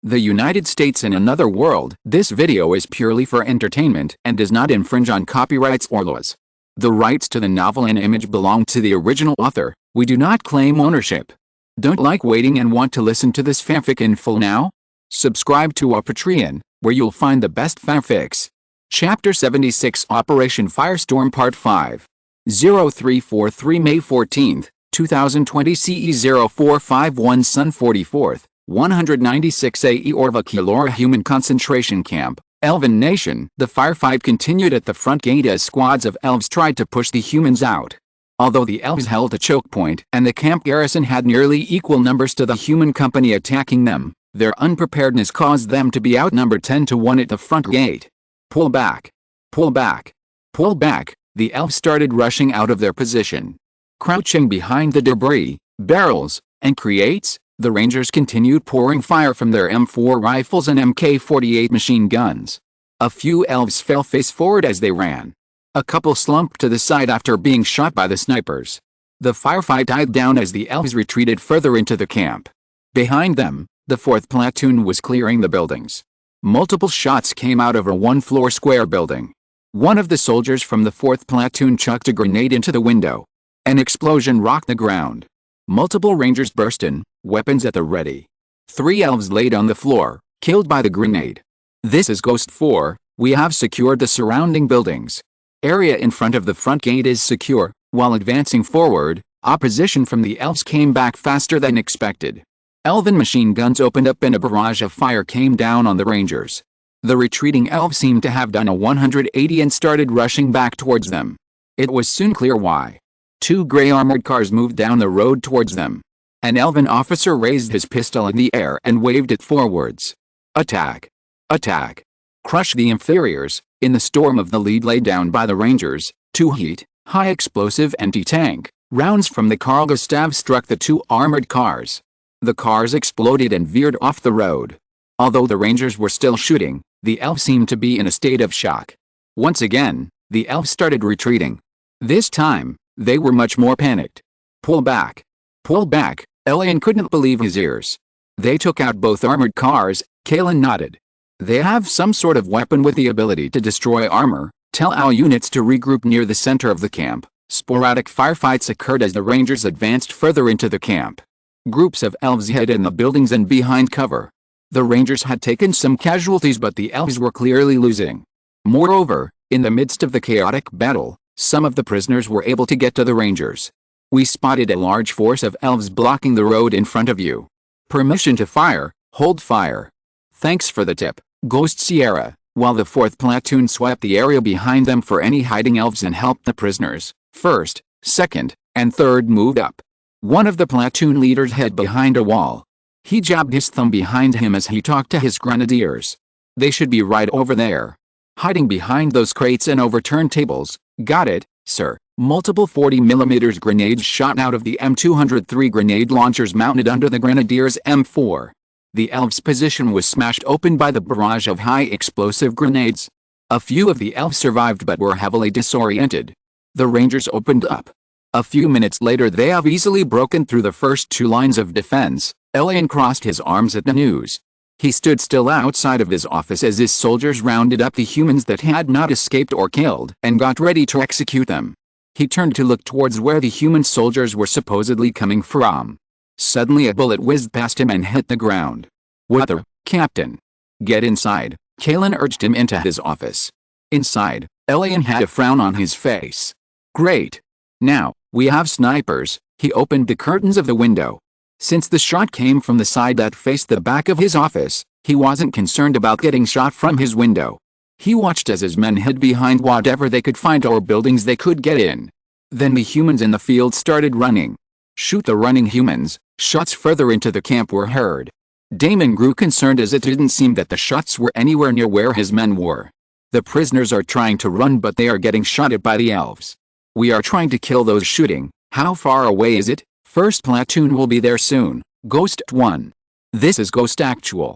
The United States in another world. This video is purely for entertainment and does not infringe on copyrights or laws. The rights to the novel and image belong to the original author. We do not claim ownership. Don't like waiting and want to listen to this fanfic in full now? Subscribe to our Patreon, where you'll find the best fanfics. Chapter 76 Operation Firestorm Part 5 0343 May 14, 2020 CE 0451 Sun 44th, 196 AE Orva Kilora Human Concentration Camp, Elven Nation. The firefight continued at the front gate as squads of elves tried to push the humans out. Although the elves held a choke point and the camp garrison had nearly equal numbers to the human company attacking them, their unpreparedness caused them to be outnumbered 10 to 1 at the front gate. Pull back! Pull back! Pull back! The elves started rushing out of their position. Crouching behind the debris, barrels, and crates, the Rangers continued pouring fire from their M4 rifles and Mk48 machine guns. A few elves fell face forward as they ran. A couple slumped to the side after being shot by the snipers. The firefight died down as the elves retreated further into the camp. Behind them, the 4th platoon was clearing the buildings. Multiple shots came out of a one-floor square building. One of the soldiers from the 4th platoon chucked a grenade into the window. An explosion rocked the ground. Multiple Rangers burst in, weapons at the ready. 3 elves laid on the floor, killed by the grenade. This is Ghost 4, we have secured the surrounding buildings. Area in front of the front gate is secure. While advancing forward, opposition from the elves came back faster than expected. Elven machine guns opened up and a barrage of fire came down on the Rangers. The retreating elves seemed to have done a 180 and started rushing back towards them. It was soon clear why. 2 gray armored cars moved down the road towards them. An elven officer raised his pistol in the air and waved it forwards. Attack! Attack! Crush the inferiors. In the storm of the lead laid down by the Rangers, 2 high-explosive anti-tank rounds from the Carl Gustav struck the 2 armored cars. The cars exploded and veered off the road. Although the Rangers were still shooting, the elves seemed to be in a state of shock. Once again, the elves started retreating. This time, they were much more panicked. Pull back! Pull back! Elian couldn't believe his ears. They took out both armored cars. Kalen nodded. They have some sort of weapon with the ability to destroy armor. Tell our units to regroup near the center of the camp. Sporadic firefights occurred as the Rangers advanced further into the camp. Groups of elves hid in the buildings and behind cover. The Rangers had taken some casualties, but the elves were clearly losing. Moreover, in the midst of the chaotic battle, some of the prisoners were able to get to the Rangers. We spotted a large force of elves blocking the road in front of you. Permission to fire. Hold fire. Thanks for the tip, Ghost Sierra, while the 4th platoon swept the area behind them for any hiding elves and helped the prisoners. 1st, 2nd, and 3rd moved up. One of the platoon leaders hid behind a wall. He jabbed his thumb behind him as he talked to his grenadiers. They should be right over there. Hiding behind those crates and overturned tables. Got it, sir. Multiple 40mm grenades shot out of the M203 grenade launchers mounted under the grenadiers' M4. The elves' position was smashed open by the barrage of high-explosive grenades. A few of the elves survived but were heavily disoriented. The Rangers opened up. A few minutes later they have easily broken through the first 2 lines of defense. Elian crossed his arms at the news. He stood still outside of his office as his soldiers rounded up the humans that had not escaped or killed and got ready to execute them. He turned to look towards where the human soldiers were supposedly coming from. Suddenly a bullet whizzed past him and hit the ground. What the, Captain? Get inside, Kalen urged him into his office. Inside, Elian had a frown on his face. Great. Now, we have snipers. He opened the curtains of the window. Since the shot came from the side that faced the back of his office, he wasn't concerned about getting shot from his window. He watched as his men hid behind whatever they could find or buildings they could get in. Then the humans in the field started running. Shoot the running humans. Shots further into the camp were heard. Damon grew concerned as it didn't seem that the shots were anywhere near where his men were. The prisoners are trying to run but they are getting shot at by the elves. We are trying to kill those shooting. How far away is it? 1st platoon will be there soon. Ghost 1. This is Ghost Actual.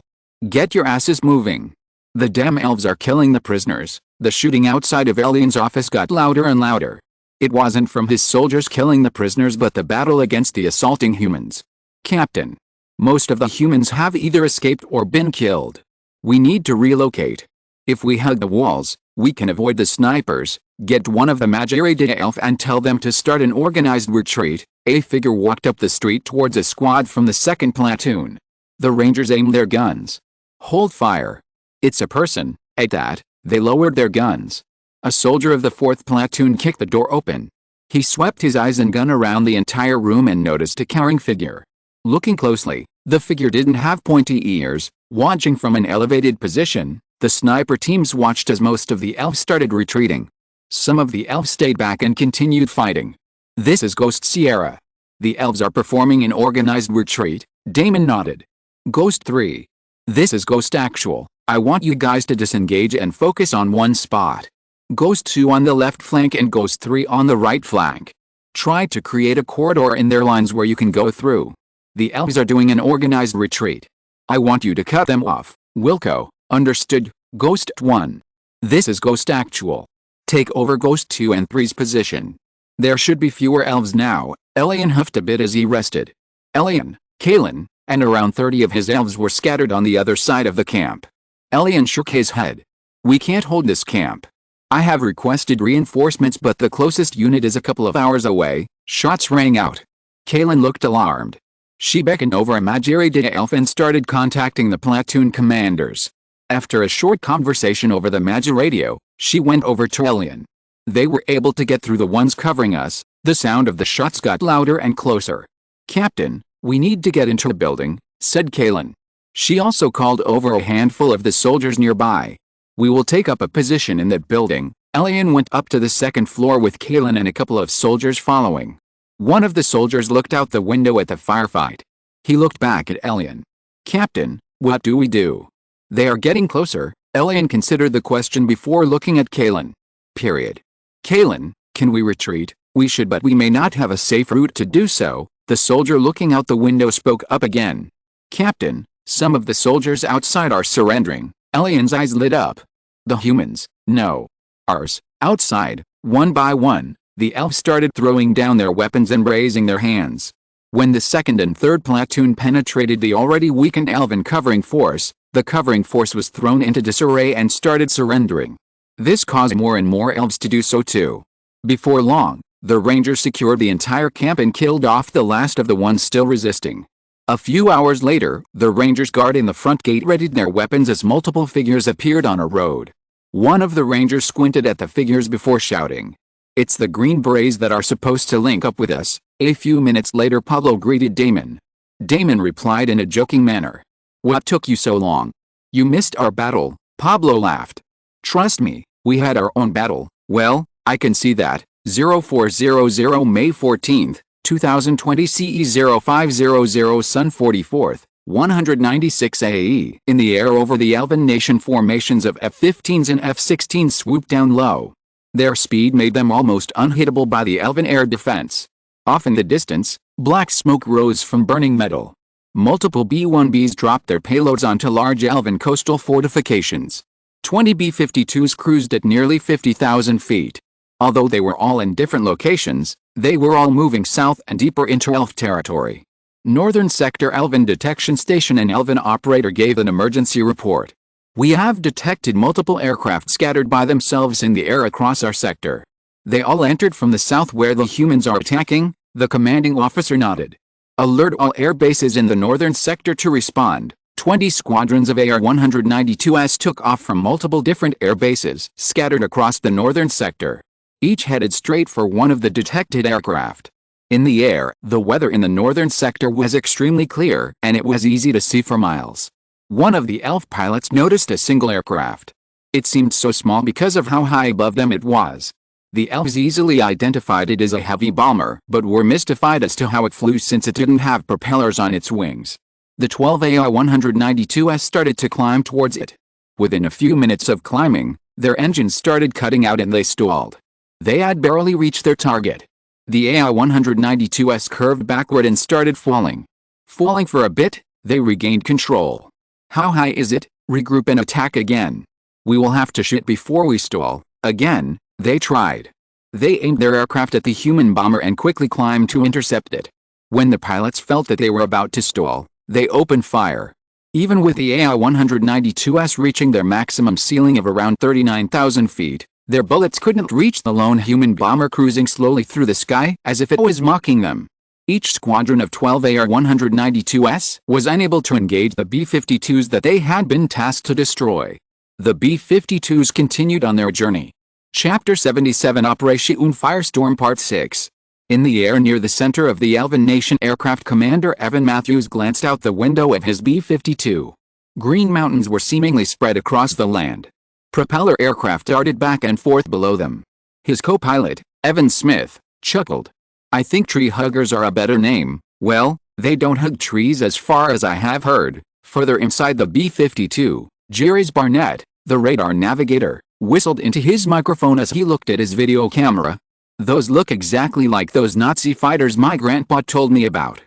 Get your asses moving. The damn elves are killing the prisoners. The shooting outside of Elian's office got louder and louder. It wasn't from his soldiers killing the prisoners but the battle against the assaulting humans. Captain. Most of the humans have either escaped or been killed. We need to relocate. If we hug the walls, we can avoid the snipers. Get one of the Majority elf and tell them to start an organized retreat. A figure walked up the street towards a squad from the 2nd platoon. The Rangers aimed their guns. Hold fire. It's a person. At that, they lowered their guns. A soldier of the 4th platoon kicked the door open. He swept his eyes and gun around the entire room and noticed a cowering figure. Looking closely, the figure didn't have pointy ears. Watching from an elevated position, the sniper teams watched as most of the elves started retreating. Some of the elves stayed back and continued fighting. This is Ghost Sierra. The elves are performing an organized retreat. Damon nodded. Ghost 3. This is Ghost Actual. I want you guys to disengage and focus on one spot. Ghost 2 on the left flank and Ghost 3 on the right flank. Try to create a corridor in their lines where you can go through. The elves are doing an organized retreat. I want you to cut them off. Wilco. Understood. Ghost 1. This is Ghost Actual. Take over Ghost 2 and 3's position. There should be fewer elves now. Elian huffed a bit as he rested. Elian, Kalen, and around 30 of his elves were scattered on the other side of the camp. Elian shook his head. We can't hold this camp. I have requested reinforcements but the closest unit is a couple of hours away. Shots rang out. Kalen looked alarmed. She beckoned over a Majority elf and started contacting the platoon commanders. After a short conversation over the Magi radio, she went over to Elian. They were able to get through the ones covering us. The sound of the shots got louder and closer. Captain, we need to get into the building, said Kalen. She also called over a handful of the soldiers nearby. We will take up a position in that building. Elian went up to the 2nd floor with Kalen and a couple of soldiers following. One of the soldiers looked out the window at the firefight. He looked back at Elian. Captain, what do we do? They are getting closer. Elian considered the question before looking at Kalen. Kalen, can we retreat? We should, but we may not have a safe route to do so. The soldier looking out the window spoke up again. Captain, some of the soldiers outside are surrendering. Elian's eyes lit up. The humans, no. Ours, outside, one by one, the elves started throwing down their weapons and raising their hands. When the 2nd and 3rd platoon penetrated the already weakened elven covering force, the covering force was thrown into disarray and started surrendering. This caused more and more elves to do so too. Before long, the Rangers secured the entire camp and killed off the last of the ones still resisting. A few hours later, the Rangers guarding the front gate readied their weapons as multiple figures appeared on a road. One of the Rangers squinted at the figures before shouting, "It's the Green Berets that are supposed to link up with us." A few minutes later Pablo greeted Damon. Damon replied in a joking manner. "What took you so long? You missed our battle." Pablo laughed. "Trust me, we had our own battle." "Well, I can see that." 0400 May 14, 2020 CE 0500 Sun 44th, 196 AE. In the air over the Elven Nation, formations of F-15s and F-16s swooped down low. Their speed made them almost unhittable by the Elven air defense. Off in the distance, black smoke rose from burning metal. Multiple B-1Bs dropped their payloads onto large Elven coastal fortifications. 20 B-52s cruised at nearly 50,000 feet. Although they were all in different locations, they were all moving south and deeper into Elf territory. Northern Sector Elven Detection Station and Elven operator gave an emergency report. "We have detected multiple aircraft scattered by themselves in the air across our sector. They all entered from the south where the humans are attacking," the commanding officer nodded. "Alert all air bases in the northern sector to respond." 20 squadrons of AR-192s took off from multiple different air bases scattered across the northern sector. Each headed straight for one of the detected aircraft. In the air, the weather in the northern sector was extremely clear, and it was easy to see for miles. One of the elf pilots noticed a single aircraft. It seemed so small because of how high above them it was. The elves easily identified it as a heavy bomber, but were mystified as to how it flew since it didn't have propellers on its wings. The 12 AR-192s started to climb towards it. Within a few minutes of climbing, their engines started cutting out and they stalled. They had barely reached their target. The AR-192s curved backward and started falling. Falling for a bit, they regained control. "How high is it? Regroup and attack again. We will have to shoot before we stall." Again, they tried. They aimed their aircraft at the human bomber and quickly climbed to intercept it. When the pilots felt that they were about to stall, They opened fire. Even with the AI-192s reaching their maximum ceiling of around 39,000 feet, their bullets couldn't reach the lone human bomber cruising slowly through the sky as if it was mocking them. Each squadron of 12 AR-192s was unable to engage the B-52s that they had been tasked to destroy. The B-52s continued on their journey. Chapter 77 Operation Firestorm Part 6. In the air near the center of the Elven Nation, Aircraft Commander Evan Matthews glanced out the window of his B-52. Green mountains were seemingly spread across the land. Propeller aircraft darted back and forth below them. His co-pilot, Evan Smith, chuckled. "I think tree huggers are a better name. Well, they don't hug trees as far as I have heard." Further inside the B-52, Jerry's Barnett, the radar navigator, whistled into his microphone as he looked at his video camera. "Those look exactly like those Nazi fighters my grandpa told me about.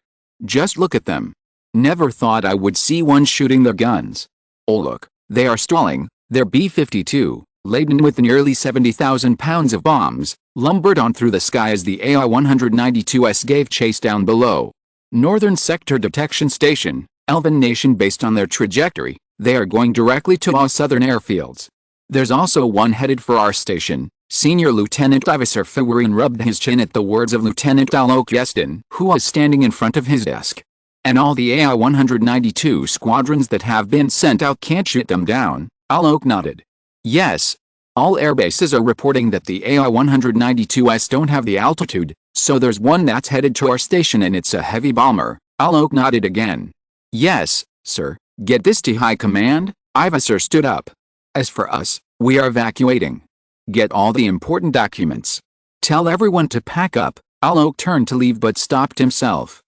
Just look at them. Never thought I would see one shooting their guns. Oh look, they are stalling." Their B-52, laden with nearly 70,000 pounds of bombs, lumbered on through the sky as the AI-192s gave chase down below. Northern Sector Detection Station, Elven Nation. Based on their trajectory, they are going directly to our southern airfields. There's also one headed for our station. Senior Lieutenant Officer Figurin rubbed his chin at the words of Lieutenant Alok Yestin, who was standing in front of his desk. "And all the AI-192 squadrons that have been sent out can't shoot them down?" Alok nodded. "Yes. All airbases are reporting that the AI-192s don't have the altitude, so there's one that's headed to our station and it's a heavy bomber." Alok nodded again. "Yes, sir. Get this to High Command." Officer stood up. "As for us, we are evacuating. Get all the important documents. Tell everyone to pack up." Alok turned to leave but stopped himself.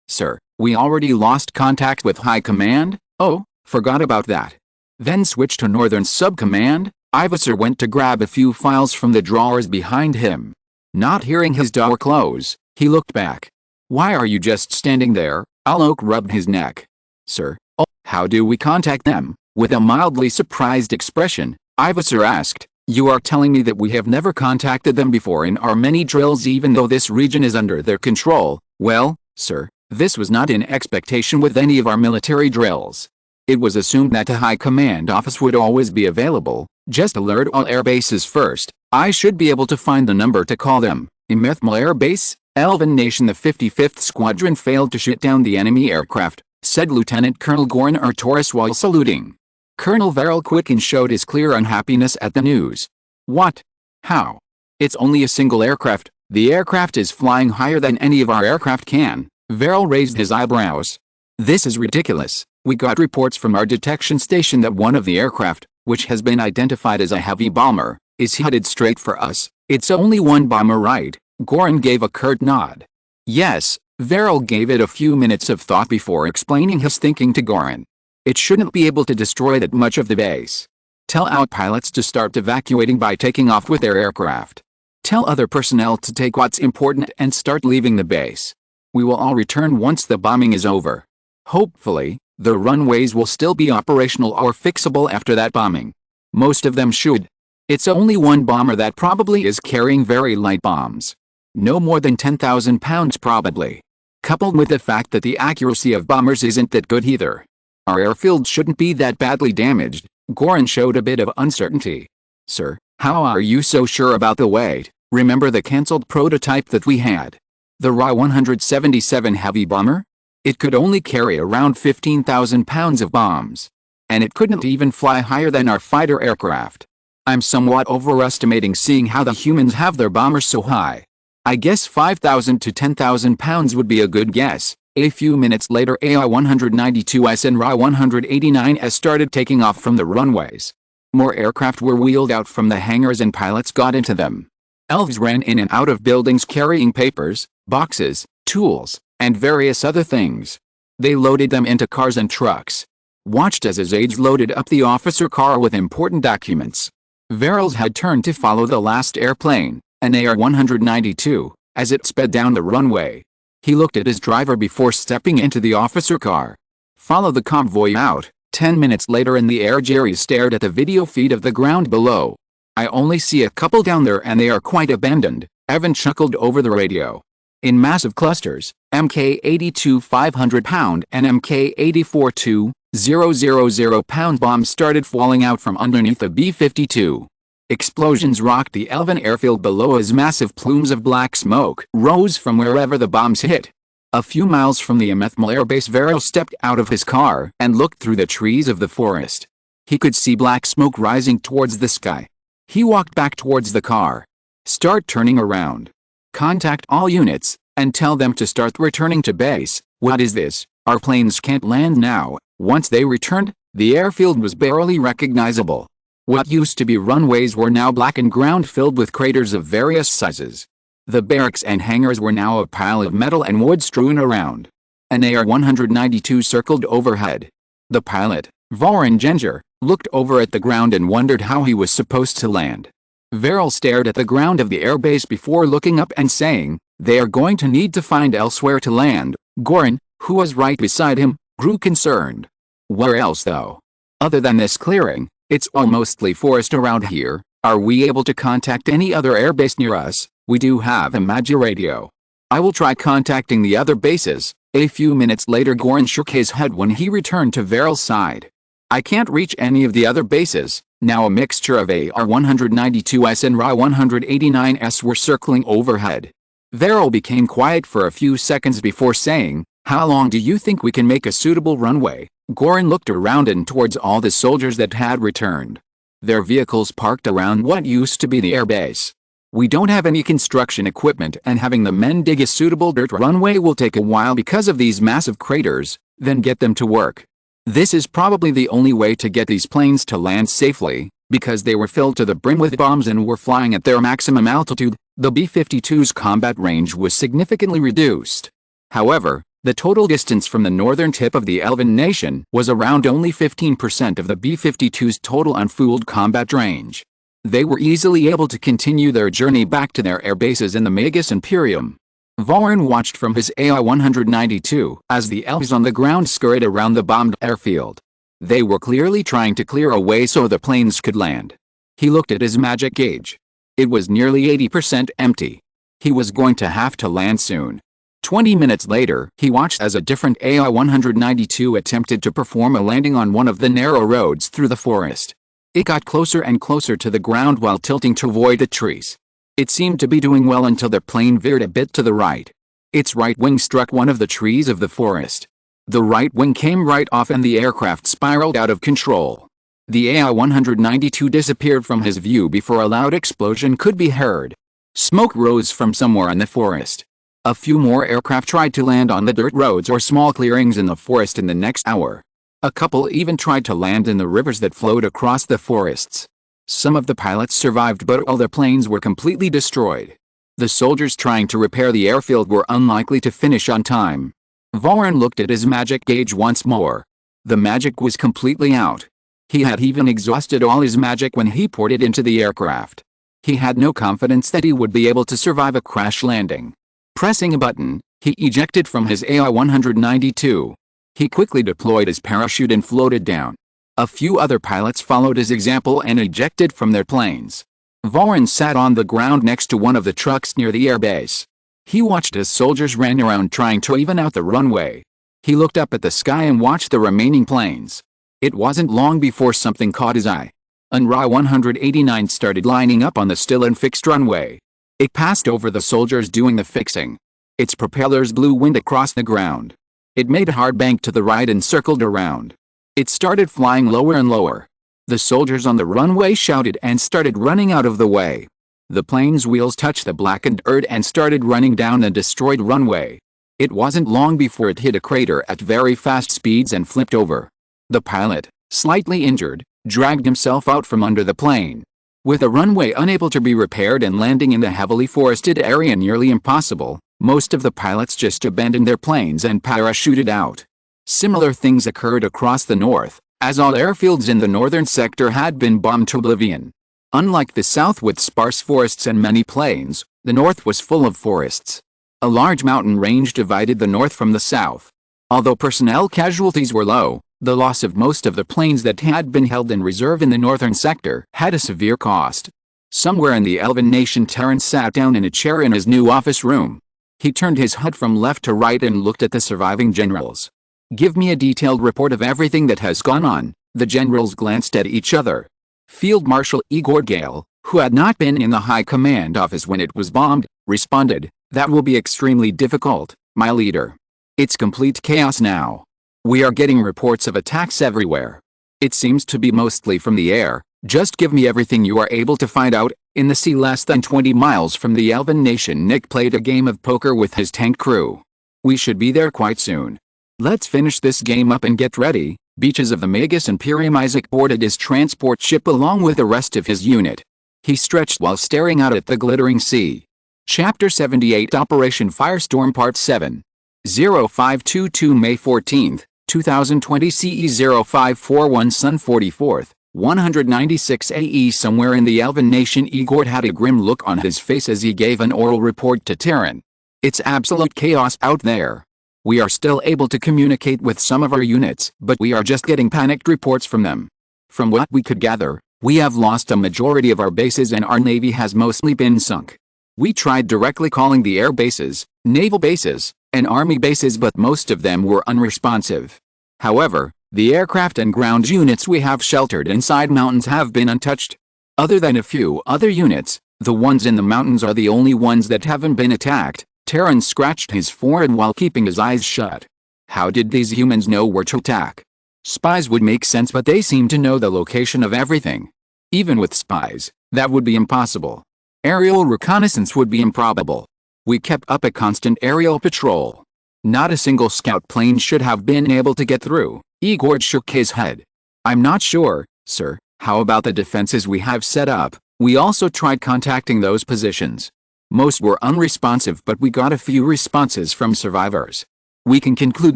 Sir, we already lost contact with High Command." "Oh, forgot about that." Then switched to Northern Sub-Command. Officer went to grab a few files from the drawers behind him. Not hearing his door close, he looked back. "Why are you just standing there?" Alok rubbed his neck. "Sir, how do we contact them?" With a mildly surprised expression, Officer asked. "You are telling me that we have never contacted them before in our many drills even though this region is under their control?" "Well, sir, this was not in expectation with any of our military drills. It was assumed that the High Command office would always be available. Just alert all air bases first. I should be able to find the number to call them." "Imethmal Air Base, Elven Nation. The 55th Squadron failed to shoot down the enemy aircraft," said Lieutenant Colonel Goran Artoris while saluting. Colonel Varel Quicken showed his clear unhappiness at the news. "What? How? It's only a single aircraft. The aircraft is flying higher than any of our aircraft can." Varel raised his eyebrows. "This is ridiculous. We got reports from our detection station that one of the aircraft, which has been identified as a heavy bomber, is headed straight for us." "It's only one bomber, right?" Goran gave a curt nod. "Yes." Varel gave it a few minutes of thought before explaining his thinking to Goran. "It shouldn't be able to destroy that much of the base. Tell our pilots to start evacuating by taking off with their aircraft. Tell other personnel to take what's important and start leaving the base. We will all return once the bombing is over. Hopefully, the runways will still be operational or fixable after that bombing. Most of them should. It's only one bomber that probably is carrying very light bombs. No more than 10,000 pounds probably. Coupled with the fact that the accuracy of bombers isn't that good either. Our airfield shouldn't be that badly damaged." Goran showed a bit of uncertainty. "Sir, how are you so sure about the weight? Remember the cancelled prototype that we had? The Ra-177 heavy bomber? It could only carry around 15,000 pounds of bombs. And it couldn't even fly higher than our fighter aircraft. I'm somewhat overestimating seeing how the humans have their bombers so high. I guess 5,000 to 10,000 pounds would be a good guess." A few minutes later, AI-192s and Ra-189s started taking off from the runways. More aircraft were wheeled out from the hangars and pilots got into them. Elves ran in and out of buildings carrying papers, boxes, tools, and various other things. They loaded them into cars and trucks. Watched as his aides loaded up the officer car with important documents. Varels had turned to follow the last airplane, an AR-192, as it sped down the runway. He looked at his driver before stepping into the officer car. Follow the convoy out. 10 minutes later in the air, Jerry stared at the video feed of the ground below. "I only see a couple down there and they are quite abandoned," Evan chuckled over the radio. In massive clusters, Mk-82 500-pound and Mk-84 2,000-pound bombs started falling out from underneath the B-52. Explosions rocked the elven airfield below as massive plumes of black smoke rose from wherever the bombs hit. A few miles from the Emethmal Air Base, Varel stepped out of his car and looked through the trees of the forest. He could see black smoke rising towards the sky. He walked back towards the car. Start turning around. Contact all units, and tell them to start returning to base. What is this? Our planes can't land now. Once they returned, the airfield was barely recognizable. What used to be runways were now blackened ground filled with craters of various sizes. The barracks and hangars were now a pile of metal and wood strewn around. An AR-192 circled overhead. The pilot, Varel Genger, looked over at the ground and wondered how he was supposed to land. Varel stared at the ground of the airbase before looking up and saying, "They are going to need to find elsewhere to land." Goran, who was right beside him, grew concerned. "Where else though? Other than this clearing, it's all mostly forest around here. Are we able to contact any other airbase near us? We do have a Magi radio. I will try contacting the other bases." A few minutes later, Goran shook his head when he returned to Varel's side. "I can't reach any of the other bases." Now a mixture of AR-192s and RA-189s were circling overhead. Varel became quiet for a few seconds before saying, "How long do you think we can make a suitable runway?" Goran looked around and towards all the soldiers that had returned. Their vehicles parked around what used to be the airbase. "We don't have any construction equipment, and having the men dig a suitable dirt runway will take a while because of these massive craters. Then get them to work. This is probably the only way to get these planes to land safely, because they were filled to the brim with bombs and were flying at their maximum altitude." The B-52's combat range was significantly reduced. However, the total distance from the northern tip of the Elven nation was around only 15% of the B-52's total unfooled combat range. They were easily able to continue their journey back to their air bases in the Magus Imperium. Varel watched from his AR-192 as the elves on the ground scurried around the bombed airfield. They were clearly trying to clear a way so the planes could land. He looked at his magic gauge. It was nearly 80% empty. He was going to have to land soon. 20 minutes later, he watched as a different AR-192 attempted to perform a landing on one of the narrow roads through the forest. It got closer and closer to the ground while tilting to avoid the trees. It seemed to be doing well until the plane veered a bit to the right. Its right wing struck one of the trees of the forest. The right wing came right off and the aircraft spiraled out of control. The AR-192 disappeared from his view before a loud explosion could be heard. Smoke rose from somewhere in the forest. A few more aircraft tried to land on the dirt roads or small clearings in the forest in the next hour. A couple even tried to land in the rivers that flowed across the forests. Some of the pilots survived, but all the planes were completely destroyed. The soldiers trying to repair the airfield were unlikely to finish on time. Varel looked at his magic gauge once more. The magic was completely out. He had even exhausted all his magic when he poured it into the aircraft. He had no confidence that he would be able to survive a crash landing. Pressing a button, he ejected from his AR-192. He quickly deployed his parachute and floated down. A few other pilots followed his example and ejected from their planes. Varel sat on the ground next to one of the trucks near the airbase. He watched as soldiers ran around trying to even out the runway. He looked up at the sky and watched the remaining planes. It wasn't long before something caught his eye. An Ra-189 started lining up on the still and fixed runway. It passed over the soldiers doing the fixing. Its propellers blew wind across the ground. It made a hard bank to the right and circled around. It started flying lower and lower. The soldiers on the runway shouted and started running out of the way. The plane's wheels touched the blackened earth and started running down the destroyed runway. It wasn't long before it hit a crater at very fast speeds and flipped over. The pilot, slightly injured, dragged himself out from under the plane. With the runway unable to be repaired and landing in the heavily forested area nearly impossible, most of the pilots just abandoned their planes and parachuted out. Similar things occurred across the north, as all airfields in the northern sector had been bombed to oblivion. Unlike the south with sparse forests and many plains, the north was full of forests. A large mountain range divided the north from the south. Although personnel casualties were low, the loss of most of the planes that had been held in reserve in the northern sector had a severe cost. Somewhere in the Elven nation, Terrence sat down in a chair in his new office room. He turned his head from left to right and looked at the surviving generals. "Give me a detailed report of everything that has gone on." The generals glanced at each other. Field Marshal Igor Gale, who had not been in the high command office when it was bombed, responded, "That will be extremely difficult, my leader. It's complete chaos now. We are getting reports of attacks everywhere. It seems to be mostly from the air. Just give me everything you are able to find out." In the sea less than 20 miles from the Elven nation, Nick played a game of poker with his tank crew. "We should be there quite soon. Let's finish this game up and get ready." Beaches of the Magus Imperium. Isaac boarded his transport ship along with the rest of his unit. He stretched while staring out at the glittering sea. Chapter 78, Operation Firestorm Part 7. 0522 May 14, 2020 CE. 0541 Sun 44th, 196 AE. Somewhere in the Elven nation, Igor had a grim look on his face as he gave an oral report to Terran. "It's absolute chaos out there. We are still able to communicate with some of our units, but we are just getting panicked reports from them. From what we could gather, we have lost a majority of our bases and our navy has mostly been sunk. We tried directly calling the air bases, naval bases, and army bases, but most of them were unresponsive. However, the aircraft and ground units we have sheltered inside mountains have been untouched. Other than a few other units, the ones in the mountains are the only ones that haven't been attacked." Terran scratched his forehead while keeping his eyes shut. How did these humans know where to attack? Spies would make sense, but they seem to know the location of everything. Even with spies, that would be impossible. Aerial reconnaissance would be improbable. We kept up a constant aerial patrol. Not a single scout plane should have been able to get through. Igor shook his head. "I'm not sure, sir. How about the defenses we have set up? We also tried contacting those positions. Most were unresponsive, but we got a few responses from survivors. We can conclude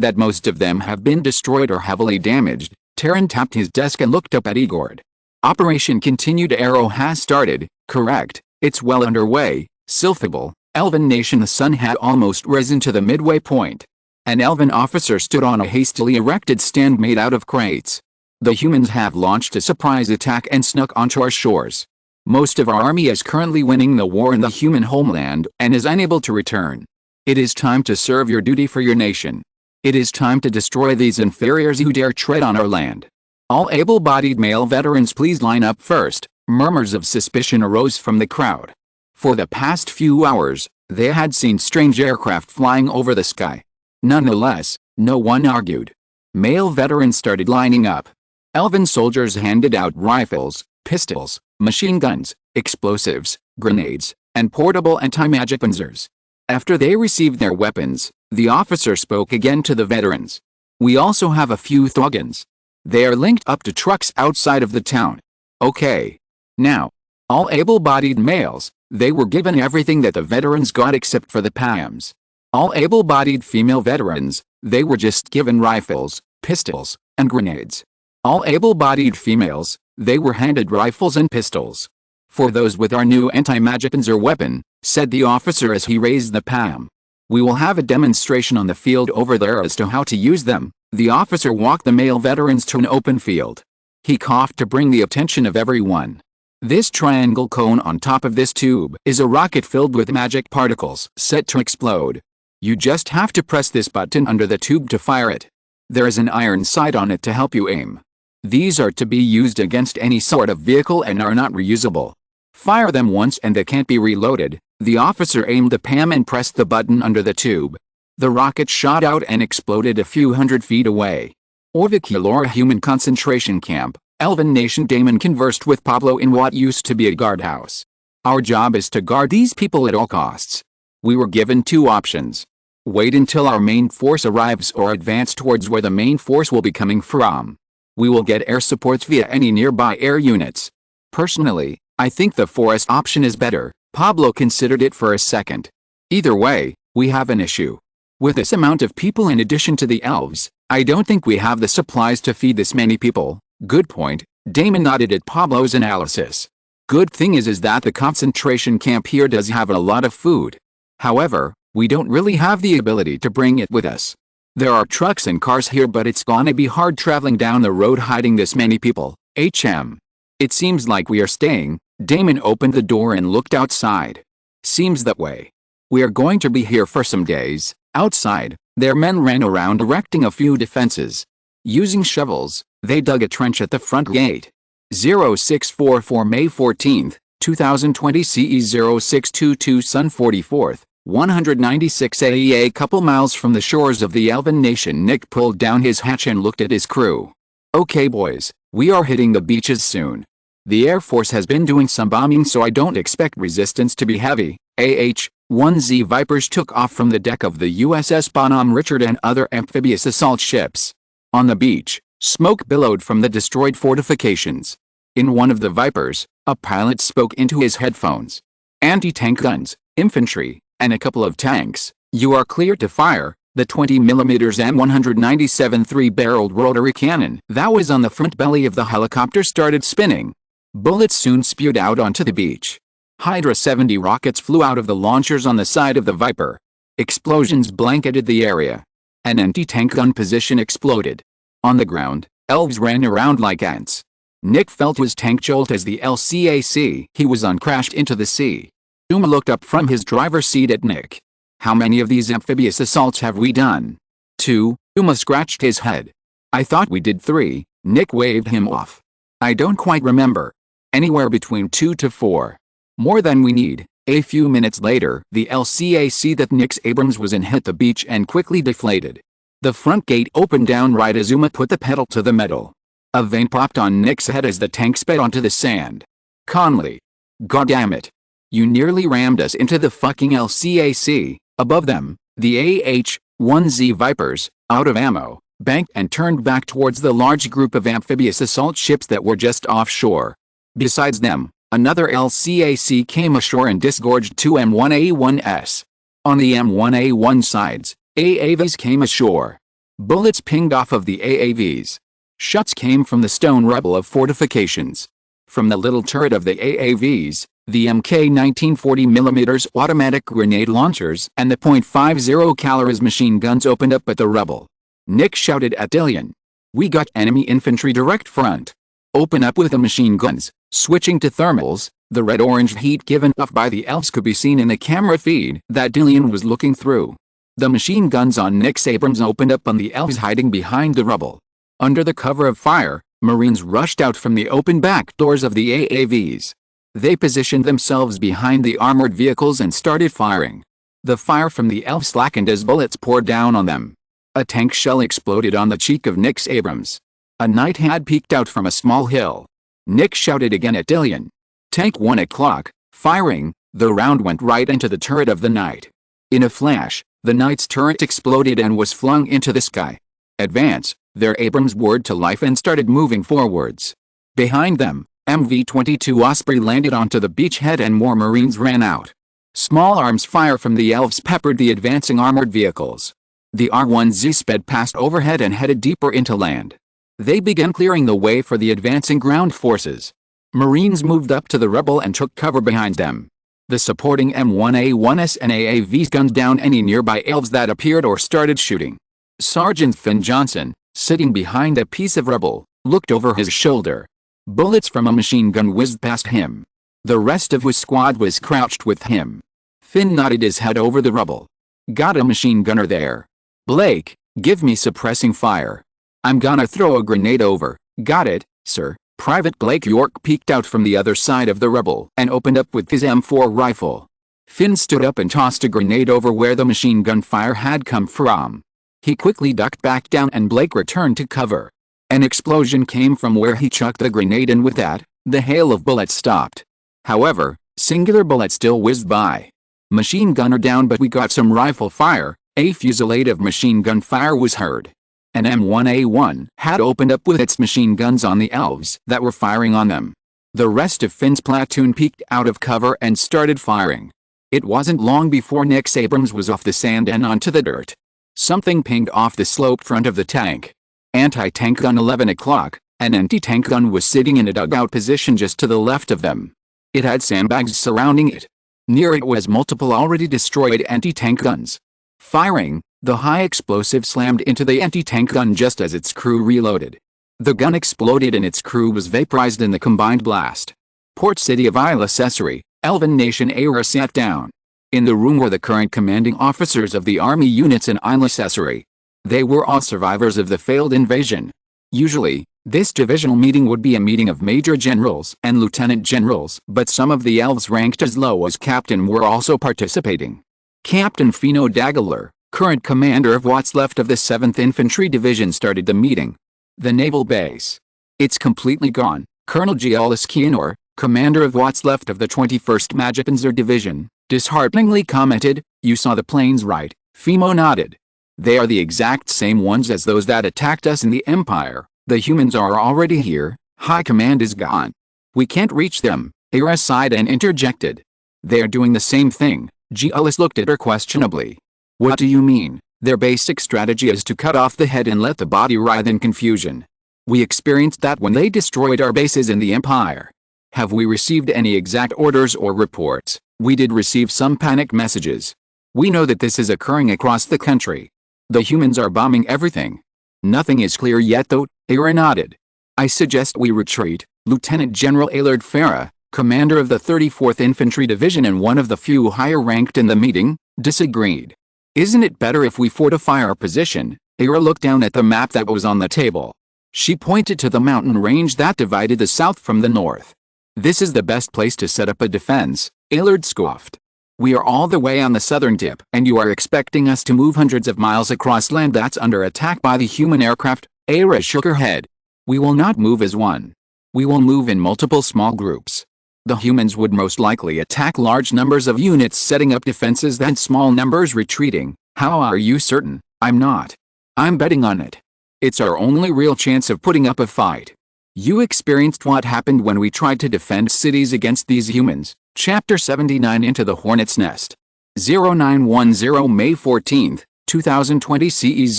that most of them have been destroyed or heavily damaged." Terran tapped his desk and looked up at Igor. "Operation Continued Arrow has started, correct? It's well underway." Silphable, Elven nation. The sun had almost risen to the midway point. An Elven officer stood on a hastily erected stand made out of crates. "The humans have launched a surprise attack and snuck onto our shores. Most of our army is currently winning the war in the human homeland and is unable to return. It is time to serve your duty for your nation. It is time to destroy these inferiors who dare tread on our land. All able-bodied male veterans, please line up first." Murmurs of suspicion arose from the crowd. For the past few hours, they had seen strange aircraft flying over the sky. Nonetheless, no one argued. Male veterans started lining up. Elven soldiers handed out rifles, pistols, machine guns, explosives, grenades, and portable anti-magic panzers. After they received their weapons, the officer spoke again to the veterans. "We also have a few Thoggans. They are linked up to trucks outside of the town. Okay. Now, all able-bodied males, they were given everything that the veterans got except for the PAMs. All able-bodied female veterans, they were just given rifles, pistols, and grenades. All able-bodied females, they were handed rifles and pistols. For those with our new anti-magic panzer weapon," said the officer as he raised the PAM. "We will have a demonstration on the field over there as to how to use them." The officer walked the male veterans to an open field. He coughed to bring the attention of everyone. "This triangle cone on top of this tube is a rocket filled with magic particles set to explode. You just have to press this button under the tube to fire it. There is an iron sight on it to help you aim. These are to be used against any sort of vehicle and are not reusable. Fire them once and they can't be reloaded." The officer aimed the PAM and pressed the button under the tube. The rocket shot out and exploded a few hundred feet away. Orviculora human concentration camp, Elven nation. Damon conversed with Pablo in what used to be a guardhouse. "Our job is to guard these people at all costs. We were given two options. Wait until our main force arrives or advance towards where the main force will be coming from. We will get air supports via any nearby air units. Personally, I think the forest option is better." Pablo considered it for a second. "Either way, we have an issue. With this amount of people in addition to the elves, I don't think we have the supplies to feed this many people." "Good point." Damon nodded at Pablo's analysis. "Good thing is that the concentration camp here does have a lot of food. However, we don't really have the ability to bring it with us. There are trucks and cars here, but it's gonna be hard traveling down the road hiding this many people. It seems like we are staying." Damon opened the door and looked outside. "Seems that way. We are going to be here for some days." Outside, their men ran around erecting a few defenses. Using shovels, they dug a trench at the front gate. 0644 May 14, 2020 CE 0622 Sun 44th, 196 AE. A couple miles from the shores of the Elven nation, Nick pulled down his hatch and looked at his crew. "Okay boys, we are hitting the beaches soon. The Air Force has been doing some bombing, so I don't expect resistance to be heavy." AH-1Z Vipers took off from the deck of the USS Bonhomme Richard and other amphibious assault ships. On the beach, smoke billowed from the destroyed fortifications. In one of the Vipers, a pilot spoke into his headphones. "Anti-tank guns, infantry, and a couple of tanks. You are clear to fire." The 20mm M197 3-barreled rotary cannon that was on the front belly of the helicopter started spinning. Bullets soon spewed out onto the beach. Hydra 70 rockets flew out of the launchers on the side of the Viper. Explosions blanketed the area. An anti-tank gun position exploded. On the ground, elves ran around like ants. Nick felt his tank jolt as the LCAC he was on crashed into the sea. Uma looked up from his driver's seat at Nick. "How many of these amphibious assaults have we done?" "2, Uma scratched his head. "I thought we did 3, Nick waved him off. "I don't quite remember. Anywhere between 2 to 4. More than we need." A few minutes later, the LCAC that Nick's Abrams was in hit the beach and quickly deflated. The front gate opened down right as Uma put the pedal to the metal. A vein popped on Nick's head as the tank sped onto the sand. "Conley. Goddammit. You nearly rammed us into the fucking LCAC." Above them, the AH-1Z Vipers, out of ammo, banked and turned back towards the large group of amphibious assault ships that were just offshore. Besides them, another LCAC came ashore and disgorged 2 M1A1s. On the M1A1 sides, AAVs came ashore. Bullets pinged off of the AAVs. Shots came from the stone rubble of fortifications. From the little turret of the AAVs, the MK 1940mm automatic grenade launchers and the .50 calibers machine guns opened up at the rubble. Nick shouted at Dillian. "We got enemy infantry direct front. Open up with the machine guns." Switching to thermals, the red-orange heat given off by the elves could be seen in the camera feed that Dillian was looking through. The machine guns on Nick's Abrams opened up on the elves hiding behind the rubble. Under the cover of fire, Marines rushed out from the open back doors of the AAVs. They positioned themselves behind the armored vehicles and started firing. The fire from the elves slackened as bullets poured down on them. A tank shell exploded on the cheek of Nick's Abrams. A knight had peeked out from a small hill. Nick shouted again at Dillian. "Tank 1 o'clock, firing." The round went right into the turret of the knight. In a flash, the knight's turret exploded and was flung into the sky. "Advance," their Abrams whirred to life and started moving forwards. Behind them, MV-22 Osprey landed onto the beachhead and more Marines ran out. Small arms fire from the elves peppered the advancing armored vehicles. The R-1Z sped past overhead and headed deeper into land. They began clearing the way for the advancing ground forces. Marines moved up to the rubble and took cover behind them. The supporting M1A1s and AAVs gunned down any nearby elves that appeared or started shooting. Sergeant Finn Johnson, sitting behind a piece of rubble, looked over his shoulder. Bullets from a machine gun whizzed past him. The rest of his squad was crouched with him. Finn nodded his head over the rubble. "Got a machine gunner there. Blake, give me suppressing fire. I'm gonna throw a grenade over." "Got it, sir." Private Blake York peeked out from the other side of the rubble and opened up with his M4 rifle. Finn stood up and tossed a grenade over where the machine gun fire had come from. He quickly ducked back down and Blake returned to cover. An explosion came from where he chucked the grenade, and with that, the hail of bullets stopped. However, singular bullets still whizzed by. "Machine gunner down, but we got some rifle fire." A fusillade of machine gun fire was heard. An M1A1 had opened up with its machine guns on the elves that were firing on them. The rest of Finn's platoon peeked out of cover and started firing. It wasn't long before Nick's Abrams was off the sand and onto the dirt. Something pinged off the sloped front of the tank. Anti-tank gun 11 o'clock, an anti-tank gun was sitting in a dugout position just to the left of them. It had sandbags surrounding it. Near it was multiple already destroyed anti-tank guns. Firing, the high explosive slammed into the anti-tank gun just as its crew reloaded. The gun exploded and its crew was vaporized in the combined blast. Port City of Isle Accessory, Elven Nation era sat down. In the room were the current commanding officers of the army units in unnecessary. They were all survivors of the failed invasion. Usually, this divisional meeting would be a meeting of major generals and lieutenant generals, but some of the elves ranked as low as captain were also participating. Captain Fino Dagler, current commander of what's left of the 7th Infantry Division, started the meeting. The naval base. It's completely gone, Colonel Gialis Kianor, commander of what's left of the 21st Magipanzer Division, dishearteningly commented. You saw the planes, right? Fimo nodded. They are the exact same ones as those that attacked us in the Empire. The humans are already here. High command is gone. We can't reach them, Era sighed and interjected. They are doing the same thing. Gialis looked at her questionably. What do you mean? Their basic strategy is to cut off the head and let the body writhe in confusion. We experienced that when they destroyed our bases in the Empire. Have we received any exact orders or reports? We did receive some panic messages. We know that this is occurring across the country. The humans are bombing everything. Nothing is clear yet though, Era nodded. I suggest we retreat. Lieutenant General Aylard Farah, commander of the 34th Infantry Division and one of the few higher ranked in the meeting, disagreed. Isn't it better if we fortify our position? Era looked down at the map that was on the table. She pointed to the mountain range that divided the south from the north. This is the best place to set up a defense, Aylard scoffed. We are all the way on the southern tip, and you are expecting us to move hundreds of miles across land that's under attack by the human aircraft? Era shook her head. We will not move as one. We will move in multiple small groups. The humans would most likely attack large numbers of units setting up defenses then small numbers retreating. How are you certain? I'm not. I'm betting on it. It's our only real chance of putting up a fight. You experienced what happened when we tried to defend cities against these humans. Chapter 79 Into the Hornet's Nest. 0910 May 14, 2020 CE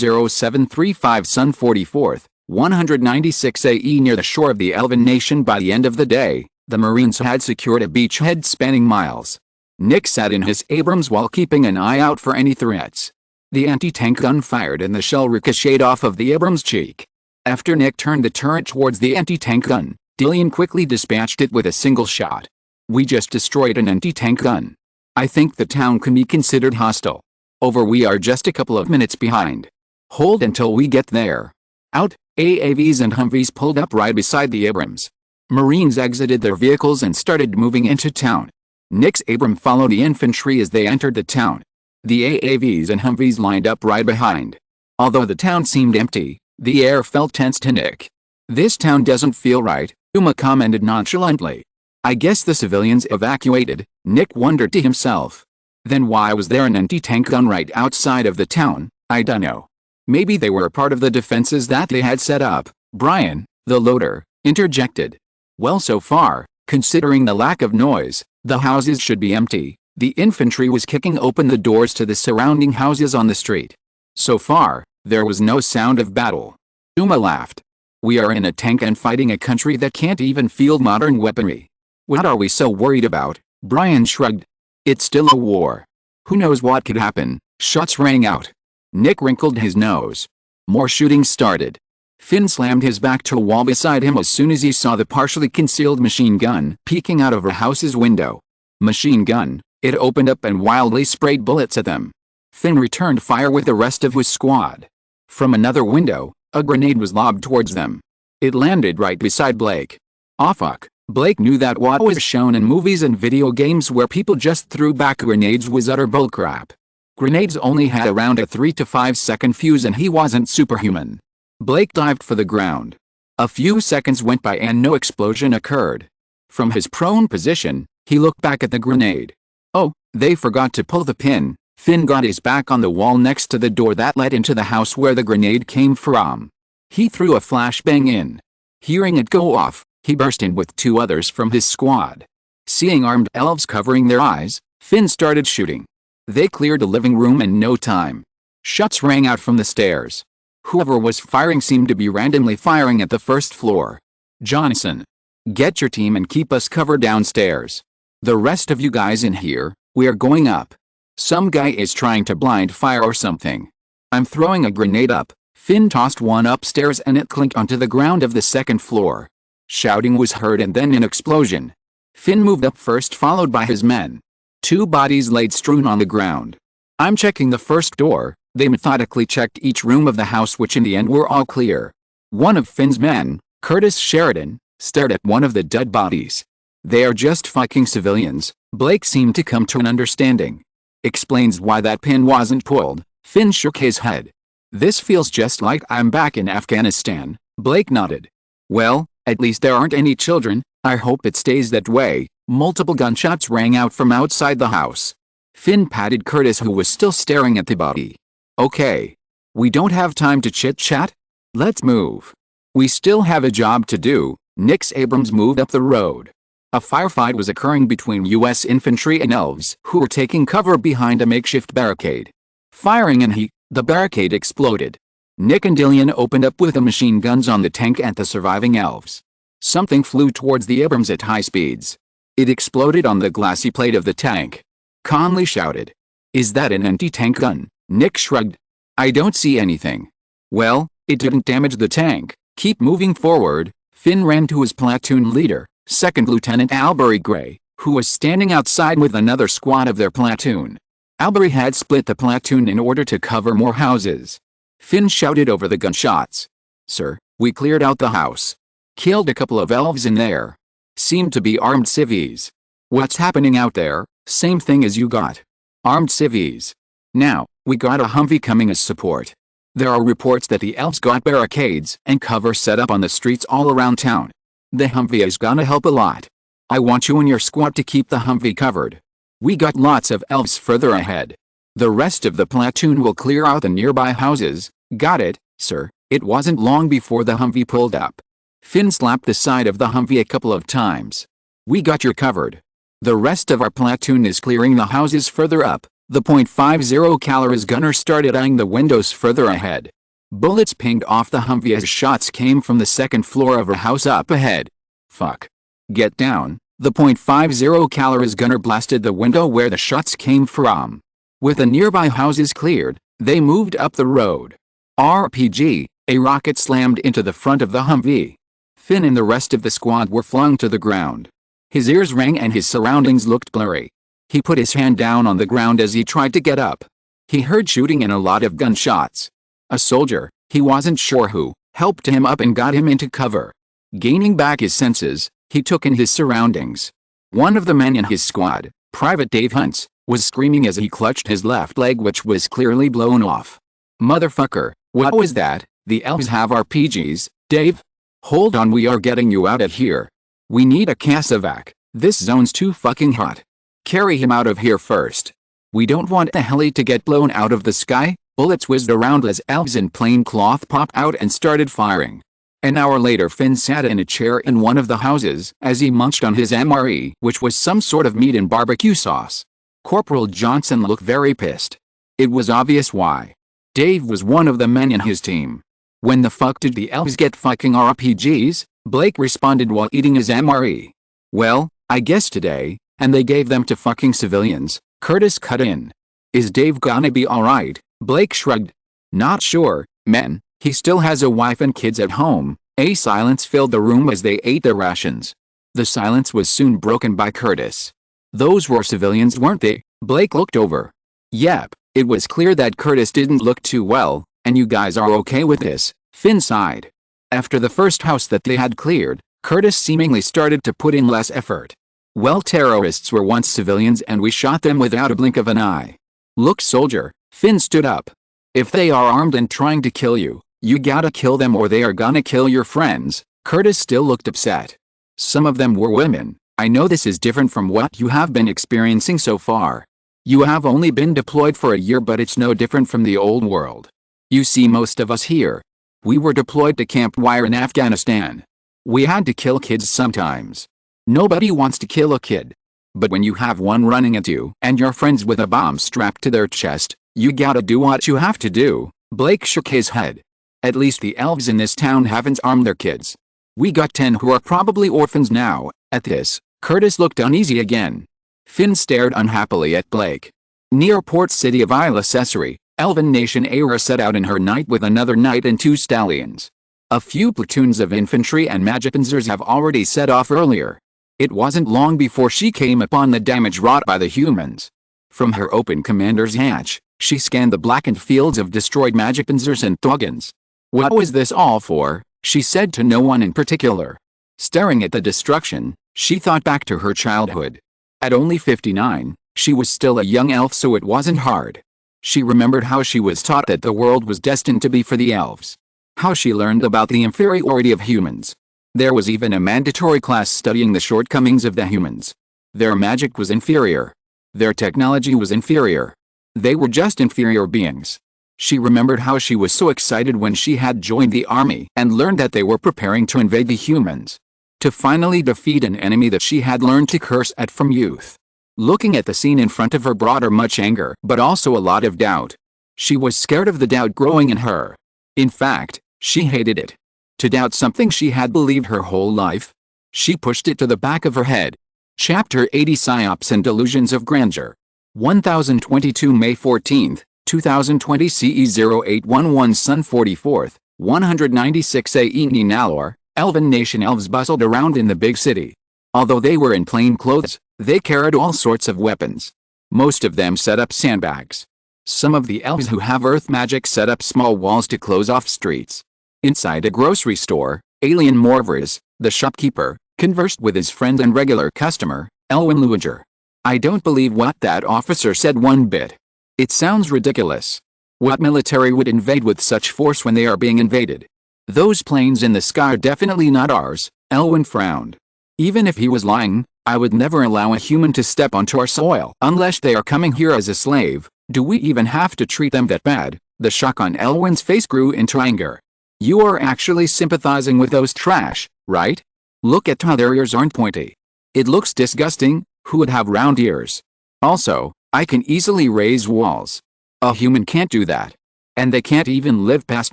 0735 Sun 44th, 196 AE near the shore of the Elven Nation. By the end of the day, the Marines had secured a beachhead spanning miles. Nick sat in his Abrams while keeping an eye out for any threats. The anti-tank gun fired and the shell ricocheted off of the Abrams' cheek. After Nick turned the turret towards the anti-tank gun, Dillian quickly dispatched it with a single shot. We just destroyed an anti-tank gun. I think the town can be considered hostile. Over. We are just a couple of minutes behind. Hold until we get there. Out. AAVs and Humvees pulled up right beside the Abrams. Marines exited their vehicles and started moving into town. Nick's Abram followed the infantry as they entered the town. The AAVs and Humvees lined up right behind. Although the town seemed empty, the air felt tense to Nick. This town doesn't feel right, Uma commented nonchalantly. I guess the civilians evacuated, Nick wondered to himself. Then why was there an anti-tank gun right outside of the town? I dunno. Maybe they were a part of the defenses that they had set up, Brian, the loader, interjected. Well, so far, considering the lack of noise, the houses should be empty. The infantry was kicking open the doors to the surrounding houses on the street. So far, there was no sound of battle. Uma laughed. We are in a tank and fighting a country that can't even field modern weaponry. What are we so worried about? Brian shrugged. It's still a war. Who knows what could happen? Shots rang out. Nick wrinkled his nose. More shooting started. Finn slammed his back to a wall beside him as soon as he saw the partially concealed machine gun peeking out of a house's window. Machine gun. It opened up and wildly sprayed bullets at them. Finn returned fire with the rest of his squad. From another window, a grenade was lobbed towards them. It landed right beside Blake. Aw fuck. Blake knew that what was shown in movies and video games where people just threw back grenades was utter bullcrap. Grenades only had around a 3 to 5 second fuse and he wasn't superhuman. Blake dived for the ground. A few seconds went by and no explosion occurred. From his prone position, he looked back at the grenade. Oh, they forgot to pull the pin. Finn got his back on the wall next to the door that led into the house where the grenade came from. He threw a flashbang in. Hearing it go off, he burst in with 2 others from his squad. Seeing armed elves covering their eyes, Finn started shooting. They cleared the living room in no time. Shots rang out from the stairs. Whoever was firing seemed to be randomly firing at the first floor. Johnson. Get your team and keep us covered downstairs. The rest of you guys in here, we are going up. Some guy is trying to blind fire or something. I'm throwing a grenade up. Finn tossed one upstairs and it clinked onto the ground of the second floor. Shouting was heard and then an explosion. Finn moved up first followed by his men. 2 bodies laid strewn on the ground. I'm checking the first door. They methodically checked each room of the house, which in the end were all clear. One of Finn's men, Curtis Sheridan, stared at one of the dead bodies. They are just fucking civilians. Blake seemed to come to an understanding. Explains why that pin wasn't pulled. Finn shook his head. This feels just like I'm back in Afghanistan. Blake nodded. Well, at least there aren't any children. I hope it stays that way. Multiple gunshots rang out from outside the house. Finn patted Curtis, who was still staring at the body. Okay. We don't have time to chit-chat. Let's move. We still have a job to do. Nix Abrams moved up the road. A firefight was occurring between U.S. infantry and elves who were taking cover behind a makeshift barricade. Firing and the barricade exploded. Nick and Dillian opened up with the machine guns on the tank and the surviving elves. Something flew towards the Abrams at high speeds. It exploded on the glassy plate of the tank. Conley shouted. Is that an anti-tank gun? Nick shrugged. I don't see anything. Well, it didn't damage the tank. Keep moving forward. Finn ran to his platoon leader, 2nd Lieutenant Albury Gray, who was standing outside with another squad of their platoon. Albury had split the platoon in order to cover more houses. Finn shouted over the gunshots. Sir, we cleared out the house. Killed a couple of elves in there. Seemed to be armed civvies. What's happening out there? Same thing as you got. Armed civvies. Now, we got a Humvee coming as support. There are reports that the elves got barricades and cover set up on the streets all around town. The Humvee is gonna help a lot. I want you and your squad to keep the Humvee covered. We got lots of elves further ahead. The rest of the platoon will clear out the nearby houses. Got it, sir. It wasn't long before the Humvee pulled up. Finn slapped the side of the Humvee a couple of times. We got you covered. The rest of our platoon is clearing the houses further up. The .50 caliber gunner started eyeing the windows further ahead. Bullets pinged off the Humvee as shots came from the 2nd floor of a house up ahead. Fuck. Get down. The .50 caliber gunner blasted the window where the shots came from. With the nearby houses cleared, they moved up the road. RPG, a rocket slammed into the front of the Humvee. Finn and the rest of the squad were flung to the ground. His ears rang and his surroundings looked blurry. He put his hand down on the ground as he tried to get up. He heard shooting and a lot of gunshots. A soldier, he wasn't sure who, helped him up and got him into cover. Gaining back his senses, he took in his surroundings. One of the men in his squad, Private Dave Hunts, was screaming as he clutched his left leg, which was clearly blown off. Motherfucker, what was that? The elves have RPGs, Dave? Hold on, we are getting you out of here. We need a casevac. This zone's too fucking hot. Carry him out of here first. We don't want the heli to get blown out of the sky. Bullets whizzed around as elves in plain cloth popped out and started firing. An hour later, Finn sat in a chair in one of the houses as he munched on his MRE, which was some sort of meat and barbecue sauce. Corporal Johnson looked very pissed. It was obvious why. Dave was one of the men in his team. When the fuck did the elves get fucking RPGs? Blake responded while eating his MRE. Well, I guess today, and they gave them to fucking civilians. Curtis cut in. Is Dave gonna be alright? Blake shrugged. Not sure, man. He still has a wife and kids at home. A silence filled the room as they ate their rations. The silence was soon broken by Curtis. Those were civilians, weren't they? Blake looked over. Yep, it was clear that Curtis didn't look too well, and you guys are okay with this, Finn sighed. After the first house that they had cleared, Curtis seemingly started to put in less effort. Well, terrorists were once civilians and we shot them without a blink of an eye. Look, soldier, Finn stood up. If they are armed and trying to kill you, you gotta kill them or they are gonna kill your friends. Curtis still looked upset. Some of them were women. I know this is different from what you have been experiencing so far. You have only been deployed for a year, but it's no different from the old world. You see, most of us here, we were deployed to Camp Wire in Afghanistan. We had to kill kids sometimes. Nobody wants to kill a kid. But when you have one running at you and your friends with a bomb strapped to their chest, you gotta do what you have to do. Blake shook his head. At least the elves in this town haven't armed their kids. We got 10 who are probably orphans now. At this, Curtis looked uneasy again. Finn stared unhappily at Blake. Near port city of Isle Accessory, Elven Nation Aira set out in her knight with another knight and 2 stallions. A few platoons of infantry and magipanzers have already set off earlier. It wasn't long before she came upon the damage wrought by the humans. From her open commander's hatch, she scanned the blackened fields of destroyed magipinzers and Thoggans. What was this all for? She said to no one in particular. Staring at the destruction, she thought back to her childhood. At only 59, she was still a young elf, so it wasn't hard. She remembered how she was taught that the world was destined to be for the elves. How she learned about the inferiority of humans. There was even a mandatory class studying the shortcomings of the humans. Their magic was inferior. Their technology was inferior. They were just inferior beings. She remembered how she was so excited when she had joined the army and learned that they were preparing to invade the humans. To finally defeat an enemy that she had learned to curse at from youth. Looking at the scene in front of her brought her much anger, but also a lot of doubt. She was scared of the doubt growing in her. In fact, she hated it. To doubt something she had believed her whole life? She pushed it to the back of her head. Chapter 80 Psyops and Delusions of Grandeur. 1022 May 14, 2020 CE 0811 Sun 44th, 196 AE Ninalor, Elven Nation. Elves bustled around in the big city. Although they were in plain clothes, they carried all sorts of weapons. Most of them set up sandbags. Some of the elves who have earth magic set up small walls to close off streets. Inside a grocery store, Alien Morvers, the shopkeeper, conversed with his friend and regular customer, Elwin Luiger. I don't believe what that officer said one bit. It sounds ridiculous. What military would invade with such force when they are being invaded? Those planes in the sky are definitely not ours, Elwin frowned. Even if he was lying, I would never allow a human to step onto our soil unless they are coming here as a slave. Do we even have to treat them that bad? The shock on Elwin's face grew into anger. You are actually sympathizing with those trash, right? Look at how their ears aren't pointy. It looks disgusting. Who would have round ears? Also, I can easily raise walls. A human can't do that. And they can't even live past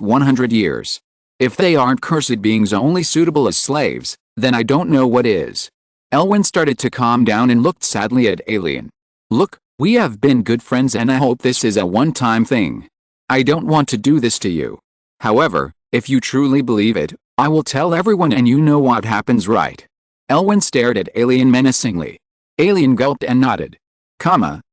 100 years. If they aren't cursed beings only suitable as slaves, then I don't know what is. Elwin started to calm down and looked sadly at Alien. Look, we have been good friends and I hope this is a one-time thing. I don't want to do this to you. However, if you truly believe it, I will tell everyone and you know what happens, right? Elwin stared at Alien menacingly. Alien gulped and nodded.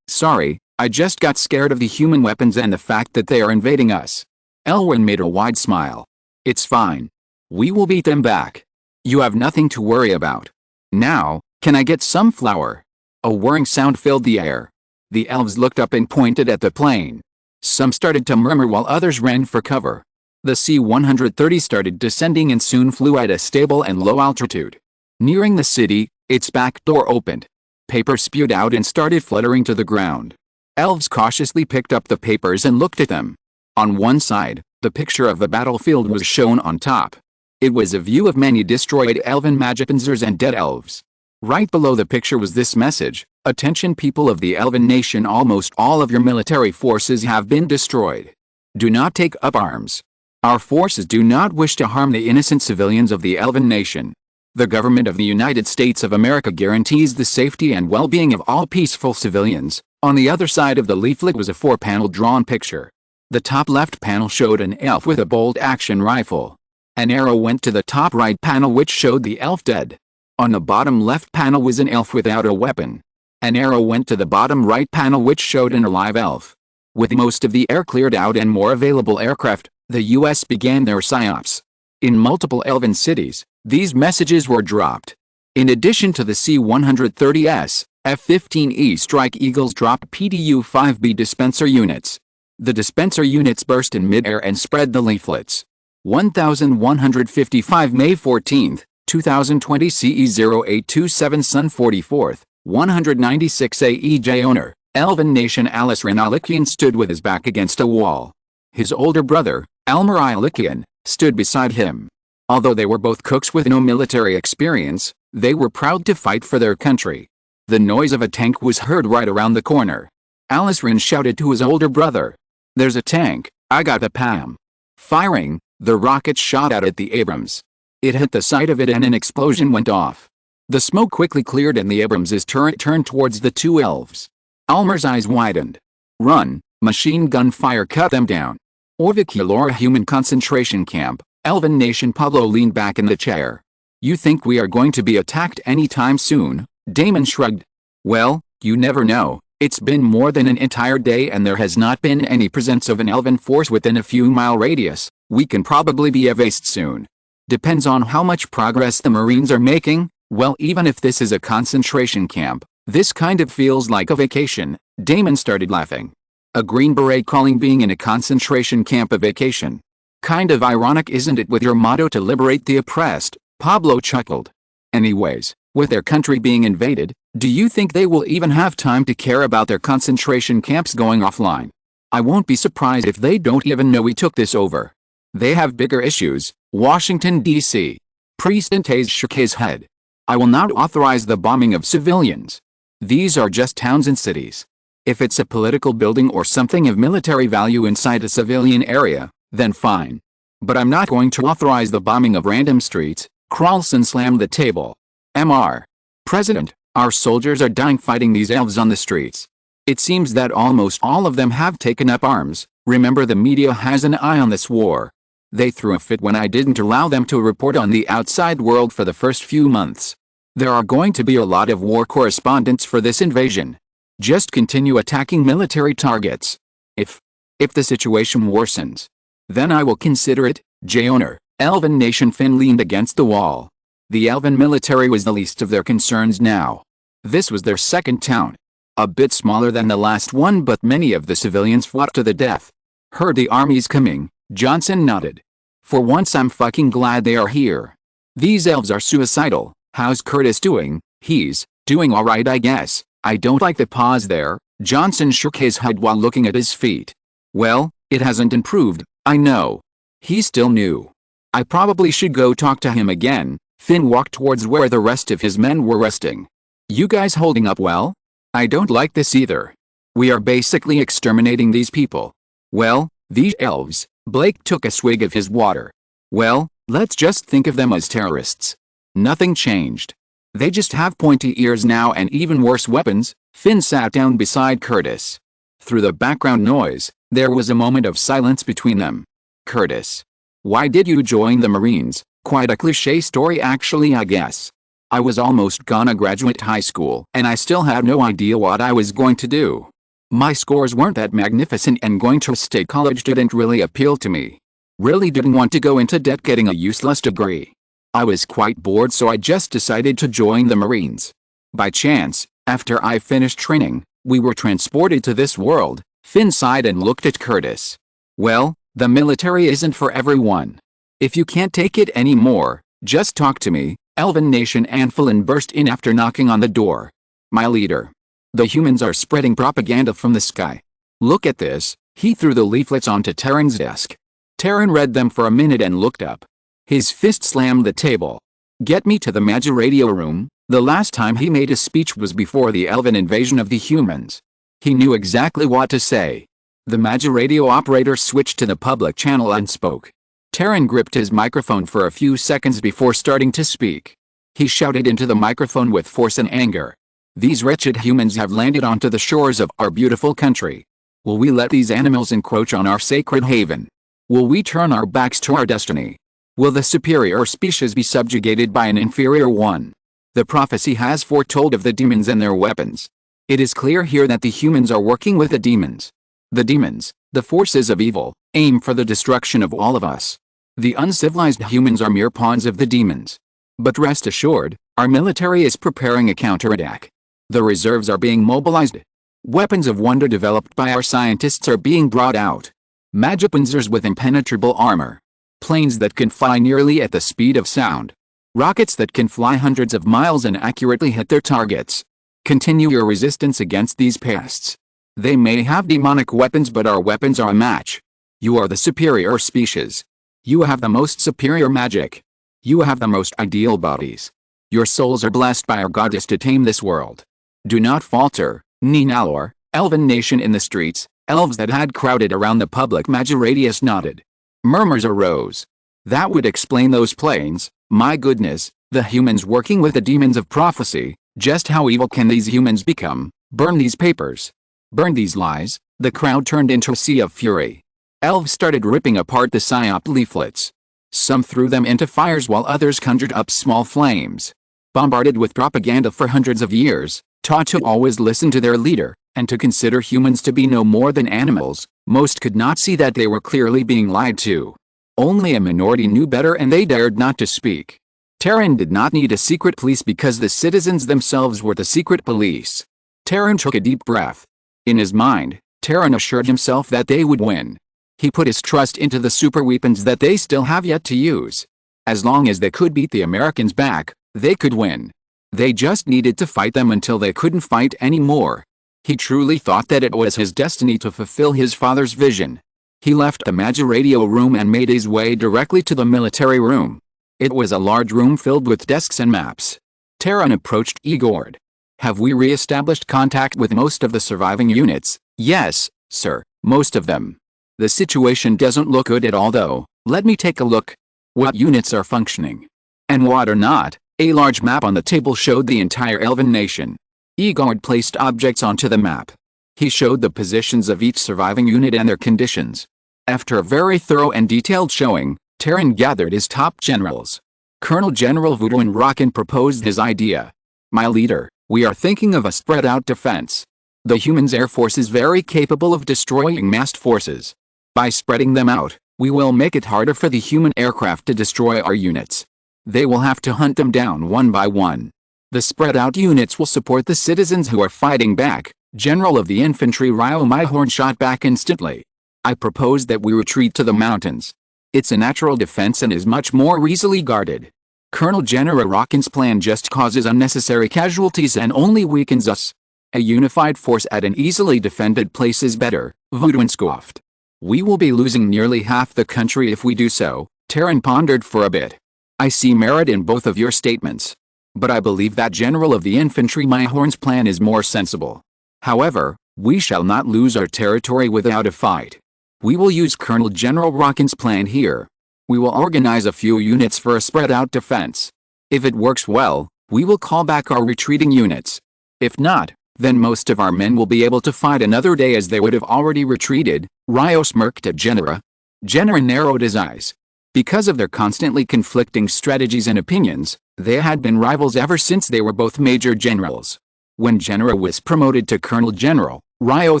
Sorry, I just got scared of the human weapons and the fact that they are invading us. Elwin made a wide smile. It's fine. We will beat them back. You have nothing to worry about. Now, can I get some flour? A whirring sound filled the air. The elves looked up and pointed at the plane. Some started to murmur while others ran for cover. The C-130 started descending and soon flew at a stable and low altitude. Nearing the city, its back door opened. Paper spewed out and started fluttering to the ground. Elves cautiously picked up the papers and looked at them. On one side, the picture of the battlefield was shown on top. It was a view of many destroyed elven magipinzers and dead elves. Right below the picture was this message: Attention people of the Elven Nation, almost all of your military forces have been destroyed. Do not take up arms. Our forces do not wish to harm the innocent civilians of the Elven Nation. The government of the United States of America guarantees the safety and well-being of all peaceful civilians. On the other side of the leaflet was a 4-panel drawn picture. The top left panel showed an elf with a bolt-action rifle. An arrow went to the top right panel which showed the elf dead. On the bottom left panel was an elf without a weapon. An arrow went to the bottom right panel which showed an alive elf. With most of the air cleared out and more available aircraft, the U.S. began their psyops. In multiple Elven cities, these messages were dropped. In addition to the C-130S, F-15E Strike Eagles dropped PDU-5B dispenser units. The dispenser units burst in mid-air and spread the leaflets. 1155 May 14, 2020 CE 0827 Sun 44th, 196 AEJ owner, Elven Nation Alice Ronell stood with his back against a wall. His older brother, Almer Ilikian, stood beside him. Although they were both cooks with no military experience, they were proud to fight for their country. The noise of a tank was heard right around the corner. Alice Rin shouted to his older brother, "There's a tank, I got the PAM." Firing, the rocket shot out at the Abrams. It hit the side of it and an explosion went off. The smoke quickly cleared and the Abrams's turret turned towards the two elves. Almer's eyes widened. Run, machine gun fire cut them down. Orvik Yalora human concentration camp, Elven Nation. Pablo leaned back in the chair. You think we are going to be attacked anytime soon? Damon shrugged. Well, you never know. It's been more than an entire day and there has not been any presence of an elven force within a few mile radius. We can probably be evased soon. Depends on how much progress the Marines are making. Well, even if this is a concentration camp, this kind of feels like a vacation. Damon started laughing. A Green Beret calling being in a concentration camp a vacation. Kind of ironic, isn't it, with your motto to liberate the oppressed? Pablo chuckled. Anyways, with their country being invaded, do you think they will even have time to care about their concentration camps going offline? I won't be surprised if they don't even know we took this over. They have bigger issues. Washington, D.C. President Hayes shook his head. I will not authorize the bombing of civilians. These are just towns and cities. If it's a political building or something of military value inside a civilian area, then fine. But I'm not going to authorize the bombing of random streets. Carlson slammed the table. Mr. President, our soldiers are dying fighting these elves on the streets. It seems that almost all of them have taken up arms. Remember, the media has an eye on this war. They threw a fit when I didn't allow them to report on the outside world for the first few months. There are going to be a lot of war correspondents for this invasion. Just continue attacking military targets. If the situation worsens, then I will consider it. J-Owner, Elven Nation. Finn leaned against the wall. The Elven military was the least of their concerns now. This was their second town. A bit smaller than the last one, but many of the civilians fought to the death. Heard the army's coming, Johnson nodded. For once I'm fucking glad they are here. These elves are suicidal. How's Curtis doing? He's doing alright, I guess. I don't like the pause there. Johnson shook his head while looking at his feet. Well, it hasn't improved, I know. He's still new. I probably should go talk to him again. Finn walked towards where the rest of his men were resting. You guys holding up well? I don't like this either. We are basically exterminating these people. Well, these elves. Blake took a swig of his water. Well, let's just think of them as terrorists. Nothing changed. They just have pointy ears now and even worse weapons. Finn sat down beside Curtis. Through the background noise, there was a moment of silence between them. Curtis. Why did you join the Marines? Quite a cliché story actually, I guess. I was almost gonna graduate high school and I still had no idea what I was going to do. My scores weren't that magnificent and going to a state college didn't really appeal to me. Really didn't want to go into debt getting a useless degree. I was quite bored, so I just decided to join the Marines. By chance, after I finished training, we were transported to this world. Finn sighed and looked at Curtis. Well, the military isn't for everyone. If you can't take it anymore, just talk to me. Elven Nation. Anfilin burst in after knocking on the door. My leader. The humans are spreading propaganda from the sky. Look at this. He threw the leaflets onto Terran's desk. Terran read them for a minute and looked up. His fist slammed the table. Get me to the Magi radio room. The last time he made a speech was before the Elven invasion of the humans. He knew exactly what to say. The Magi radio operator switched to the public channel and spoke. Terran gripped his microphone for a few seconds before starting to speak. He shouted into the microphone with force and anger. These wretched humans have landed onto the shores of our beautiful country. Will we let these animals encroach on our sacred haven? Will we turn our backs to our destiny? Will the superior species be subjugated by an inferior one? The prophecy has foretold of the demons and their weapons. It is clear here that the humans are working with the demons. The demons, the forces of evil, aim for the destruction of all of us. The uncivilized humans are mere pawns of the demons. But rest assured, our military is preparing a counterattack. The reserves are being mobilized. Weapons of wonder developed by our scientists are being brought out. Magipanzers with impenetrable armor. Planes that can fly nearly at the speed of sound. Rockets that can fly hundreds of miles and accurately hit their targets. Continue your resistance against these pests. They may have demonic weapons, but our weapons are a match. You are the superior species. You have the most superior magic. You have the most ideal bodies. Your souls are blessed by our goddess to tame this world. Do not falter. Ninalor, Elven Nation. In the streets, elves that had crowded around the public Magi radius nodded. Murmurs arose. That would explain those planes. My goodness, the humans working with the demons of prophecy. Just how evil can these humans become? Burn these papers. Burn these lies. The crowd turned into a sea of fury. Elves started ripping apart the psyop leaflets. Some threw them into fires while others conjured up small flames. Bombarded with propaganda for hundreds of years, taught to always listen to their leader, and to consider humans to be no more than animals, most could not see that they were clearly being lied to. Only a minority knew better and they dared not to speak. Terran did not need a secret police because the citizens themselves were the secret police. Terran took a deep breath. In his mind, Terran assured himself that they would win. He put his trust into the super weapons that they still have yet to use. As long as they could beat the Americans back, they could win. They just needed to fight them until they couldn't fight anymore. He truly thought that it was his destiny to fulfill his father's vision. He left the Magic radio room and made his way directly to the military room. It was a large room filled with desks and maps. Terran approached Igor. Have we re-established contact with most of the surviving units? Yes, sir, most of them. The situation doesn't look good at all though. Let me take a look. What units are functioning? And what are not? A large map on the table showed the entire Elven nation. Igor placed objects onto the map. He showed the positions of each surviving unit and their conditions. After a very thorough and detailed showing, Terran gathered his top generals. Colonel General Voodoo Rockin proposed his idea. My leader, we are thinking of a spread-out defense. The humans' air force is very capable of destroying massed forces. By spreading them out, we will make it harder for the human aircraft to destroy our units. They will have to hunt them down one by one. The spread-out units will support the citizens who are fighting back. General of the infantry Rio Myhorn shot back instantly. I propose that we retreat to the mountains. It's a natural defense and is much more easily guarded. Colonel General Rockin's plan just causes unnecessary casualties and only weakens us. A unified force at an easily defended place is better, Voodoo scoffed. We will be losing nearly half the country if we do so, Terran pondered for a bit. I see merit in both of your statements. But I believe that General of the Infantry Myhorn's plan is more sensible. However, we shall not lose our territory without a fight. We will use Colonel General Rockin's plan here. We will organize a few units for a spread-out defense. If it works well, we will call back our retreating units. If not, then most of our men will be able to fight another day as they would have already retreated. Rio smirked at Genera. Genera narrowed his eyes. Because of their constantly conflicting strategies and opinions, they had been rivals ever since they were both major generals. When Genera was promoted to Colonel General, Rio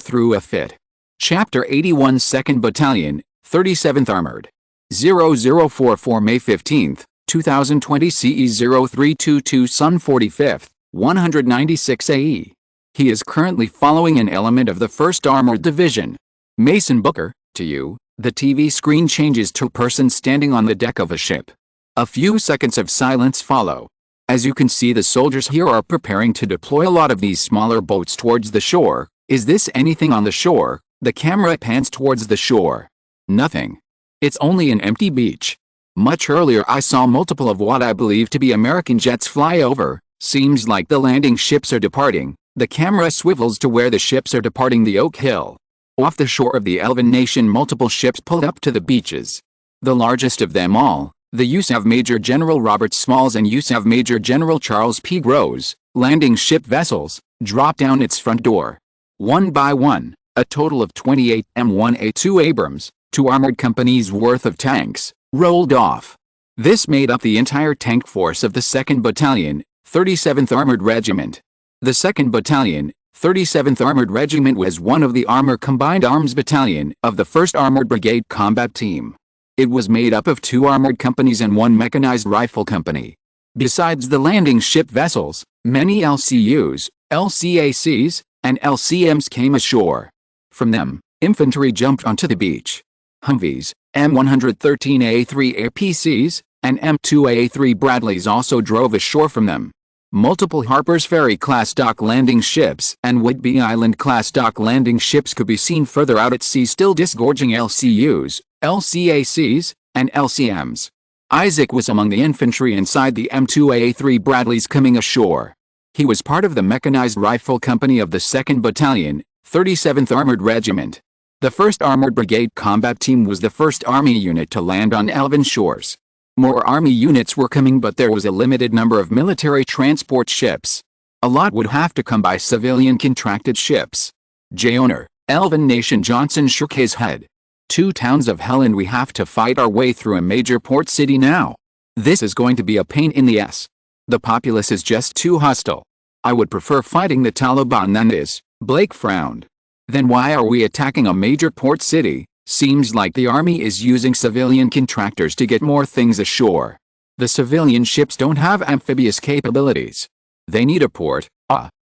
threw a fit. Chapter 81 2nd Battalion, 37th Armored. 0044 May 15, 2020 CE 0322 Sun 45th, 196 AE. He is currently following an element of the 1st Armored Division. Mason Booker, to you, the TV screen changes to a person standing on the deck of a ship. A few seconds of silence follow. As you can see, the soldiers here are preparing to deploy a lot of these smaller boats towards the shore. Is this anything on the shore? The camera pans towards the shore. Nothing. It's only an empty beach. Much earlier I saw multiple of what I believe to be American jets fly over. Seems like the landing ships are departing. The camera swivels to where the ships are departing the Oak Hill. Off the shore of the Elven nation, multiple ships pull up to the beaches. The largest of them all, the USAV Major General Robert Smalls and USAV Major General Charles P. Groves, landing ship vessels, drop down its front door. One by one, a total of 28 M1A2 Abrams, 2 armored companies worth of tanks, rolled off. This made up the entire tank force of the 2nd Battalion, 37th Armored Regiment. The 2nd Battalion, 37th Armored Regiment was one of the Armor Combined Arms Battalion of the 1st Armored Brigade Combat Team. It was made up of 2 armored companies and 1 mechanized rifle company. Besides the landing ship vessels, many LCUs, LCACs, and LCMs came ashore. From them, infantry jumped onto the beach. Humvees, M113A3 APCs, and M2A3 Bradleys also drove ashore from them. Multiple Harper's Ferry-class dock landing ships and Whidbey Island-class dock landing ships could be seen further out at sea, still disgorging LCUs, LCACs, and LCMs. Isaac was among the infantry inside the M2A3 Bradleys coming ashore. He was part of the mechanized rifle company of the 2nd Battalion, 37th Armored Regiment. The 1st Armored Brigade Combat Team was the first Army unit to land on Elven shores. More Army units were coming, but there was a limited number of military transport ships. A lot would have to come by civilian contracted ships. J. Owner, Elven Nation Johnson shook his head. 2 towns of hell and we have to fight our way through a major port city now. This is going to be a pain in the ass. The populace is just too hostile. I would prefer fighting the Taliban than this." Blake frowned. "Then why are we attacking a major port city? Seems like the army is using civilian contractors to get more things ashore. The civilian ships don't have amphibious capabilities. They need a port."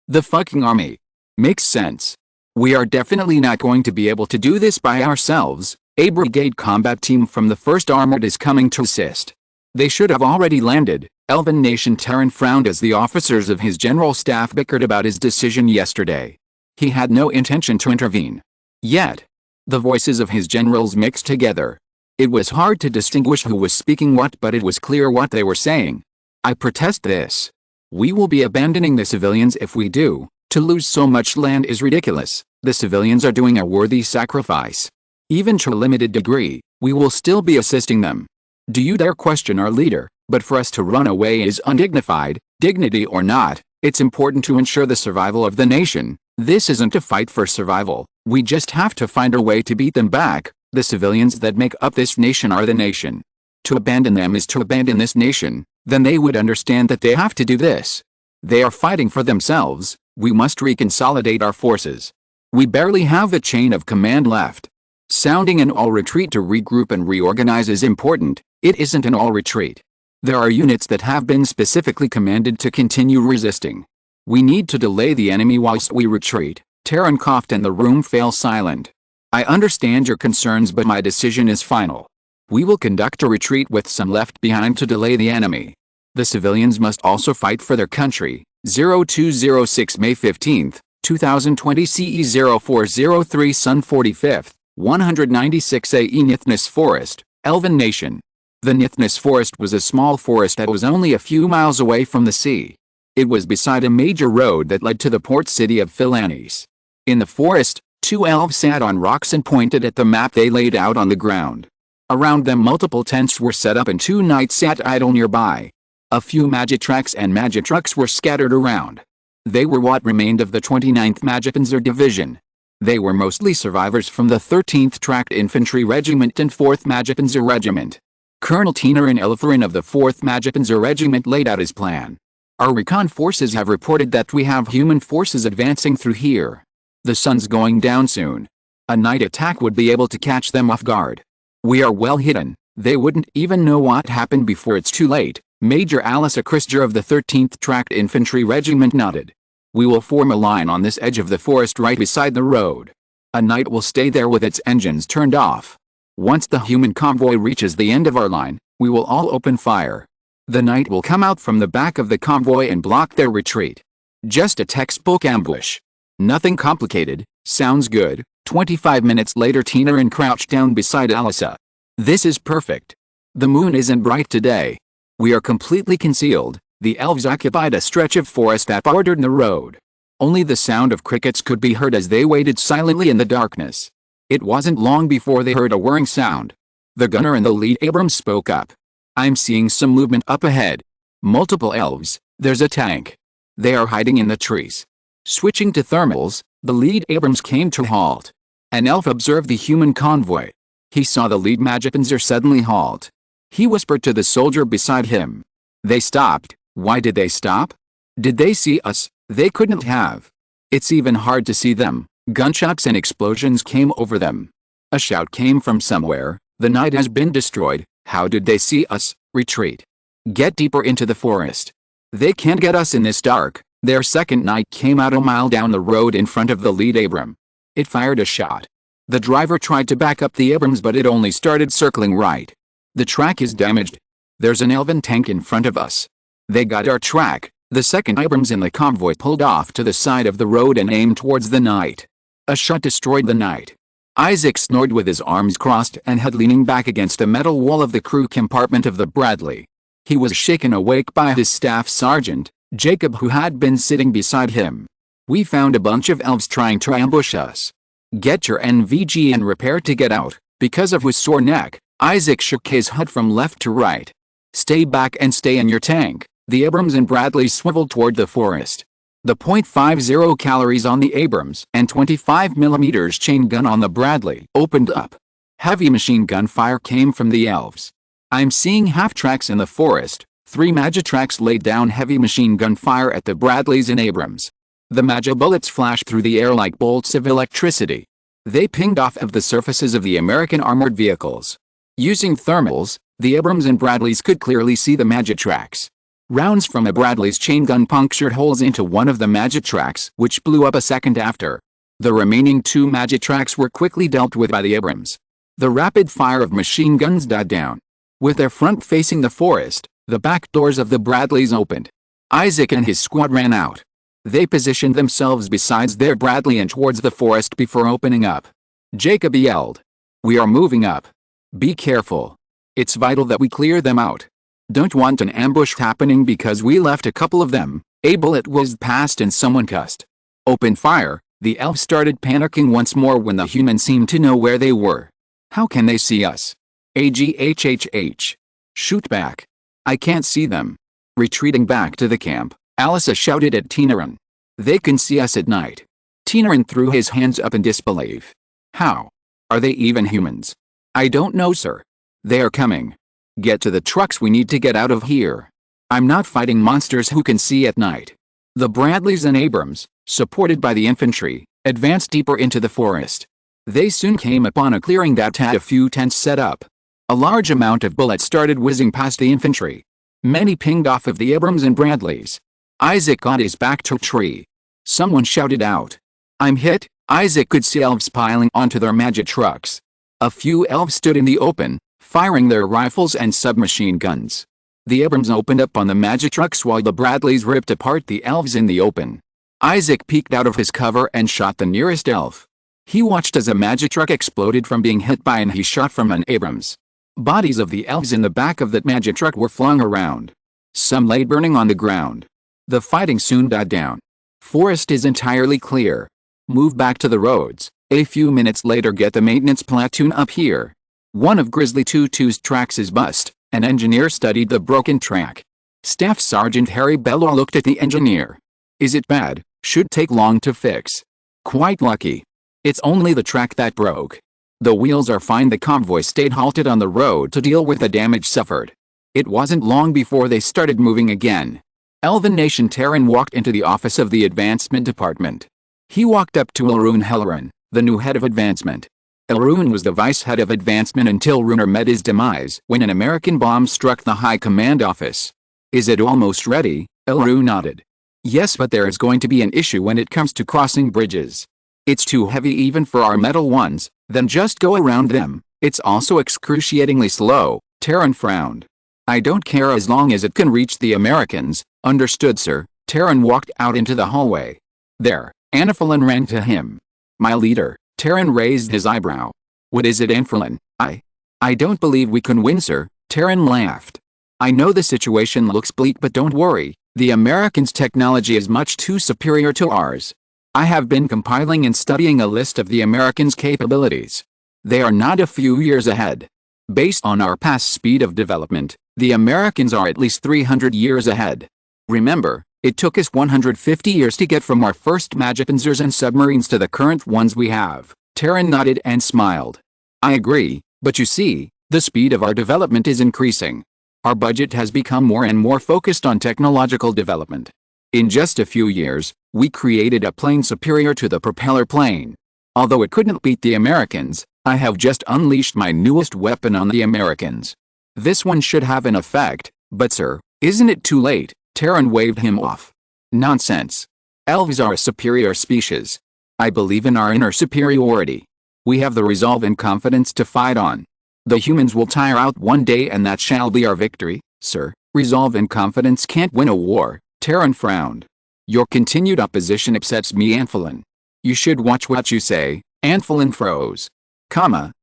The fucking army. "Makes sense. We are definitely not going to be able to do this by ourselves. A brigade combat team from the 1st Armored is coming to assist. They should have already landed." Elven Nation Terran frowned as the officers of his general staff bickered about his decision yesterday. He had no intention to intervene. Yet, the voices of his generals mixed together. It was hard to distinguish who was speaking what, but it was clear what they were saying. "I protest this. We will be abandoning the civilians if we do. To lose so much land is ridiculous. The civilians are doing a worthy sacrifice. Even to a limited degree, we will still be assisting them. Do you dare question our leader? But for us to run away is undignified. Dignity or not, it's important to ensure the survival of the nation. This isn't a fight for survival. We just have to find a way to beat them back. The civilians that make up this nation are the nation. To abandon them is to abandon this nation. Then they would understand that they have to do this. They are fighting for themselves. We must reconsolidate our forces. We barely have a chain of command left. Sounding an all retreat to regroup and reorganize is important. It isn't an all retreat. There are units that have been specifically commanded to continue resisting. We need to delay the enemy whilst we retreat." Terran coughed and the room fell silent. "I understand your concerns, but my decision is final. We will conduct a retreat with some left behind to delay the enemy. The civilians must also fight for their country." 0206 May 15, 2020 CE 0403 Sun 45th, 196 AE Nithnis Forest, Elven Nation. The Nithnis Forest was a small forest that was only a few miles away from the sea. It was beside a major road that led to the port city of Philanis. In the forest, 2 elves sat on rocks and pointed at the map they laid out on the ground. Around them multiple tents were set up and 2 knights sat idle nearby. A few magitracks and magitrucks were scattered around. They were what remained of the 29th Magipanzer Division. They were mostly survivors from the 13th Tracked Infantry Regiment and 4th Magipanzer Regiment. Colonel Tiener Elfarin of the 4th Magipanzer Regiment laid out his plan. "Our recon forces have reported that we have human forces advancing through here. The sun's going down soon. A night attack would be able to catch them off guard. We are well hidden. They wouldn't even know what happened before it's too late." Major Alice Christier of the 13th Tracked Infantry Regiment nodded. "We will form a line on this edge of the forest right beside the road. A knight will stay there with its engines turned off. Once the human convoy reaches the end of our line, we will all open fire. The knight will come out from the back of the convoy and block their retreat. Just a textbook ambush. Nothing complicated." "Sounds good." 25 minutes later Tiener crouched down beside Alissa. "This is perfect. The moon isn't bright today. We are completely concealed." The elves occupied a stretch of forest that bordered the road. Only the sound of crickets could be heard as they waited silently in the darkness. It wasn't long before they heard a whirring sound. The gunner in the lead Abrams spoke up. "I'm seeing some movement up ahead. Multiple elves. There's a tank. They are hiding in the trees." Switching to thermals, the lead Abrams came to a halt. An elf observed the human convoy. He saw the lead Magipanzer suddenly halt. He whispered to the soldier beside him. They stopped. Why did they stop? Did they see us? They couldn't have. It's even hard to see them. Gunshots and explosions came over them. A shout came from somewhere. The night has been destroyed. How did they see us? Retreat. Get deeper into the forest. They can't get us in this dark. Their second knight came out a mile down the road in front of the lead Abram. It fired a shot. The driver tried to back up the Abrams, but it only started circling right. The track is damaged. There's an elven tank in front of us. They got our track. The second Abrams in the convoy pulled off to the side of the road and aimed towards the knight. A shot destroyed the knight. Isaac snored with his arms crossed and head leaning back against a metal wall of the crew compartment of the Bradley. He was shaken awake by his staff sergeant, Jacob, who had been sitting beside him. We found a bunch of elves trying to ambush us. Get your NVG and repair to get out. Because of his sore neck, Isaac shook his head from left to right. Stay back and stay in your tank. The Abrams and Bradley swiveled toward the forest. The .50 calories on the Abrams and 25mm chain gun on the Bradley opened up. Heavy machine gun fire came from the elves. I'm seeing half-tracks in the forest. 3 Magitracks laid down heavy machine gun fire at the Bradleys and Abrams. The Magi bullets flashed through the air like bolts of electricity. They pinged off of the surfaces of the American armored vehicles. Using thermals, the Abrams and Bradleys could clearly see the Magitracks. Rounds from a Bradley's chain gun punctured holes into one of the Magitracks, which blew up a second after. The remaining 2 Magitracks were quickly dealt with by the Abrams. The rapid fire of machine guns died down. With their front facing the forest, the back doors of the Bradleys opened. Isaac and his squad ran out. They positioned themselves beside their Bradley and towards the forest before opening up. Jacob yelled, "We are moving up. Be careful. It's vital that we clear them out. Don't want an ambush happening because we left a couple of them." A bullet whizzed past and someone cussed. "Open fire." The elves started panicking once more when the humans seemed to know where they were. "How can they see us?" "Agh. Shoot back. I can't see them." Retreating back to the camp, Alyssa shouted at Tinaran. "They can see us at night." Tinaran threw his hands up in disbelief. "How? Are they even humans?" "I don't know, sir. They are coming. Get to the trucks, we need to get out of here. I'm not fighting monsters who can see at night." The Bradleys and Abrams, supported by the infantry, advanced deeper into the forest. They soon came upon a clearing that had a few tents set up. A large amount of bullets started whizzing past the infantry. Many pinged off of the Abrams and Bradleys. Isaac got his back to a tree. Someone shouted out, "I'm hit." Isaac could see elves piling onto their Magitrucks. A few elves stood in the open, firing their rifles and submachine guns. The Abrams opened up on the Magitrucks while the Bradleys ripped apart the elves in the open. Isaac peeked out of his cover and shot the nearest elf. He watched as a Magitruck exploded from being hit by and he shot from an Abrams. Bodies of the elves in the back of that Magitruck were flung around. Some lay burning on the ground. The fighting soon died down. Forest is entirely clear. Move back to the roads. A few minutes later, get the maintenance platoon up here. One of Grizzly 22's tracks is bust. An engineer studied the broken track. Staff Sergeant Harry Bellow looked at the engineer. "Is it bad? Should take long to fix." "Quite lucky. It's only the track that broke. The wheels are fine." The convoy stayed halted on the road to deal with the damage suffered. It wasn't long before they started moving again. Elven Nation Terran walked into the office of the Advancement Department. He walked up to Elrune Helleran, the new head of Advancement. Elrune was the vice head of Advancement until Runer met his demise when an American bomb struck the High Command office. "Is it almost ready?" Elrune nodded. "Yes, but there is going to be an issue when it comes to crossing bridges. It's too heavy even for our metal ones, then just go around them. It's also excruciatingly slow." Terran frowned. "I don't care as long as it can reach the Americans." "Understood, sir." Terran walked out into the hallway. "There." Anaphalin ran to him. "My leader." Terran raised his eyebrow. "What is it, Anaphalin?" I don't believe we can win, sir." Terran laughed. "I know the situation looks bleak, but don't worry. The Americans' technology is much too superior to ours. I have been compiling and studying a list of the Americans' capabilities. They are not a few years ahead. Based on our past speed of development, the Americans are at least 300 years ahead. Remember, it took us 150 years to get from our first Magipanzers and submarines to the current ones we have." Terran nodded and smiled. "I agree, but you see, the speed of our development is increasing. Our budget has become more and more focused on technological development. In just a few years, we created a plane superior to the propeller plane. Although it couldn't beat the Americans, I have just unleashed my newest weapon on the Americans. This one should have an effect, but sir, isn't it too late?" Terran waved him off. "Nonsense. Elves are a superior species. I believe in our inner superiority. We have the resolve and confidence to fight on. The humans will tire out one day and that shall be our victory." "Sir, resolve and confidence can't win a war." Terran frowned. "Your continued opposition upsets me, Anaphalin. You should watch what you say." Anaphalin froze.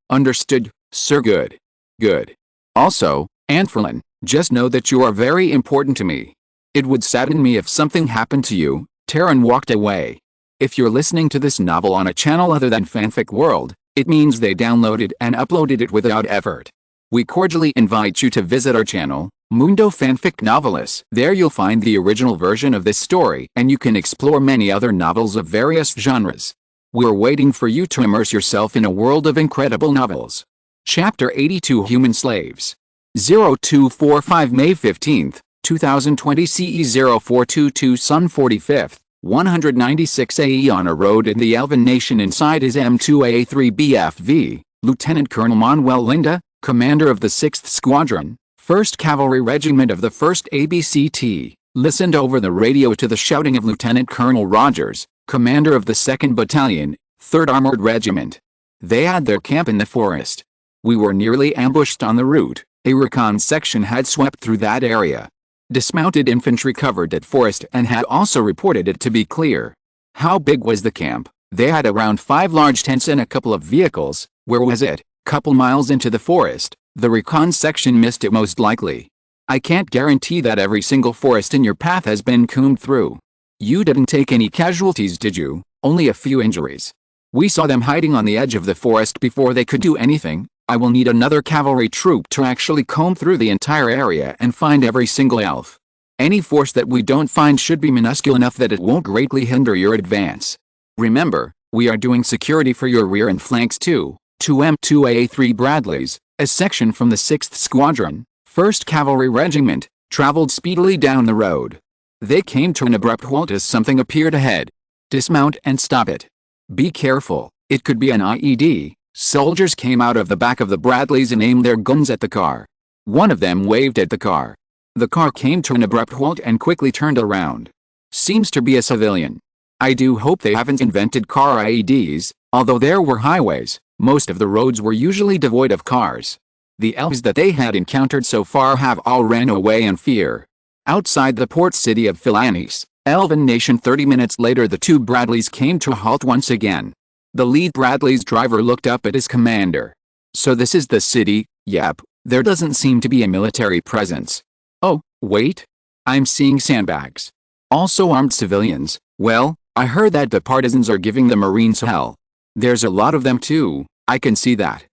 Understood, sir." Good. Good. Also, Anaphalin, just know that you are very important to me. It would sadden me if something happened to you." Terran walked away. If you're listening to this novel on a channel other than Fanfic World, it means they downloaded and uploaded it without effort. We cordially invite you to visit our channel, Mundo Fanfic Novelis. There you'll find the original version of this story and you can explore many other novels of various genres. We're waiting for you to immerse yourself in a world of incredible novels. Chapter 82 Human Slaves. 0245 May 15, 2020 CE 0422 Sun 45th, 196 AE on a road in the Elven Nation inside his M2A3 BFV, Lieutenant Colonel Manuel Linda, commander of the 6th Squadron, 1st Cavalry Regiment of the 1st ABCT, listened over the radio to the shouting of Lieutenant Colonel Rogers, commander of the 2nd Battalion, 3rd Armored Regiment. They had their camp in the forest. We were nearly ambushed on the route. A recon section had swept through that area. Dismounted infantry covered that forest and had also reported it to be clear. How big was the camp? They had around 5 large tents and a couple of vehicles. Where was it? Couple miles into the forest. The recon section missed it most likely. I can't guarantee that every single forest in your path has been combed through. You didn't take any casualties, did you? Only a few injuries. We saw them hiding on the edge of the forest before they could do anything. I will need another cavalry troop to actually comb through the entire area and find every single elf. Any force that we don't find should be minuscule enough that it won't greatly hinder your advance. Remember, we are doing security for your rear and flanks too. 2M2A3 Bradleys, a section from the 6th Squadron, 1st Cavalry Regiment, traveled speedily down the road. They came to an abrupt halt as something appeared ahead. Dismount and stop it. Be careful, it could be an IED. Soldiers came out of the back of the Bradleys and aimed their guns at the car. One of them waved at the car. The car came to an abrupt halt and quickly turned around. Seems to be a civilian. I do hope they haven't invented car IEDs, although there were highways, most of the roads were usually devoid of cars. The elves that they had encountered so far have all ran away in fear. Outside the port city of Philanis, Elven Nation 30 minutes later the two Bradleys came to a halt once again. The lead Bradley's driver looked up at his commander. So this is the city? Yep, there doesn't seem to be a military presence. Oh, wait. I'm seeing sandbags. Also armed civilians. Well, I heard that the partisans are giving the Marines hell. There's a lot of them too, I can see that.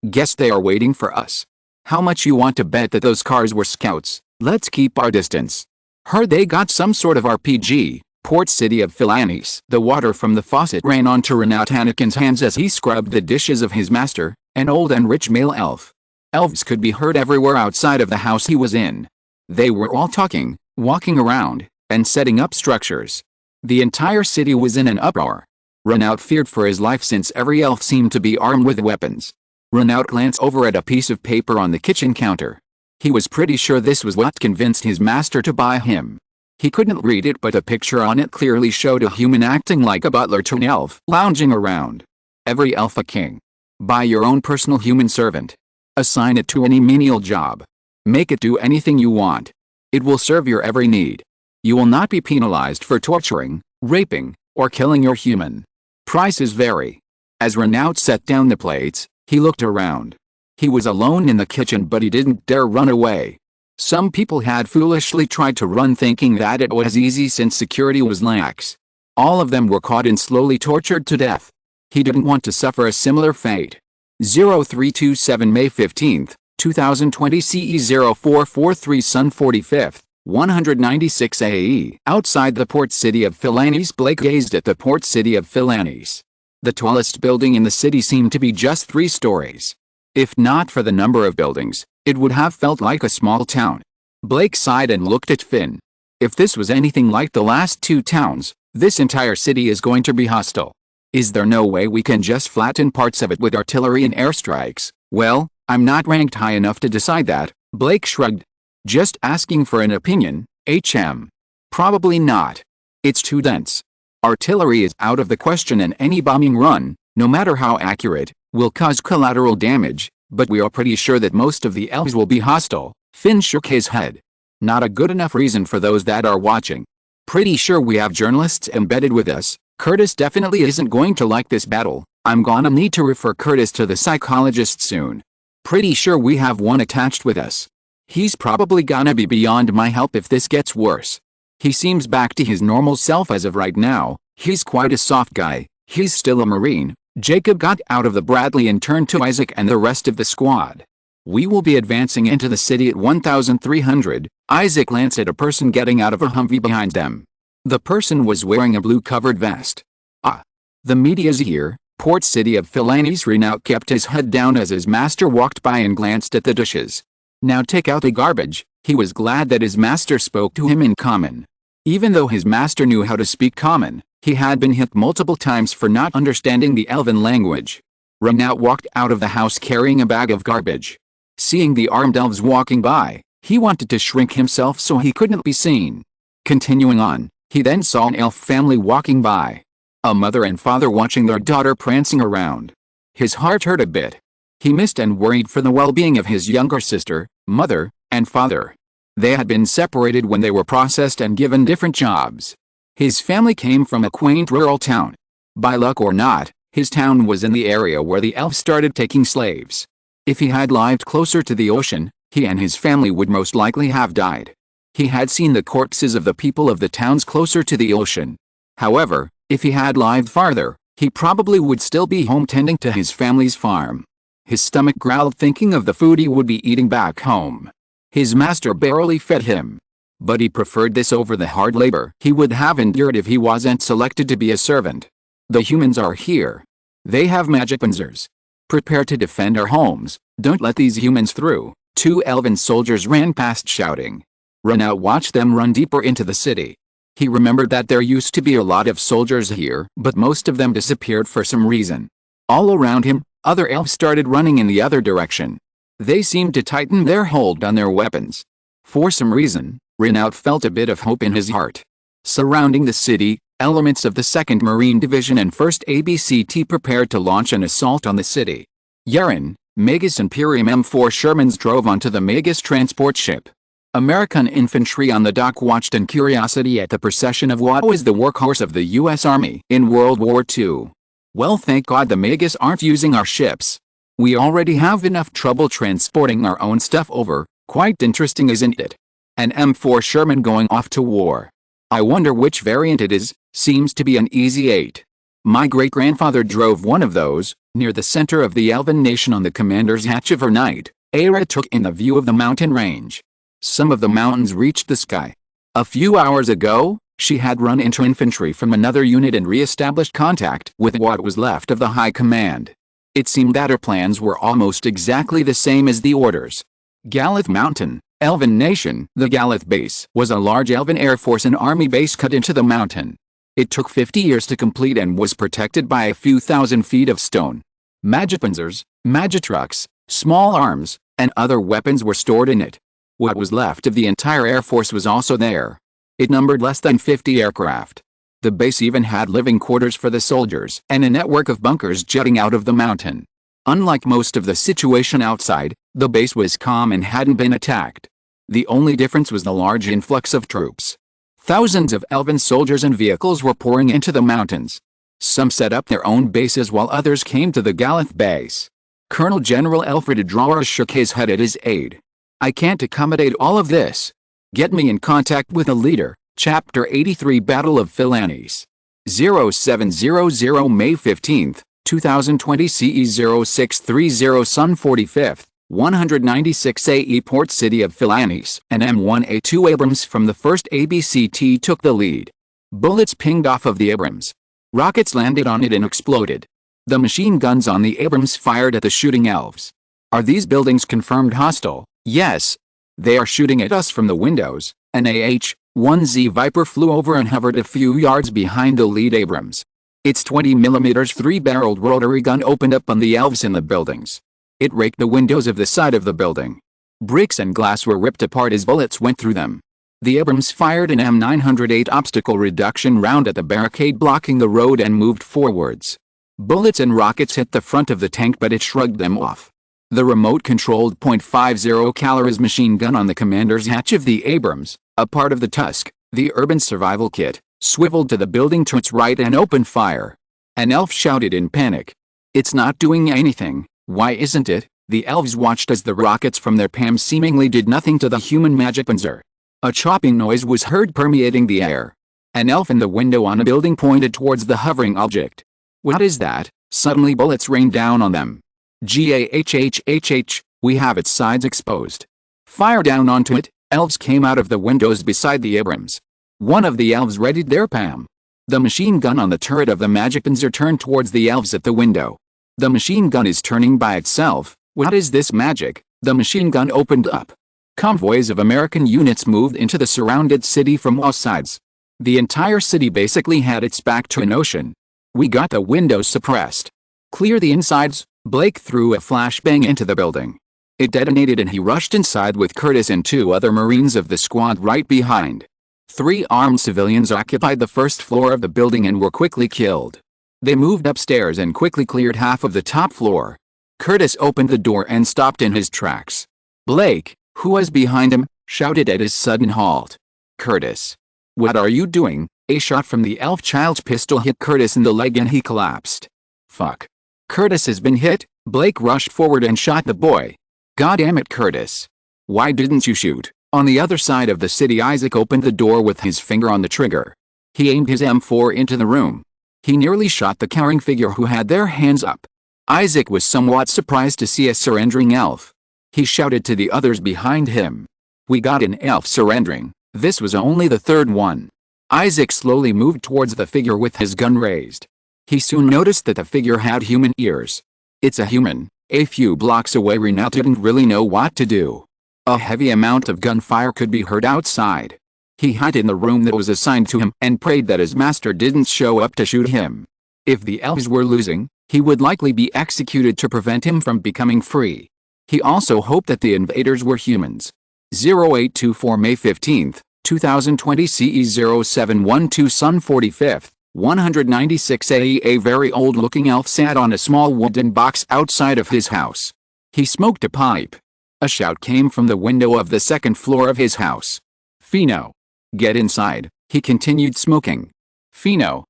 Guess they are waiting for us. How much you want to bet that those cars were scouts? Let's keep our distance. Heard they got some sort of RPG. Port city of Philanis. The water from the faucet ran onto Ronell Haye's hands as he scrubbed the dishes of his master, an old and rich male elf. Elves could be heard everywhere outside of the house he was in. They were all talking, walking around, and setting up structures. The entire city was in an uproar. Ronell feared for his life since every elf seemed to be armed with weapons. Ronell glanced over at a piece of paper on the kitchen counter. He was pretty sure this was what convinced his master to buy him. He couldn't read it, but the picture on it clearly showed a human acting like a butler to an elf, lounging around. Every elf a king. Buy your own personal human servant. Assign it to any menial job. Make it do anything you want. It will serve your every need. You will not be penalized for torturing, raping, or killing your human. Prices vary. As Renaud set down the plates, he looked around. He was alone in the kitchen, but he didn't dare run away. Some people had foolishly tried to run thinking that it was easy since security was lax. All of them were caught and slowly tortured to death. He didn't want to suffer a similar fate. 0327 May 15, 2020 CE 0443 Sun 45th, 196 AE. Outside the port city of Philanis, Blake gazed at the port city of Philanis. The tallest building in the city seemed to be just 3 stories. If not for the number of buildings, it would have felt like a small town. Blake sighed and looked at Finn. If this was anything like the last 2 towns, this entire city is going to be hostile. Is there no way we can just flatten parts of it with artillery and airstrikes? Well, I'm not ranked high enough to decide that, Blake shrugged. Just asking for an opinion, HM. Probably not. It's too dense. Artillery is out of the question, and any bombing run, no matter how accurate, will cause collateral damage, but we are pretty sure that most of the elves will be hostile. Finn shook his head. Not a good enough reason for those that are watching. Pretty sure we have journalists embedded with us. Curtis definitely isn't going to like this battle. I'm gonna need to refer Curtis to the psychologist soon. Pretty sure we have one attached with us. He's probably gonna be beyond my help if this gets worse. He seems back to his normal self as of right now. He's quite a soft guy. He's still a Marine. Jacob got out of the Bradley and turned to Isaac and the rest of the squad. We will be advancing into the city at 1,300. Isaac glanced at a person getting out of a Humvee behind them. The person was wearing a blue covered vest. Ah. The media's here. Port city of Philanis. Ronell kept his head down as his master walked by and glanced at the dishes. Now take out the garbage. He was glad that his master spoke to him in common. Even though his master knew how to speak common, he had been hit multiple times for not understanding the elven language. Ronell walked out of the house carrying a bag of garbage. Seeing the armed elves walking by, he wanted to shrink himself so he couldn't be seen. Continuing on, he then saw an elf family walking by. A mother and father watching their daughter prancing around. His heart hurt a bit. He missed and worried for the well-being of his younger sister, mother, and father. They had been separated when they were processed and given different jobs. His family came from a quaint rural town. By luck or not, his town was in the area where the elves started taking slaves. If he had lived closer to the ocean, he and his family would most likely have died. He had seen the corpses of the people of the towns closer to the ocean. However, if he had lived farther, he probably would still be home tending to his family's farm. His stomach growled thinking of the food he would be eating back home. His master barely fed him. But he preferred this over the hard labor he would have endured if he wasn't selected to be a servant. The humans are here. They have magic pincers. Prepare to defend our homes. Don't let these humans through. 2 elven soldiers ran past shouting. Ronell watched them run deeper into the city. He remembered that there used to be a lot of soldiers here, but most of them disappeared for some reason. All around him, other elves started running in the other direction. They seemed to tighten their hold on their weapons. For some reason, Ronell felt a bit of hope in his heart. Surrounding the city, elements of the 2nd Marine Division and 1st ABCT prepared to launch an assault on the city. Yaren, Magus Imperium M4 Shermans drove onto the Magus transport ship. American infantry on the dock watched in curiosity at the procession of what was the workhorse of the U.S. Army in World War II. Well, thank God the Magus aren't using our ships. We already have enough trouble transporting our own stuff over. Quite interesting, isn't it? An M4 Sherman going off to war. I wonder which variant it is. Seems to be an easy 8. My great-grandfather drove one of those. Near the center of the elven nation on the commander's hatch overnight, Ara took in the view of the mountain range. Some of the mountains reached the sky. A few hours ago, she had run into infantry from another unit and re-established contact with what was left of the high command. It seemed that her plans were almost exactly the same as the orders. Galath Mountain, Elven Nation. The Galath base was a large Elven Air Force and Army base cut into the mountain. It took 50 years to complete and was protected by a few thousand feet of stone. Magipanzers, magitrucks, small arms, and other weapons were stored in it. What was left of the entire Air Force was also there. It numbered less than 50 aircraft. The base even had living quarters for the soldiers and a network of bunkers jutting out of the mountain. Unlike most of the situation outside, the base was calm and hadn't been attacked. The only difference was the large influx of troops. Thousands of elven soldiers and vehicles were pouring into the mountains. Some set up their own bases while others came to the Galath base. Colonel General Alfred Adrawar shook his head at his aide. I can't accommodate all of this. Get me in contact with a leader. Chapter 83 Battle of Philanis. 0700 May 15, 2020 CE 0630 Sun 45th, 196 AE Port City of Philanis and M1A2 Abrams from the 1st ABCT took the lead. Bullets pinged off of the Abrams. Rockets landed on it and exploded. The machine guns on the Abrams fired at the shooting elves. Are these buildings confirmed hostile? Yes. They are shooting at us from the windows. An AH-1Z Viper flew over and hovered a few yards behind the lead Abrams. Its 20mm 3-barreled rotary gun opened up on the elves in the buildings. It raked the windows of the side of the building. Bricks and glass were ripped apart as bullets went through them. The Abrams fired an M908 obstacle reduction round at the barricade blocking the road and moved forwards. Bullets and rockets hit the front of the tank but it shrugged them off. The remote-controlled .50 caliber machine gun on the commander's hatch of the Abrams, a part of the Tusk, the urban survival kit, swiveled to the building to its right and opened fire. An elf shouted in panic. It's not doing anything, why isn't it? The elves watched as the rockets from their PAM seemingly did nothing to the human magic panzer. A chopping noise was heard permeating the air. An elf in the window on a building pointed towards the hovering object. What is that? Suddenly bullets rained down on them. Gahhhh, we have its sides exposed. Fire down onto it. Elves came out of the windows beside the Abrams. One of the elves readied their PAM. The machine gun on the turret of the magic pincer turned towards the elves at the window. The machine gun is turning by itself. What is this magic? The machine gun opened up. Convoys of American units moved into the surrounded city from all sides. The entire city basically had its back to an ocean. We got the windows suppressed. Clear the insides. Blake threw a flashbang into the building. It detonated and he rushed inside with Curtis and 2 other Marines of the squad right behind. 3 armed civilians occupied the first floor of the building and were quickly killed. They moved upstairs and quickly cleared half of the top floor. Curtis opened the door and stopped in his tracks. Blake, who was behind him, shouted at his sudden halt. Curtis. What are you doing? A shot from the elf child's pistol hit Curtis in the leg and he collapsed. Fuck. Curtis has been hit. Blake rushed forward and shot the boy. God damn it, Curtis. Why didn't you shoot? On the other side of the city, Isaac opened the door with his finger on the trigger. He aimed his M4 into the room. He nearly shot the cowering figure who had their hands up. Isaac was somewhat surprised to see a surrendering elf. He shouted to the others behind him. We got an elf surrendering. This was only the 3rd one. Isaac slowly moved towards the figure with his gun raised. He soon noticed that the figure had human ears. It's a human. A few blocks away, Ronell didn't really know what to do. A heavy amount of gunfire could be heard outside. He hid in the room that was assigned to him and prayed that his master didn't show up to shoot him. If the elves were losing, he would likely be executed to prevent him from becoming free. He also hoped that the invaders were humans. 0824 May 15, 2020 CE 0712 Sun 45th, 196 AE. A very old-looking elf sat on a small wooden box outside of his house. He smoked a pipe. A shout came from the window of the 2nd floor of his house. Fino. Get inside. He continued smoking. Fino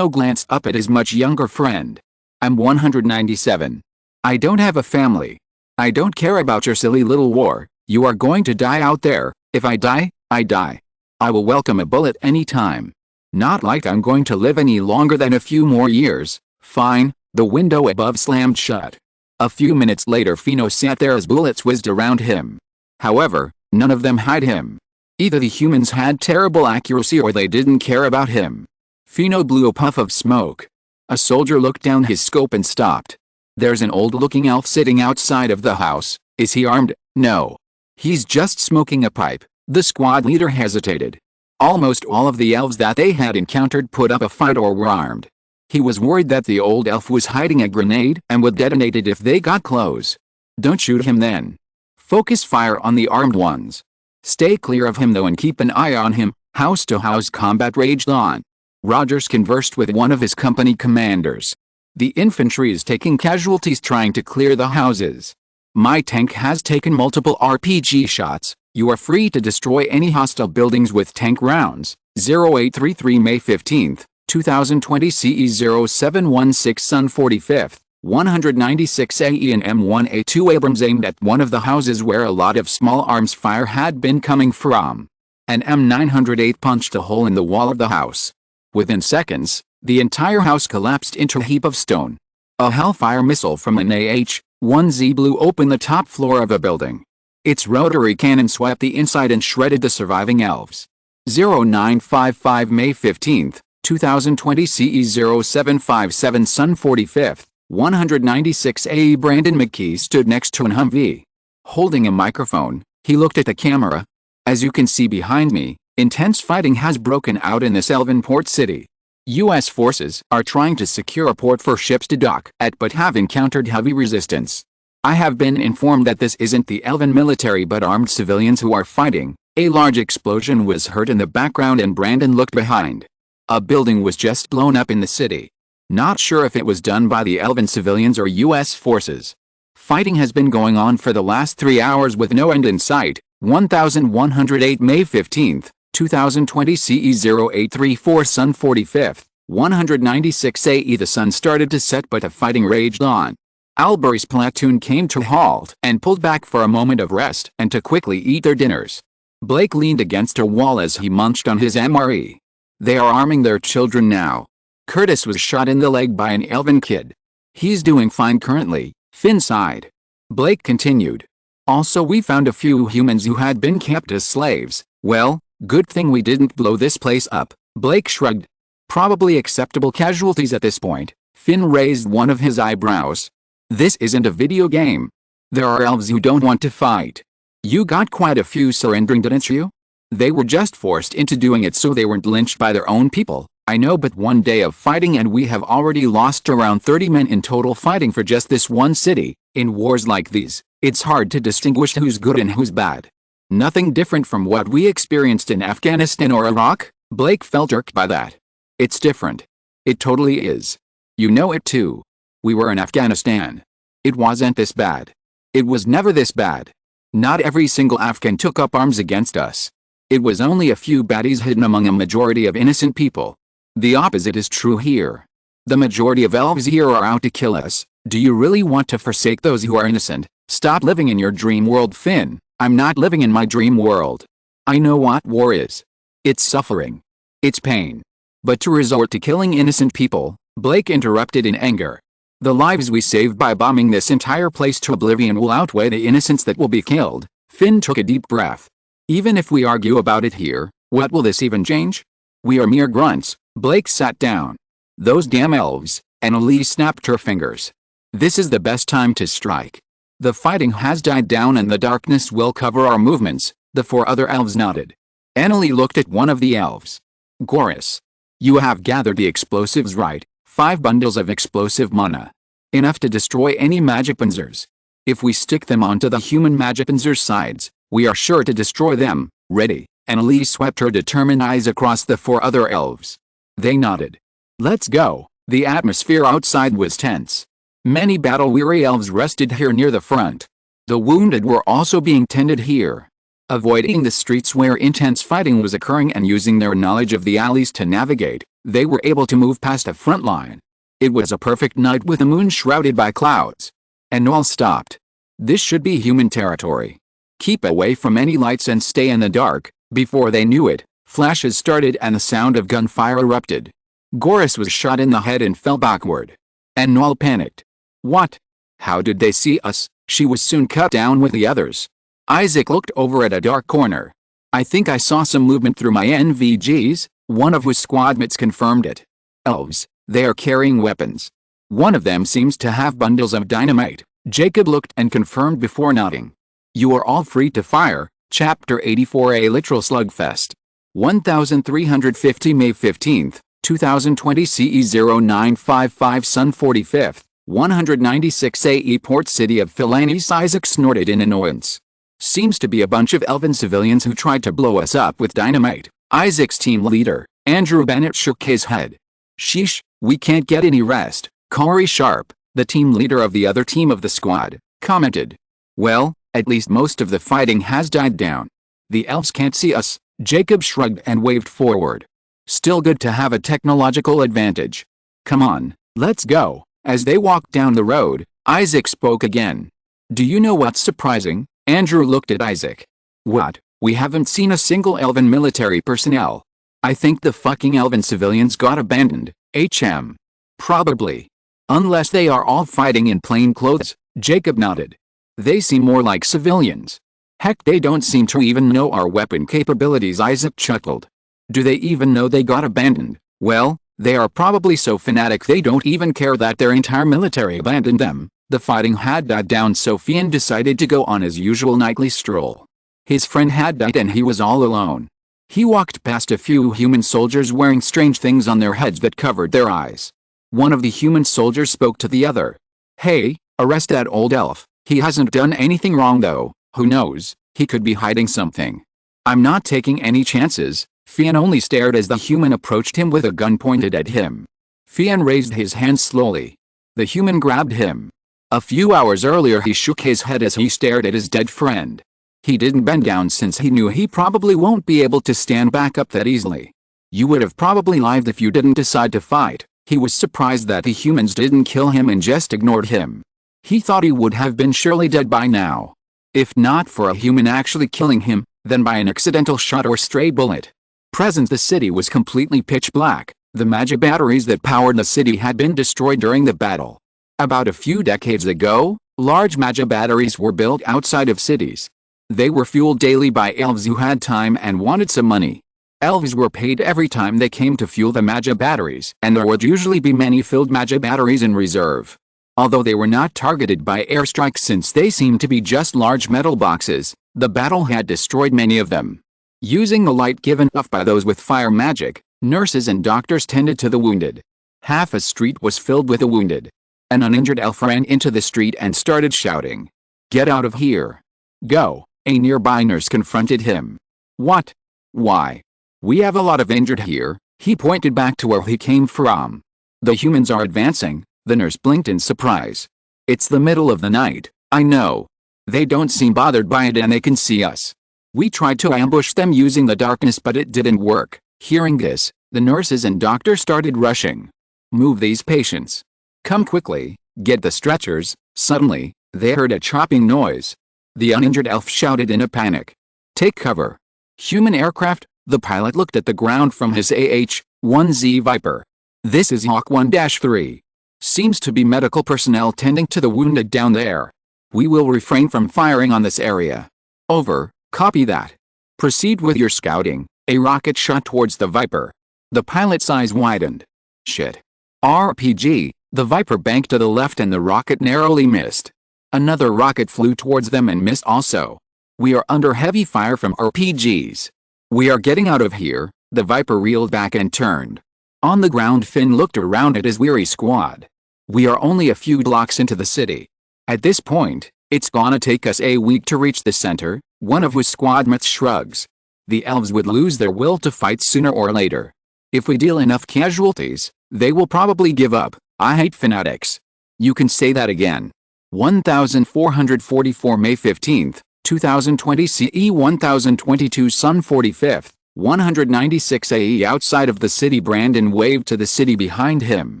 glanced up at his much younger friend. I'm 197. I don't have a family. I don't care about your silly little war. You are going to die out there. If I die, I die. I will welcome a bullet any time. Not like I'm going to live any longer than a few more years. Fine. The window above slammed shut. A few minutes later, Fino sat there as bullets whizzed around him. However, none of them hit him. Either the humans had terrible accuracy or they didn't care about him. Fino blew a puff of smoke. A soldier looked down his scope and stopped. There's an old-looking elf sitting outside of the house. Is he armed? No. He's just smoking a pipe. The squad leader hesitated. Almost all of the elves that they had encountered put up a fight or were armed. He was worried that the old elf was hiding a grenade and would detonate it if they got close. Don't shoot him then. Focus fire on the armed ones. Stay clear of him though and keep an eye on him. House-to-house combat raged on. Rogers conversed with one of his company commanders. The infantry is taking casualties trying to clear the houses. My tank has taken multiple RPG shots. You are free to destroy any hostile buildings with tank rounds. 0833 May 15, 2020 CE 0716 Sun 45th, 196 AE and M1A2 Abrams aimed at one of the houses where a lot of small arms fire had been coming from. An M908 punched a hole in the wall of the house. Within seconds, the entire house collapsed into a heap of stone. A Hellfire missile from an AH-1Z blew open the top floor of a building. Its rotary cannon swept the inside and shredded the surviving elves. 0955 May 15, 2020 CE 0757 Sun 45th, 196 AE Brandon McKee stood next to an Humvee. Holding a microphone, he looked at the camera. As you can see behind me, intense fighting has broken out in this elven port city. U.S. forces are trying to secure a port for ships to dock at but have encountered heavy resistance. I have been informed that this isn't the elven military but armed civilians who are fighting. A large explosion was heard in the background and Brandon looked behind. A building was just blown up in the city. Not sure if it was done by the elven civilians or U.S. forces. Fighting has been going on for the last 3 hours with no end in sight. 1108 May 15, 2020 CE 0834 Sun 45th, 196 AE. The sun started to set but the fighting raged on. Albury's platoon came to a halt and pulled back for a moment of rest and to quickly eat their dinners. Blake leaned against a wall as he munched on his MRE. They are arming their children now. Curtis was shot in the leg by an elven kid. He's doing fine currently, Finn sighed. Blake continued. Also, we found a few humans who had been kept as slaves. Well, good thing we didn't blow this place up. Blake shrugged. Probably acceptable casualties at this point. Finn raised one of his eyebrows. This isn't a video game. There are elves who don't want to fight. You got quite a few surrendering, didn't you? They were just forced into doing it so they weren't lynched by their own people. I know, but one day of fighting and we have already lost around 30 men in total fighting for just this one city. In wars like these, it's hard to distinguish who's good and who's bad. Nothing different from what we experienced in Afghanistan or Iraq. Blake felt irked by that. It's different. It totally is. You know it too. We were in Afghanistan. It wasn't this bad. It was never this bad. Not every single Afghan took up arms against us. It was only a few baddies hidden among a majority of innocent people. The opposite is true here. The majority of elves here are out to kill us. Do you really want to forsake those who are innocent? Stop living in your dream world, Finn. I'm not living in my dream world. I know what war is. It's suffering. It's pain. But to resort to killing innocent people, Blake interrupted in anger. The lives we saved by bombing this entire place to oblivion will outweigh the innocents that will be killed. Finn took a deep breath. Even if we argue about it here, what will this even change? We are mere grunts. Blake sat down. Those damn elves. Annalise snapped her fingers. This is the best time to strike. The fighting has died down and the darkness will cover our movements. The 4 other elves nodded. Annalise looked at one of the elves. Goris. You have gathered the explosives, right? 5 bundles of explosive mana. Enough to destroy any magic panzers. If we stick them onto the human magic panzer's sides, we are sure to destroy them. Ready? Annalise swept her determined eyes across the 4 other elves. They nodded. Let's go. The atmosphere outside was tense. Many battle-weary elves rested here near the front. The wounded were also being tended here. Avoiding the streets where intense fighting was occurring and using their knowledge of the alleys to navigate, they were able to move past a front line. It was a perfect night with the moon shrouded by clouds. And all stopped. This should be human territory. Keep away from any lights and stay in the dark. Before they knew it, flashes started and the sound of gunfire erupted. Goris was shot in the head and fell backward. And Noel panicked. What? How did they see us? She was soon cut down with the others. Isaac looked over at a dark corner. I think I saw some movement through my NVGs, one of whose squadmates confirmed it. Elves, they are carrying weapons. One of them seems to have bundles of dynamite. Jacob looked and confirmed before nodding. You are all free to fire. Chapter 84, a literal slugfest. 1350 May 15th, 2020 CE 0955 Sun 45th, 196 AE Port City of Philanis. Isaac snorted in annoyance. Seems to be a bunch of elven civilians who tried to blow us up with dynamite. Isaac's team leader, Andrew Bennett, shook his head. Sheesh, we can't get any rest. Corey Sharp, the team leader of the other team of the squad, commented. Well, at least most of the fighting has died down. The elves can't see us. Jacob shrugged and waved forward. Still good to have a technological advantage. Come on, let's go. As they walked down the road, Isaac spoke again. Do you know what's surprising? Andrew looked at Isaac. What? We haven't seen a single elven military personnel. I think the fucking elven civilians got abandoned. HM. Probably. Unless they are all fighting in plain clothes. Jacob nodded. They seem more like civilians. Heck, they don't seem to even know our weapon capabilities. Isaac chuckled. Do they even know they got abandoned? Well, they are probably so fanatic they don't even care that their entire military abandoned them. The fighting had died down, so Fionn decided to go on his usual nightly stroll. His friend had died and he was all alone. He walked past a few human soldiers wearing strange things on their heads that covered their eyes. One of the human soldiers spoke to the other. Hey, arrest that old elf. He hasn't done anything wrong though. Who knows, he could be hiding something. I'm not taking any chances. Fionn only stared as the human approached him with a gun pointed at him. Fionn raised his hand slowly. The human grabbed him. A few hours earlier he shook his head as he stared at his dead friend. He didn't bend down since he knew he probably won't be able to stand back up that easily. You would have probably lived if you didn't decide to fight. He was surprised that the humans didn't kill him and just ignored him. He thought he would have been surely dead by now. If not for a human actually killing him, then by an accidental shot or stray bullet. Present, the city was completely pitch black. The magic batteries that powered the city had been destroyed during the battle. About a few decades ago, large magic batteries were built outside of cities. They were fueled daily by elves who had time and wanted some money. Elves were paid every time they came to fuel the Maja batteries, and there would usually be many filled Maja batteries in reserve. Although they were not targeted by airstrikes since they seemed to be just large metal boxes, the battle had destroyed many of them. Using the light given off by those with fire magic, nurses and doctors tended to the wounded. Half a street was filled with the wounded. An uninjured elf ran into the street and started shouting, "Get out of here! Go!" A nearby nurse confronted him. "What? Why? We have a lot of injured here." He pointed back to where he came from. "The humans are advancing." The nurse blinked in surprise. "It's the middle of the night, I know. They don't seem bothered by it and they can see us. We tried to ambush them using the darkness but it didn't work." Hearing this, the nurses and doctors started rushing. "Move these patients. Come quickly, get the stretchers." Suddenly, they heard a chopping noise. The uninjured elf shouted in a panic. "Take cover." Human aircraft. The pilot looked at the ground from his AH-1Z Viper. "This is Hawk 1-3. Seems to be medical personnel tending to the wounded down there. We will refrain from firing on this area." "Over, copy that. Proceed with your scouting." A rocket shot towards the Viper. The pilot's eyes widened. "Shit. RPG." The Viper banked to the left and the rocket narrowly missed. Another rocket flew towards them and missed also. "We are under heavy fire from RPGs. We are getting out of here." The Viper reeled back and turned. On the ground, Finn looked around at his weary squad. "We are only a few blocks into the city. At this point, it's gonna take us a week to reach the center." One of his squadmates shrugs. "The elves would lose their will to fight sooner or later. If we deal enough casualties, they will probably give up." I hate fanatics. You can say that again. 1444 May 15, 2020 CE 1022 Sun 45th, 196 AE. Outside of the city, Brandon waved to the city behind him.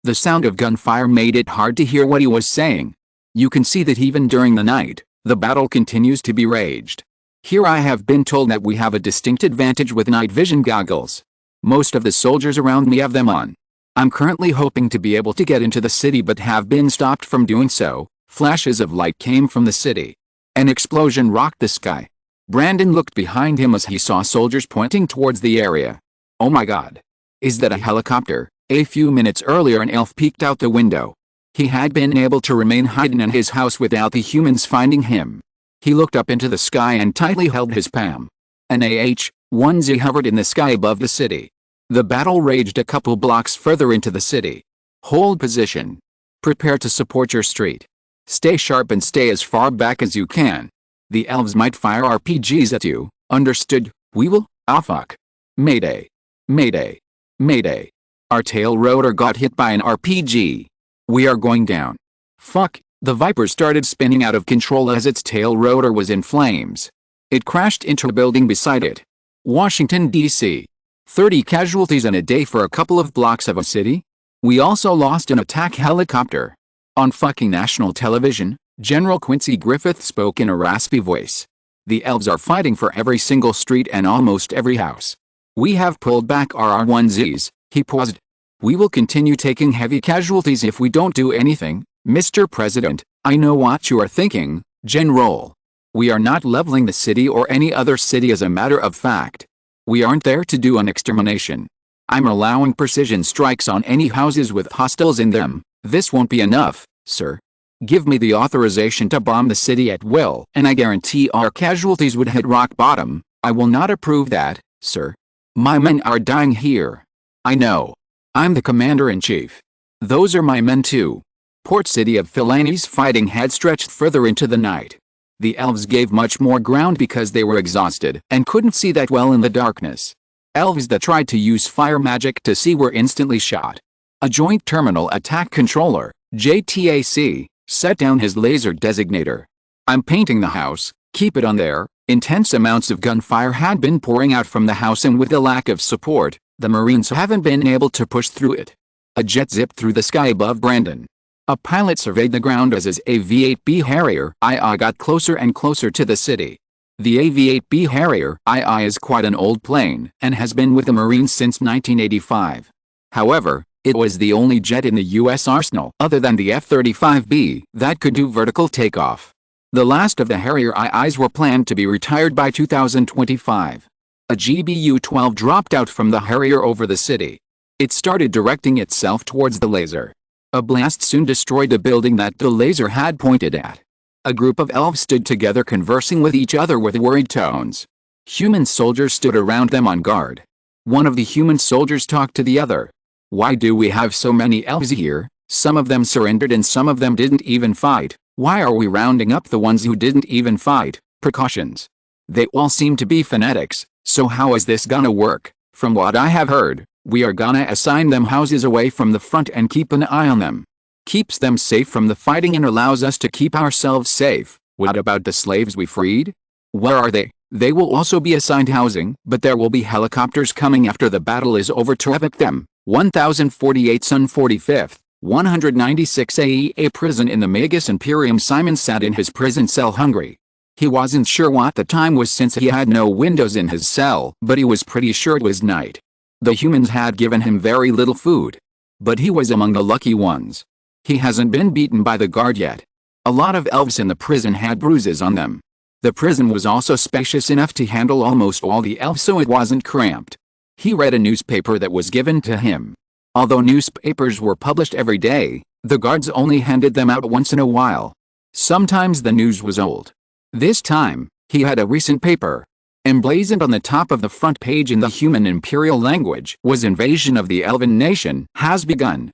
The sound of gunfire made it hard to hear what he was saying. You can see that even during the night, the battle continues to be raged. "Here I have been told that we have a distinct advantage with night vision goggles. Most of the soldiers around me have them on. I'm currently hoping to be able to get into the city but have been stopped from doing so." Flashes of light came from the city. An explosion rocked the sky. Brandon looked behind him as he saw soldiers pointing towards the area. "Oh my God. Is that a helicopter?" A few minutes earlier, an elf peeked out the window. He had been able to remain hidden in his house without the humans finding him. He looked up into the sky and tightly held his palm. An AH-1Z hovered in the sky above the city. The battle raged a couple blocks further into the city. "Hold position. Prepare to support your street. Stay sharp and stay as far back as you can. The elves might fire RPGs at you." "Understood. We will." "Ah fuck. Mayday. Mayday. Mayday. Our tail rotor got hit by an RPG. We are going down." "Fuck." The Viper started spinning out of control as its tail rotor was in flames. It crashed into a building beside it. Washington, D.C. 30 casualties in a day for a couple of blocks of a city? We also lost an attack helicopter. On fucking national television, General Quincy Griffith spoke in a raspy voice. "The elves are fighting for every single street and almost every house. We have pulled back our R1Zs." He paused. "We will continue taking heavy casualties if we don't do anything." "Mr. President, I know what you are thinking, General. We are not leveling the city or any other city as a matter of fact. We aren't there to do an extermination. I'm allowing precision strikes on any houses with hostiles in them." "This won't be enough, sir. Give me the authorization to bomb the city at will, and I guarantee our casualties would hit rock bottom." "I will not approve that, sir. My men are dying here." "I know. I'm the commander-in-chief. Those are my men too." Port city of Philane's fighting had stretched further into the night. The elves gave much more ground because they were exhausted and couldn't see that well in the darkness. Elves that tried to use fire magic to see were instantly shot. A Joint Terminal Attack Controller, JTAC, set down his laser designator. "I'm painting the house, keep it on there." Intense amounts of gunfire had been pouring out from the house, and with the lack of support, the Marines haven't been able to push through it. A jet zipped through the sky above Brandon. A pilot surveyed the ground as his AV-8B Harrier II got closer and closer to the city. The AV-8B Harrier II is quite an old plane and has been with the Marines since 1985. However, it was the only jet in the U.S. arsenal other than the F-35B that could do vertical takeoff. The last of the Harrier IIs were planned to be retired by 2025. A GBU-12 dropped out from the Harrier over the city. It started directing itself towards the laser. A blast soon destroyed the building that the laser had pointed at. A group of elves stood together conversing with each other with worried tones. Human soldiers stood around them on guard. One of the human soldiers talked to the other. "Why do we have so many elves here? Some of them surrendered and some of them didn't even fight. Why are we rounding up the ones who didn't even fight? Precautions. They all seem to be fanatics, so how is this gonna work? From what I have heard, we are gonna assign them houses away from the front and keep an eye on them. Keeps them safe from the fighting and allows us to keep ourselves safe. What about the slaves we freed? Where are they? They will also be assigned housing, but there will be helicopters coming after the battle is over to evac them." 1048 Sun 45th, 196 AEA prison in the Magus Imperium. Simon sat in his prison cell hungry. He wasn't sure what the time was since he had no windows in his cell, but he was pretty sure it was night. The humans had given him very little food. But he was among the lucky ones. He hasn't been beaten by the guard yet. A lot of elves in the prison had bruises on them. The prison was also spacious enough to handle almost all the elves, so it wasn't cramped. He read a newspaper that was given to him. Although newspapers were published every day, the guards only handed them out once in a while. Sometimes the news was old. This time, he had a recent paper. Emblazoned on the top of the front page in the human imperial language was "Invasion of the Elven Nation has begun."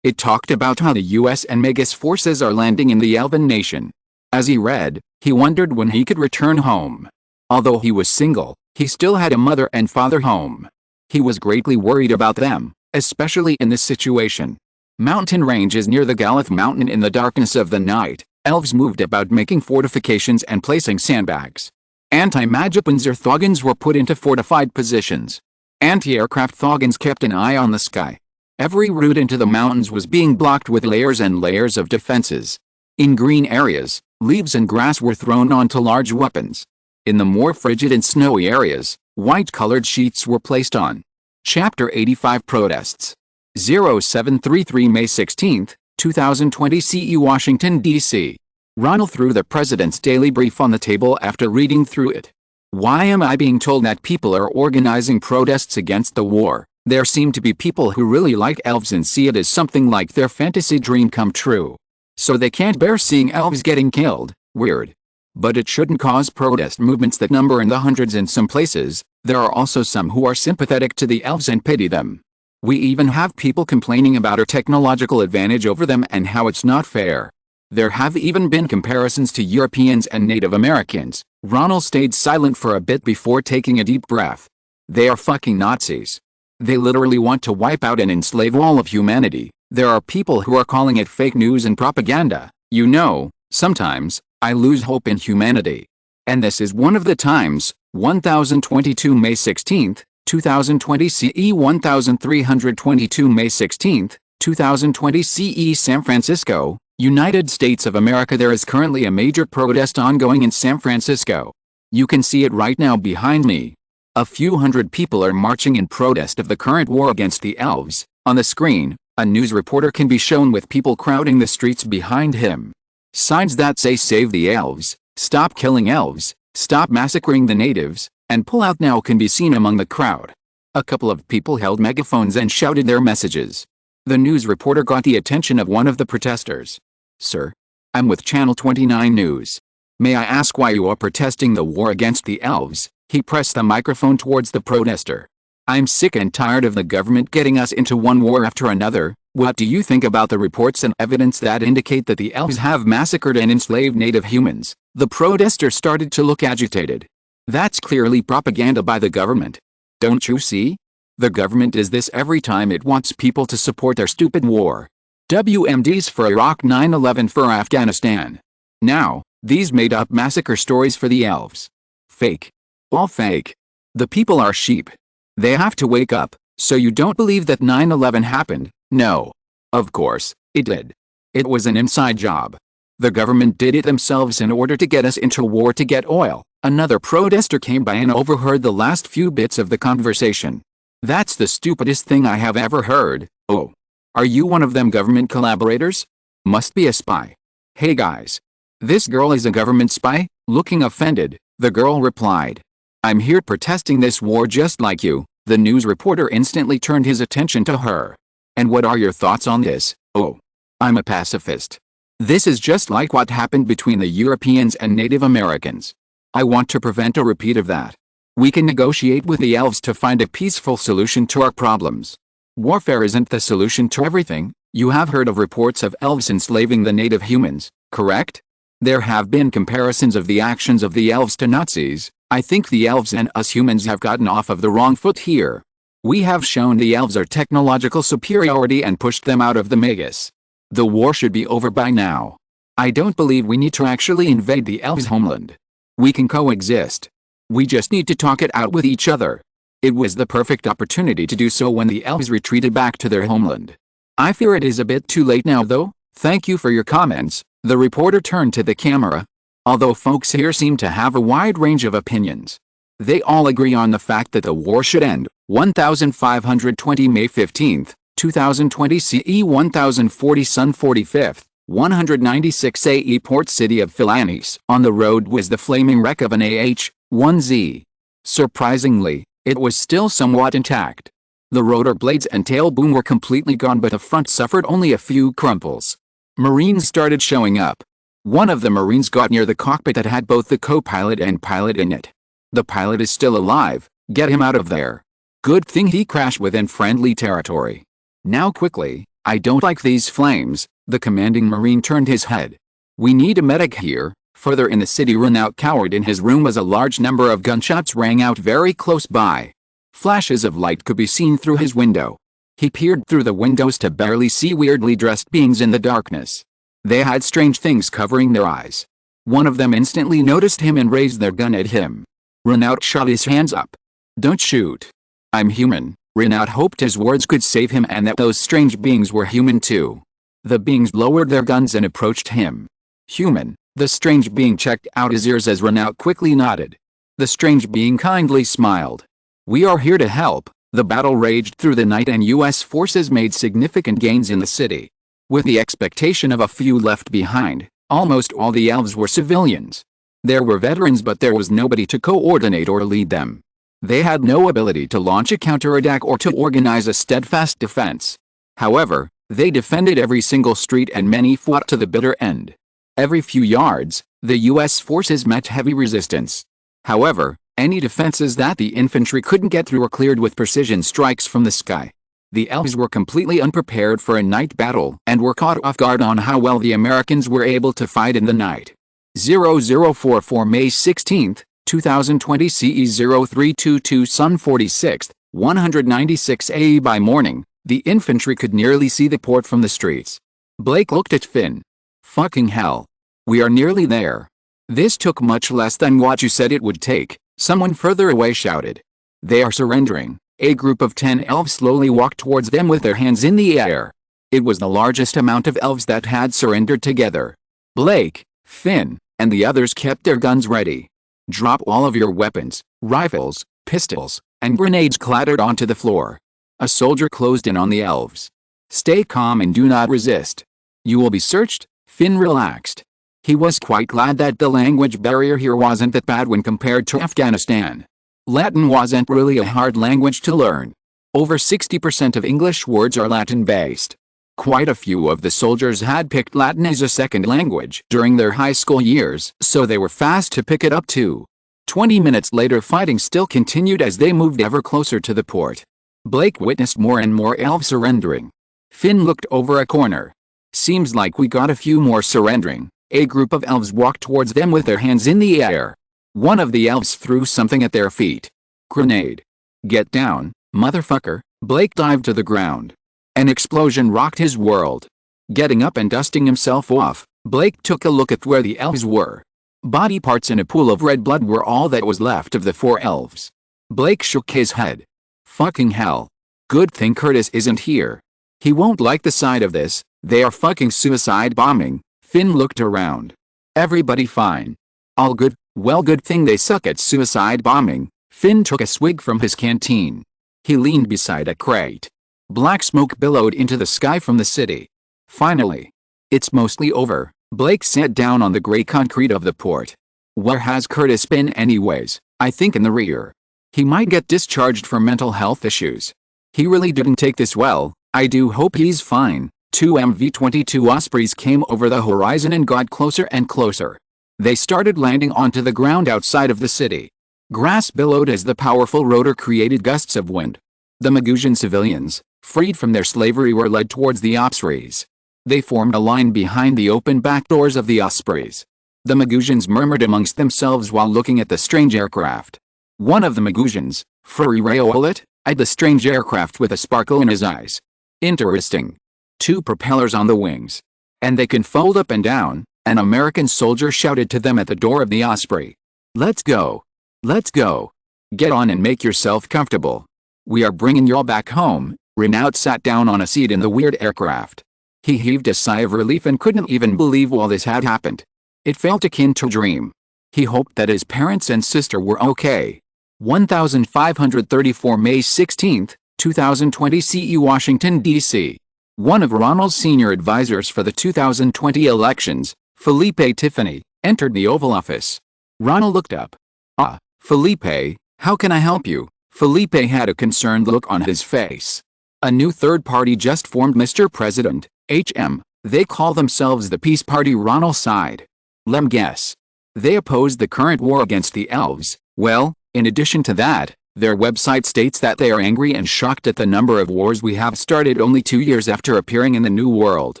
It talked about how the US and Magus forces are landing in the Elven Nation. As he read, he wondered when he could return home. Although he was single, he still had a mother and father home. He was greatly worried about them, especially in this situation. Mountain ranges near the Galath Mountain. In the darkness of the night, elves moved about making fortifications and placing sandbags. Anti-magic Panzer were put into fortified positions. Anti-aircraft Thogens kept an eye on the sky. Every route into the mountains was being blocked with layers and layers of defenses. In green areas, leaves and grass were thrown onto large weapons. In the more frigid and snowy areas, white-colored sheets were placed on. Chapter 85 Protests. 0733 May 16, 2020 CE Washington, D.C. Ronell threw the president's daily brief on the table after reading through it. "Why am I being told that people are organizing protests against the war? There seem to be people who really like elves and see it as something like their fantasy dream come true. So they can't bear seeing elves getting killed. Weird. But it shouldn't cause protest movements that number in the hundreds in some places. There are also some who are sympathetic to the elves and pity them. We even have people complaining about our technological advantage over them and how it's not fair. There have even been comparisons to Europeans and Native Americans." Ronell stayed silent for a bit before taking a deep breath. "They are fucking Nazis. They literally want to wipe out and enslave all of humanity. There are people who are calling it fake news and propaganda. You know, sometimes, I lose hope in humanity. And this is one of the times." 1022 May 16, 2020 CE 1322 May 16, 2020 CE San Francisco, United States of America. There is currently a major protest ongoing in San Francisco. You can see it right now behind me. A few hundred people are marching in protest of the current war against the elves. On the screen, a news reporter can be shown with people crowding the streets behind him. Signs that say "Save the elves," "Stop killing elves," "Stop massacring the natives," and "Pull out now" can be seen among the crowd. A couple of people held megaphones and shouted their messages. The news reporter got the attention of one of the protesters. "Sir, I'm with Channel 29 News. May I ask why you are protesting the war against the elves?" He pressed the microphone towards the protester. "I'm sick and tired of the government getting us into one war after another. What do you think about the reports and evidence that indicate that the elves have massacred and enslaved native humans?" The protester started to look agitated. "That's clearly propaganda by the government. Don't you see? The government does this every time it wants people to support their stupid war. WMDs for Iraq, 9/11 for Afghanistan. Now, these made-up massacre stories for the elves. Fake. All fake. The people are sheep. They have to wake up. So you don't believe that 9/11 happened?" "No. Of course, it did. It was an inside job. The government did it themselves in order to get us into war to get oil." Another protester came by and overheard the last few bits of the conversation. "That's the stupidest thing I have ever heard. Oh. Are you one of them government collaborators? Must be a spy. Hey guys. This girl is a government spy?" Looking offended, the girl replied. I'm here protesting this war just like you." The news reporter instantly turned his attention to her. "And what are your thoughts on this?" "Oh, I'm a pacifist. This is just like what happened between the Europeans and Native Americans. I want to prevent a repeat of that. We can negotiate with the elves to find a peaceful solution to our problems. Warfare isn't the solution to everything." You have heard of reports of elves enslaving the native humans, correct? There have been comparisons of the actions of the elves to Nazis. I think the elves and us humans have gotten off of the wrong foot here. We have shown the elves our technological superiority and pushed them out of the magus. The war should be over by now. I don't believe we need to actually invade the elves' homeland. We can coexist. We just need to talk it out with each other. It was the perfect opportunity to do so when the elves retreated back to their homeland. I fear it is a bit too late now though. Thank you for your comments." The reporter turned to the camera. Although folks here seem to have a wide range of opinions, they all agree on the fact that the war should end. 1520 May 15, 2020 CE 1040 Sun 45th, 196 AE Port City of Philanis. On the road was the flaming wreck of an AH-1Z. Surprisingly, it was still somewhat intact. The rotor blades and tail boom were completely gone, but the front suffered only a few crumples. Marines started showing up. One of the Marines got near the cockpit that had both the co-pilot and pilot in it. "The pilot is still alive, get him out of there. Good thing he crashed within friendly territory. Now quickly, I don't like these flames." The commanding Marine turned his head. "We need a medic here." Further in the city, Ronell cowered in his room as a large number of gunshots rang out very close by. Flashes of light could be seen through his window. He peered through the windows to barely see weirdly dressed beings in the darkness. They had strange things covering their eyes. One of them instantly noticed him and raised their gun at him. Renaud shot his hands up. "Don't shoot. I'm human." Renaud hoped his words could save him and that those strange beings were human too. The beings lowered their guns and approached him. "Human." The strange being checked out his ears as Renaud quickly nodded. The strange being kindly smiled. "We are here to help." The battle raged through the night and U.S. forces made significant gains in the city. With the expectation of a few left behind, almost all the elves were civilians. There were veterans, but there was nobody to coordinate or lead them. They had no ability to launch a counterattack or to organize a steadfast defense. However, they defended every single street and many fought to the bitter end. Every few yards, the U.S. forces met heavy resistance. However, any defenses that the infantry couldn't get through were cleared with precision strikes from the sky. The elves were completely unprepared for a night battle and were caught off guard on how well the Americans were able to fight in the night. 0044 May 16, 2020 CE 0322 Sun 46th, 196 AE. By morning, the infantry could nearly see the port from the streets. Blake looked at Finn. "Fucking hell. We are nearly there." "This took much less than what you said it would take," someone further away shouted. "They are surrendering." A group of 10 elves slowly walked towards them with their hands in the air. It was the largest amount of elves that had surrendered together. Blake, Finn, and the others kept their guns ready. "Drop all of your weapons." Rifles, pistols, and grenades clattered onto the floor. A soldier closed in on the elves. "Stay calm and do not resist. You will be searched." Finn relaxed. He was quite glad that the language barrier here wasn't that bad when compared to Afghanistan. Latin wasn't really a hard language to learn. Over 60% of English words are Latin-based. Quite a few of the soldiers had picked Latin as a second language during their high school years, so they were fast to pick it up too. 20 minutes later, fighting still continued as they moved ever closer to the port. Blake witnessed more and more elves surrendering. Finn looked over a corner. "Seems like we got a few more surrendering." A group of elves walked towards them with their hands in the air. One of the elves threw something at their feet. "Grenade. Get down, motherfucker." Blake dived to the ground. An explosion rocked his world. Getting up and dusting himself off, Blake took a look at where the elves were. Body parts in a pool of red blood were all that was left of the 4 elves. Blake shook his head. "Fucking hell. Good thing Curtis isn't here. He won't like the sight of this. They are fucking suicide bombing." Finn looked around. "Everybody fine?" "All good." "Well, good thing they suck at suicide bombing." Finn took a swig from his canteen. He leaned beside a crate. Black smoke billowed into the sky from the city. "Finally. It's mostly over." Blake sat down on the gray concrete of the port. "Where has Curtis been anyways? I think in the rear. He might get discharged for mental health issues. He really didn't take this well. I do hope he's fine. 2 MV-22 Ospreys came over the horizon and got closer and closer. They started landing onto the ground outside of the city. Grass billowed as the powerful rotor created gusts of wind. The Magusian civilians, freed from their slavery, were led towards the Ospreys. They formed a line behind the open back doors of the Ospreys. The Magusians murmured amongst themselves while looking at the strange aircraft. One of the Magusians, Furry Rayolet, eyed the strange aircraft with a sparkle in his eyes. Interesting. 2 propellers on the wings. And they can fold up and down, an American soldier shouted to them at the door of the Osprey. Let's go. Let's go. Get on and make yourself comfortable. We are bringing you all back home. Renaud sat down on a seat in the weird aircraft. He heaved a sigh of relief and couldn't even believe all this had happened. It felt akin to a dream. He hoped that his parents and sister were okay. 1534 May 16, 2020 CE Washington, D.C. One of Ronell's senior advisors for the 2020 elections, Felipe Tiffany, entered the Oval Office. Ronell looked up. "Ah, Felipe, how can I help you?" Felipe had a concerned look on his face. "A new third party just formed, Mr. President, HM. They call themselves the Peace Party." Ronell sighed. "Lem guess. They oppose the current war against the elves. Well, in addition to that, their website states that they are angry and shocked at the number of wars we have started only 2 years after appearing in the New World.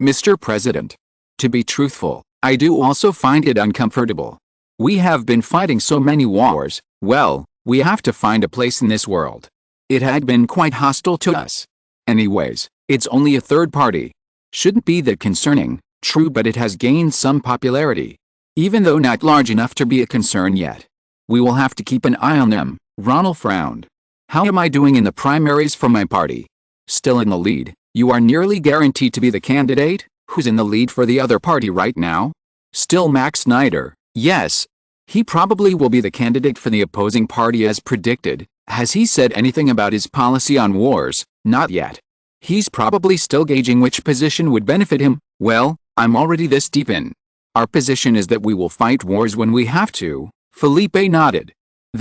Mr. President. To be truthful, I do also find it uncomfortable. We have been fighting so many wars. Well, we have to find a place in this world. It had been quite hostile to us. Anyways, it's only a third party. Shouldn't be that concerning, true, but it has gained some popularity. Even though not large enough to be a concern yet. We will have to keep an eye on them." Ronell frowned. "How am I doing in the primaries for my party?" "Still in the lead. You are nearly guaranteed to be the candidate." "Who's in the lead for the other party right now?" "Still Max Snyder." "Yes. He probably will be the candidate for the opposing party as predicted." "Has he said anything about his policy on wars?" "Not yet. He's probably still gauging which position would benefit him." "Well, I'm already this deep in. Our position is that we will fight wars when we have to." Felipe nodded.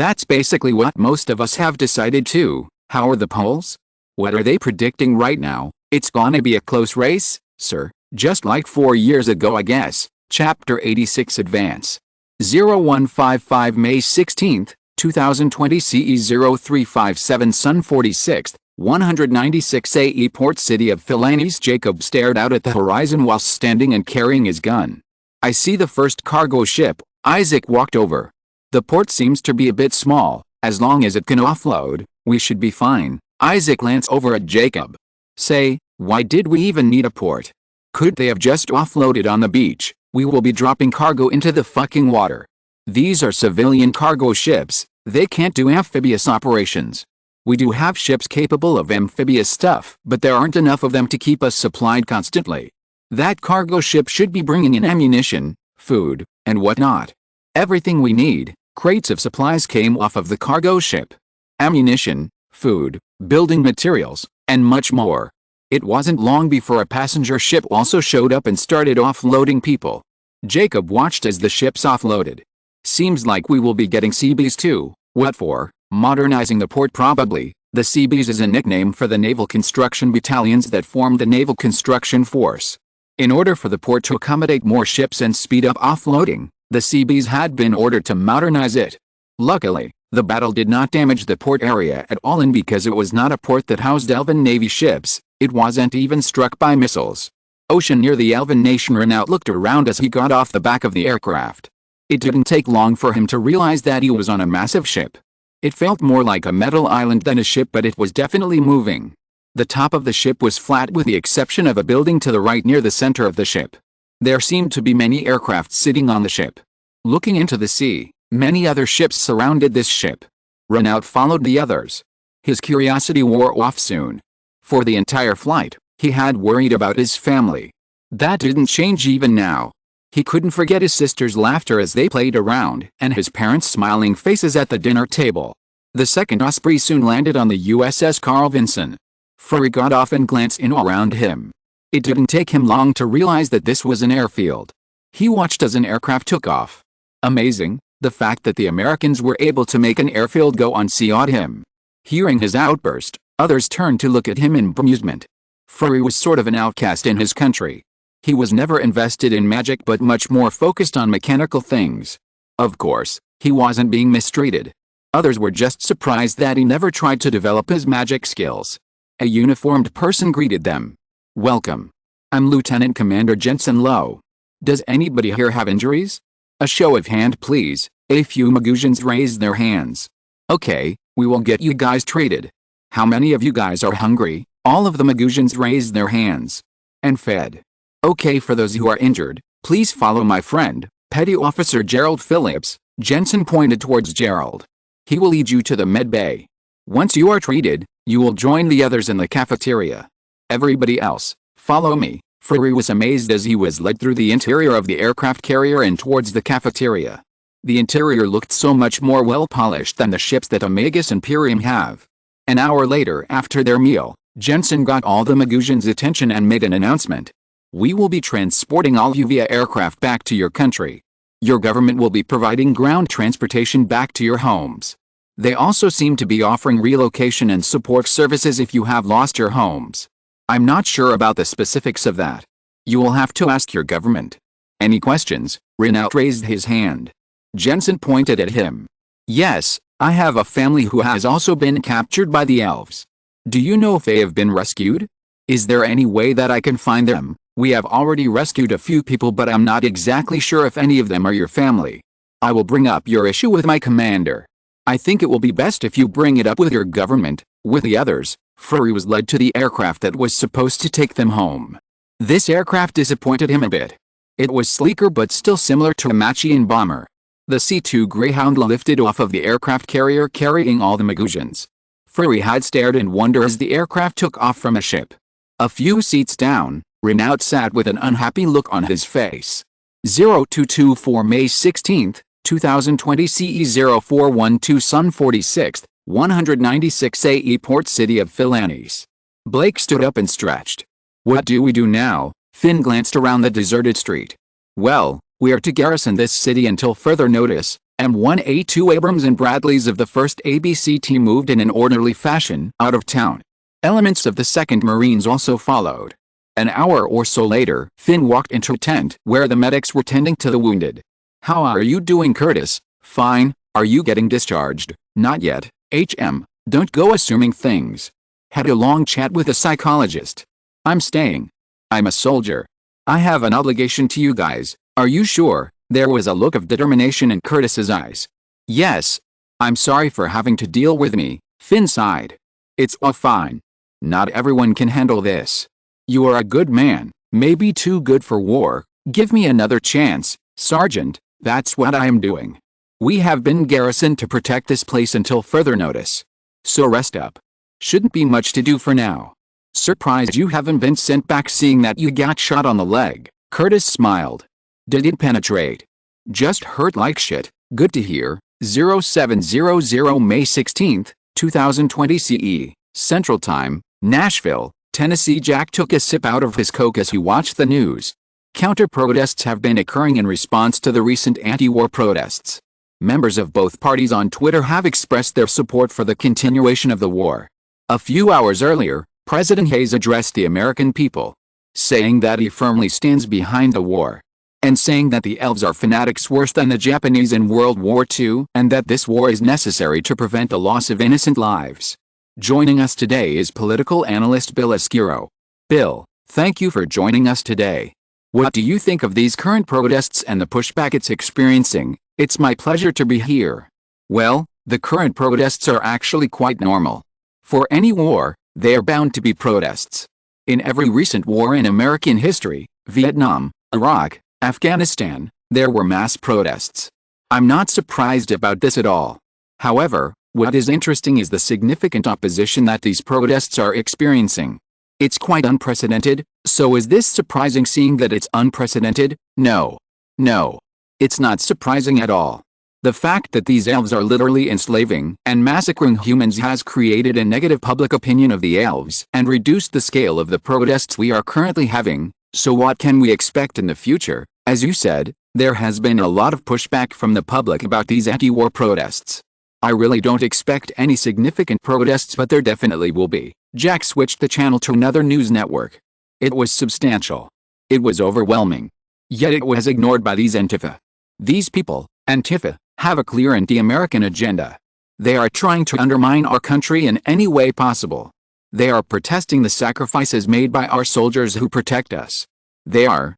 "That's basically what most of us have decided too." "How are the polls? What are they predicting right now?" "It's gonna be a close race, sir, just like 4 years ago, I guess." Chapter 86 Advance. 0155 May 16, 2020 CE 0357 Sun 46, 196 AE Port City of Philanes. Jacob stared out at the horizon while standing and carrying his gun. "I see the first cargo ship." Isaac walked over. "The port seems to be a bit small. As long as it can offload, we should be fine." Isaac glanced over at Jacob. "Say, why did we even need a port? Could they have just offloaded on the beach? We will be dropping cargo into the fucking water. These are civilian cargo ships. They can't do amphibious operations. We do have ships capable of amphibious stuff, but there aren't enough of them to keep us supplied constantly. That cargo ship should be bringing in ammunition, food, and whatnot. Everything we need." Crates of supplies came off of the cargo ship. Ammunition, food, building materials, and much more. It wasn't long before a passenger ship also showed up and started offloading people. Jacob watched as the ships offloaded. "Seems like we will be getting Seabees too." "What for?" "Modernizing the port probably." The Seabees is a nickname for the naval construction battalions that formed the Naval Construction Force. In order for the port to accommodate more ships and speed up offloading, the Seabees had been ordered to modernize it. Luckily, the battle did not damage the port area at all, and because it was not a port that housed Elven Navy ships, it wasn't even struck by missiles. Ocean near the Elven nation. Renaud looked around as he got off the back of the aircraft. It didn't take long for him to realize that he was on a massive ship. It felt more like a metal island than a ship, but it was definitely moving. The top of the ship was flat with the exception of a building to the right near the center of the ship. There seemed to be many aircraft sitting on the ship. Looking into the sea, many other ships surrounded this ship. Renaud followed the others. His curiosity wore off soon. For the entire flight, he had worried about his family. That didn't change even now. He couldn't forget his sister's laughter as they played around, and his parents' smiling faces at the dinner table. The second Osprey soon landed on the USS Carl Vinson. Furry got off and glanced in around him. It didn't take him long to realize that this was an airfield. He watched as an aircraft took off. Amazing, The fact that the Americans were able to make an airfield go unseen awed him. Hearing his outburst, others turned to look at him in bemusement. Furry was sort of an outcast in his country. He was never invested in magic but much more focused on mechanical things. Of course, he wasn't being mistreated. Others were just surprised that he never tried to develop his magic skills. A uniformed person greeted them. "Welcome. I'm Lieutenant Commander Jensen Lowe. Does anybody here have injuries? A show of hand please." A few Magosians raised their hands. "Okay, we will get you guys treated. How many of you guys are hungry?" All of the Magosians raised their hands. "And fed. Okay, for those who are injured, please follow my friend, Petty Officer Gerald Phillips." Jensen pointed towards Gerald. "He will lead you to the med bay. Once you are treated, you will join the others in the cafeteria. Everybody else, follow me." Furry was amazed as he was led through the interior of the aircraft carrier and towards the cafeteria. The interior looked so much more well-polished than the ships that Omegas Imperium have. An hour later, after their meal, Jensen got all the Magosians' attention and made an announcement. "We will be transporting all of you via aircraft back to your country. Your government will be providing ground transportation back to your homes. They also seem to be offering relocation and support services if you have lost your homes. I'm not sure about the specifics of that. You will have to ask your government. Any questions?" Ronell raised his hand. Jensen pointed at him. "Yes, I have a family who has also been captured by the elves. Do you know if they have been rescued? Is there any way that I can find them? We have already rescued a few people but I'm not exactly sure if any of them are your family. I will bring up your issue with my commander. I think it will be best if you bring it up with your government." With the others, Furry was led to the aircraft that was supposed to take them home. This aircraft disappointed him a bit. It was sleeker but still similar to a Machian bomber. The C-2 Greyhound lifted off of the aircraft carrier carrying all the Magosians. Furry had stared in wonder as the aircraft took off from a ship. A few seats down, Ronell sat with an unhappy look on his face. 0224 May 16, 2020 CE 0412 Sun 46, 196 AE Port City of Philanis. Blake stood up and stretched. "What do we do now?" Finn glanced around the deserted street. "Well, we are to garrison this city until further notice." M1A2 Abrams and Bradleys of the 1st ABC team moved in an orderly fashion out of town. Elements of the 2nd Marines also followed. An hour or so later, Finn walked into a tent where the medics were tending to the wounded. "How are you doing, Curtis?" "Fine. Are you getting discharged?" "Not yet, HM. Don't go assuming things." "Had a long chat with a psychologist." "I'm staying. I'm a soldier. I have an obligation to you guys." "Are you sure?" There was a look of determination in Curtis's eyes. "Yes. I'm sorry for having to deal with me," Finn sighed. "It's all fine. Not everyone can handle this. You are a good man, maybe too good for war. Give me another chance, Sergeant. That's what I am doing. We have been garrisoned to protect this place until further notice. So rest up. Shouldn't be much to do for now." "Surprised you haven't been sent back seeing that you got shot on the leg." Curtis smiled. "Did it penetrate?" "Just hurt like shit." "Good to hear." 0700 May 16, 2020 CE, Central Time, Nashville, Tennessee. Jack took a sip out of his Coke as he watched the news. Counter-protests have been occurring in response to the recent anti-war protests. Members of both parties on Twitter have expressed their support for the continuation of the war. A few hours earlier, President Hayes addressed the American people, saying that he firmly stands behind the war, and saying that the elves are fanatics worse than the Japanese in World War II, and that this war is necessary to prevent the loss of innocent lives. Joining us today is political analyst Bill Escuro. Bill, thank you for joining us today. What do you think of these current protests and the pushback it's experiencing? It's my pleasure to be here. Well, the current protests are actually quite normal. For any war, there are bound to be protests. In every recent war in American history, Vietnam, Iraq, Afghanistan, there were mass protests. I'm not surprised about this at all. However, what is interesting is the significant opposition that these protests are experiencing. It's quite unprecedented. So is this surprising seeing that it's unprecedented? No. No. It's not surprising at all. The fact that these elves are literally enslaving and massacring humans has created a negative public opinion of the elves and reduced the scale of the protests we are currently having. So what can we expect in the future? As you said, There has been a lot of pushback from the public about these anti-war protests. I really don't expect any significant protests, but there definitely will be. Jack switched the channel to another news network. It was substantial. It was overwhelming. Yet it was ignored by these Antifa. These people, Antifa, have a clear anti-American agenda. They are trying to undermine our country in any way possible. They are protesting the sacrifices made by our soldiers who protect us. They are,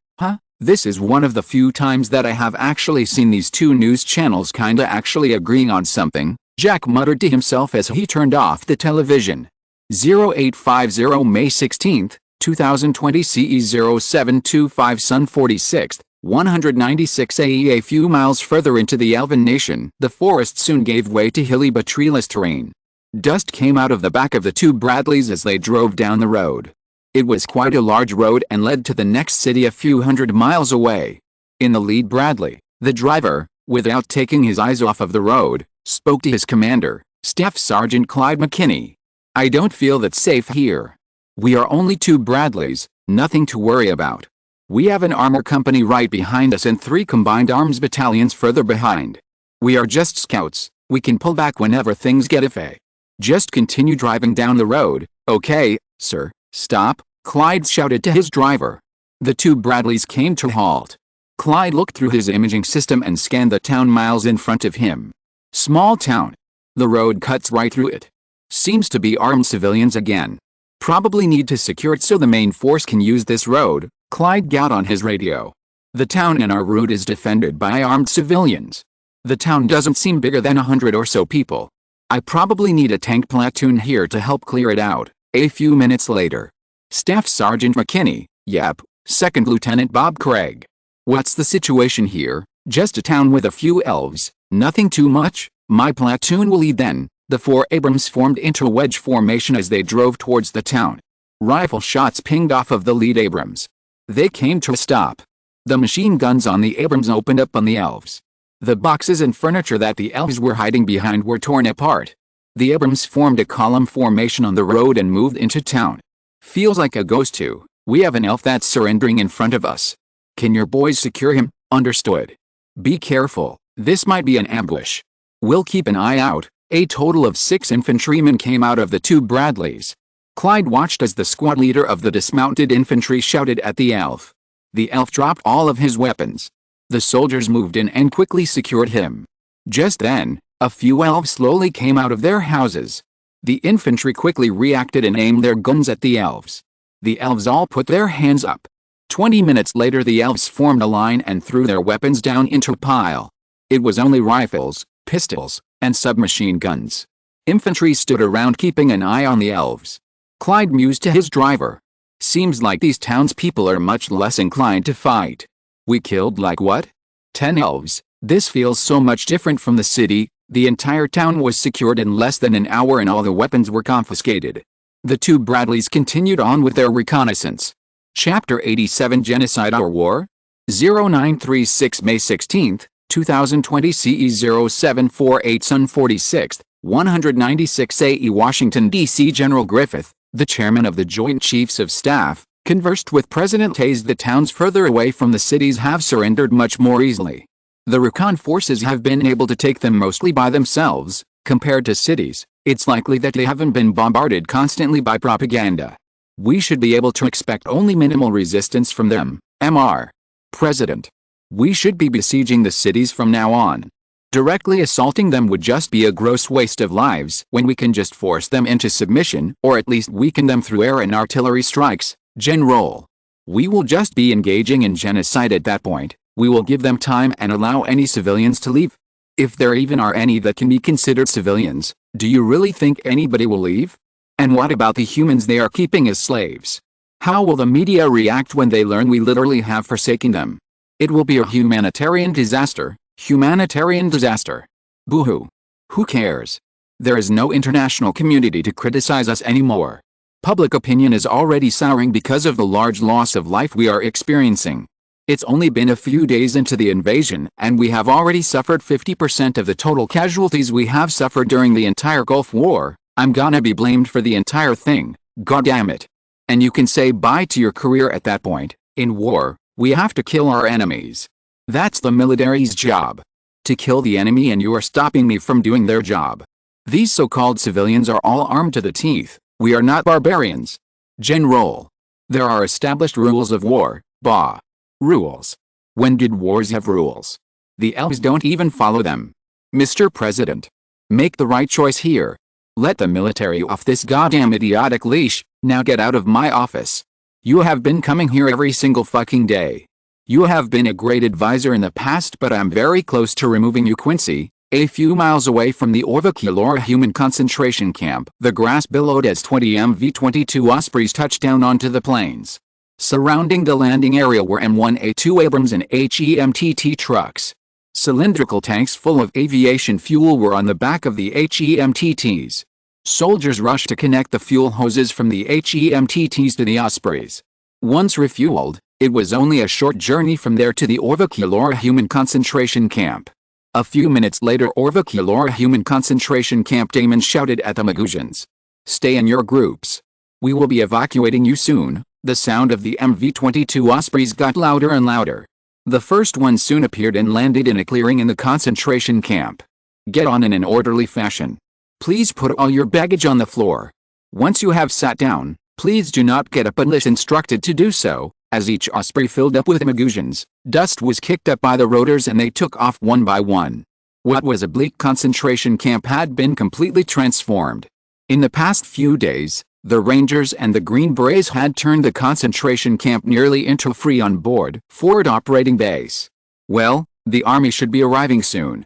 This is one of the few times that I have actually seen these two news channels kinda actually agreeing on something, Jack muttered to himself as he turned off the television. 0850 May 16, 2020 CE 0725 Sun 46th, 196 AE. A few miles further into the Elven Nation, the forest soon gave way to hilly but treeless terrain. Dust came out of the back of the two Bradleys as they drove down the road. It was quite a large road and led to the next city a few hundred miles away. In the lead Bradley, the driver, without taking his eyes off of the road, spoke to his commander, Staff Sergeant Clyde McKinney. "I don't feel that safe here. We are only two Bradleys, nothing to worry about. We have an armor company right behind us and 3 combined arms battalions further behind. We are just scouts, we can pull back whenever things get iffy. Just continue driving down the road, okay, sir." "Stop," Clyde shouted to his driver. The two Bradleys came to a halt. Clyde looked through his imaging system and scanned the town miles in front of him. Small town. The road cuts right through it. Seems to be armed civilians again. Probably need to secure it so the main force can use this road, Clyde got on his radio. The town in our route is defended by armed civilians. The town doesn't seem bigger than 100 or so people. I probably need a tank platoon here to help clear it out. A few minutes later. Staff Sergeant McKinney, "Yep, Second Lieutenant Bob Craig. What's the situation here? Just a town with a few elves, nothing too much. My platoon will lead then." The 4 Abrams formed into a wedge formation as they drove towards the town. Rifle shots pinged off of the lead Abrams. They came to a stop. The machine guns on the Abrams opened up on the elves. The boxes and furniture that the elves were hiding behind were torn apart. The Abrams formed a column formation on the road and moved into town. "Feels like a ghost too. We have an elf that's surrendering in front of us. Can your boys secure him?" "Understood. Be careful, this might be an ambush. We'll keep an eye out." A total of 6 infantrymen came out of the two Bradleys. Clyde watched as the squad leader of the dismounted infantry shouted at the elf. The elf dropped all of his weapons. The soldiers moved in and quickly secured him. Just then, a few elves slowly came out of their houses. The infantry quickly reacted and aimed their guns at the elves. The elves all put their hands up. 20 minutes later the elves formed a line and threw their weapons down into a pile. It was only rifles, pistols, and submachine guns. Infantry stood around keeping an eye on the elves. Clyde mused to his driver. "Seems like these townspeople are much less inclined to fight. We killed like what? 10 elves. This feels so much different from the city." The entire town was secured in less than an hour and all the weapons were confiscated. The two Bradleys continued on with their reconnaissance. Chapter 87 Genocide or War? 0936 May 16, 2020 CE 0748 Sun 46th, 196 AE Washington, D.C. General Griffith, the chairman of the Joint Chiefs of Staff, conversed with President Hayes. The towns further away from the cities have surrendered much more easily. The recon forces have been able to take them mostly by themselves. Compared to cities, it's likely that they haven't been bombarded constantly by propaganda. We should be able to expect only minimal resistance from them. Mr. President. We should be besieging the cities from now on. Directly assaulting them would just be a gross waste of lives when we can just force them into submission, or at least weaken them through air and artillery strikes. General. We will just be engaging in genocide at that point. We will give them time and allow any civilians to leave. If there even are any that can be considered civilians, do you really think anybody will leave? And what about the humans they are keeping as slaves? How will the media react when they learn we literally have forsaken them? It will be a humanitarian disaster. Humanitarian disaster. Boo-hoo. Who cares? There is no international community to criticize us anymore. Public opinion is already souring because of the large loss of life we are experiencing. It's only been a few days into the invasion and we have already suffered 50% of the total casualties we have suffered during the entire Gulf War. I'm gonna be blamed for the entire thing, goddammit. And you can say bye to your career at that point. In war, we have to kill our enemies. That's the military's job. To kill the enemy, and you are stopping me from doing their job. These so-called civilians are all armed to the teeth. We are not barbarians. General. There are established rules of war. Bah. Rules. When did wars have rules? The elves don't even follow them. Mr. President. Make the right choice here. Let the military off this goddamn idiotic leash. Now get out of my office. You have been coming here every single fucking day. You have been a great advisor in the past, but I'm very close to removing you, Quincy. A few miles away from the Orvaculaura human concentration camp, the grass billowed as 20 MV-22 Ospreys touched down onto the plains. Surrounding the landing area were M1A2 Abrams and HEMTT trucks. Cylindrical tanks full of aviation fuel were on the back of the HEMTTs. Soldiers rushed to connect the fuel hoses from the HEMTTs to the Ospreys. Once refueled, it was only a short journey from there to the Orvaculaura human concentration camp. A few minutes later, Orvaculaura human concentration camp Damon shouted at the Magosians. Stay in your groups. We will be evacuating you soon. The sound of the MV-22 Ospreys got louder and louder. The first one soon appeared and landed in a clearing in the concentration camp. Get on in an orderly fashion. Please put all your baggage on the floor. Once you have sat down, please do not get up unless instructed to do so. As each Osprey filled up with Magosians, dust was kicked up by the rotors and they took off one by one. What was a bleak concentration camp had been completely transformed. In the past few days, the Rangers and the Green Berets had turned the concentration camp nearly into a free on-board forward operating base. Well, the army should be arriving soon.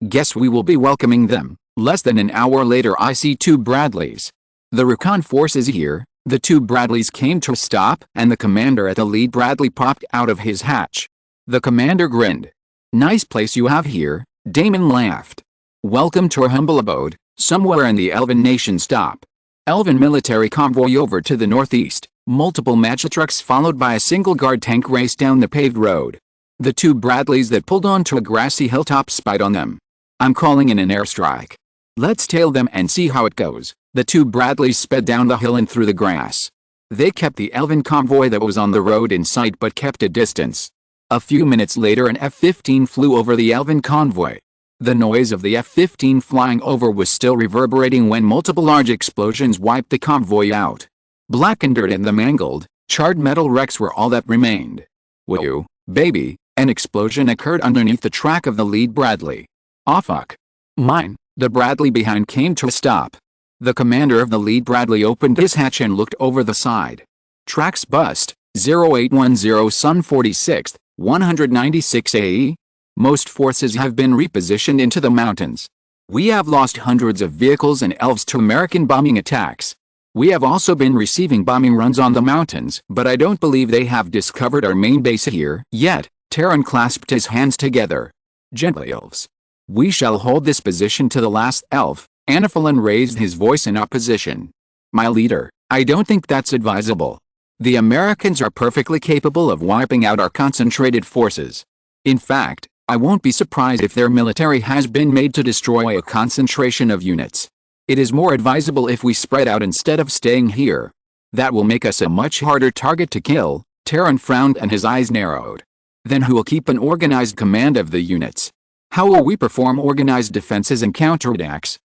Guess we will be welcoming them. Less than an hour later, I see two Bradleys. The recon force is here. The two Bradleys came to a stop, and the commander at the lead Bradley popped out of his hatch. The commander grinned. Nice place you have here, Damon laughed. Welcome to our humble abode, somewhere in the Elven Nation. Stop. Elven military convoy over to the northeast. Multiple Magna trucks followed by a single guard tank raced down the paved road. The two Bradleys that pulled onto a grassy hilltop spied on them. I'm calling in an airstrike. Let's tail them and see how it goes. The two Bradleys sped down the hill and through the grass. They kept the Elven convoy that was on the road in sight but kept a distance. A few minutes later, an F-15 flew over the Elven convoy. The noise of the F-15 flying over was still reverberating when multiple large explosions wiped the convoy out. Blackened dirt and the mangled, charred metal wrecks were all that remained. Whoa, baby, an explosion occurred underneath the track of the lead Bradley. Aw fuck. Mine. The Bradley behind came to a stop. The commander of the lead Bradley opened his hatch and looked over the side. Tracks bust, 0810 Sun 46th, 196 AE. Most forces have been repositioned into the mountains. We have lost hundreds of vehicles and elves to American bombing attacks. We have also been receiving bombing runs on the mountains, but I don't believe they have discovered our main base here yet. Terran clasped his hands together. Gently, elves. We shall hold this position to the last elf. Anaphalon raised his voice in opposition. My leader, I don't think that's advisable. The Americans are perfectly capable of wiping out our concentrated forces. In fact, I won't be surprised if their military has been made to destroy a concentration of units. It is more advisable if we spread out instead of staying here. That will make us a much harder target to kill. Terran frowned and his eyes narrowed. Then who will keep an organized command of the units? How will we perform organized defenses and counterattacks?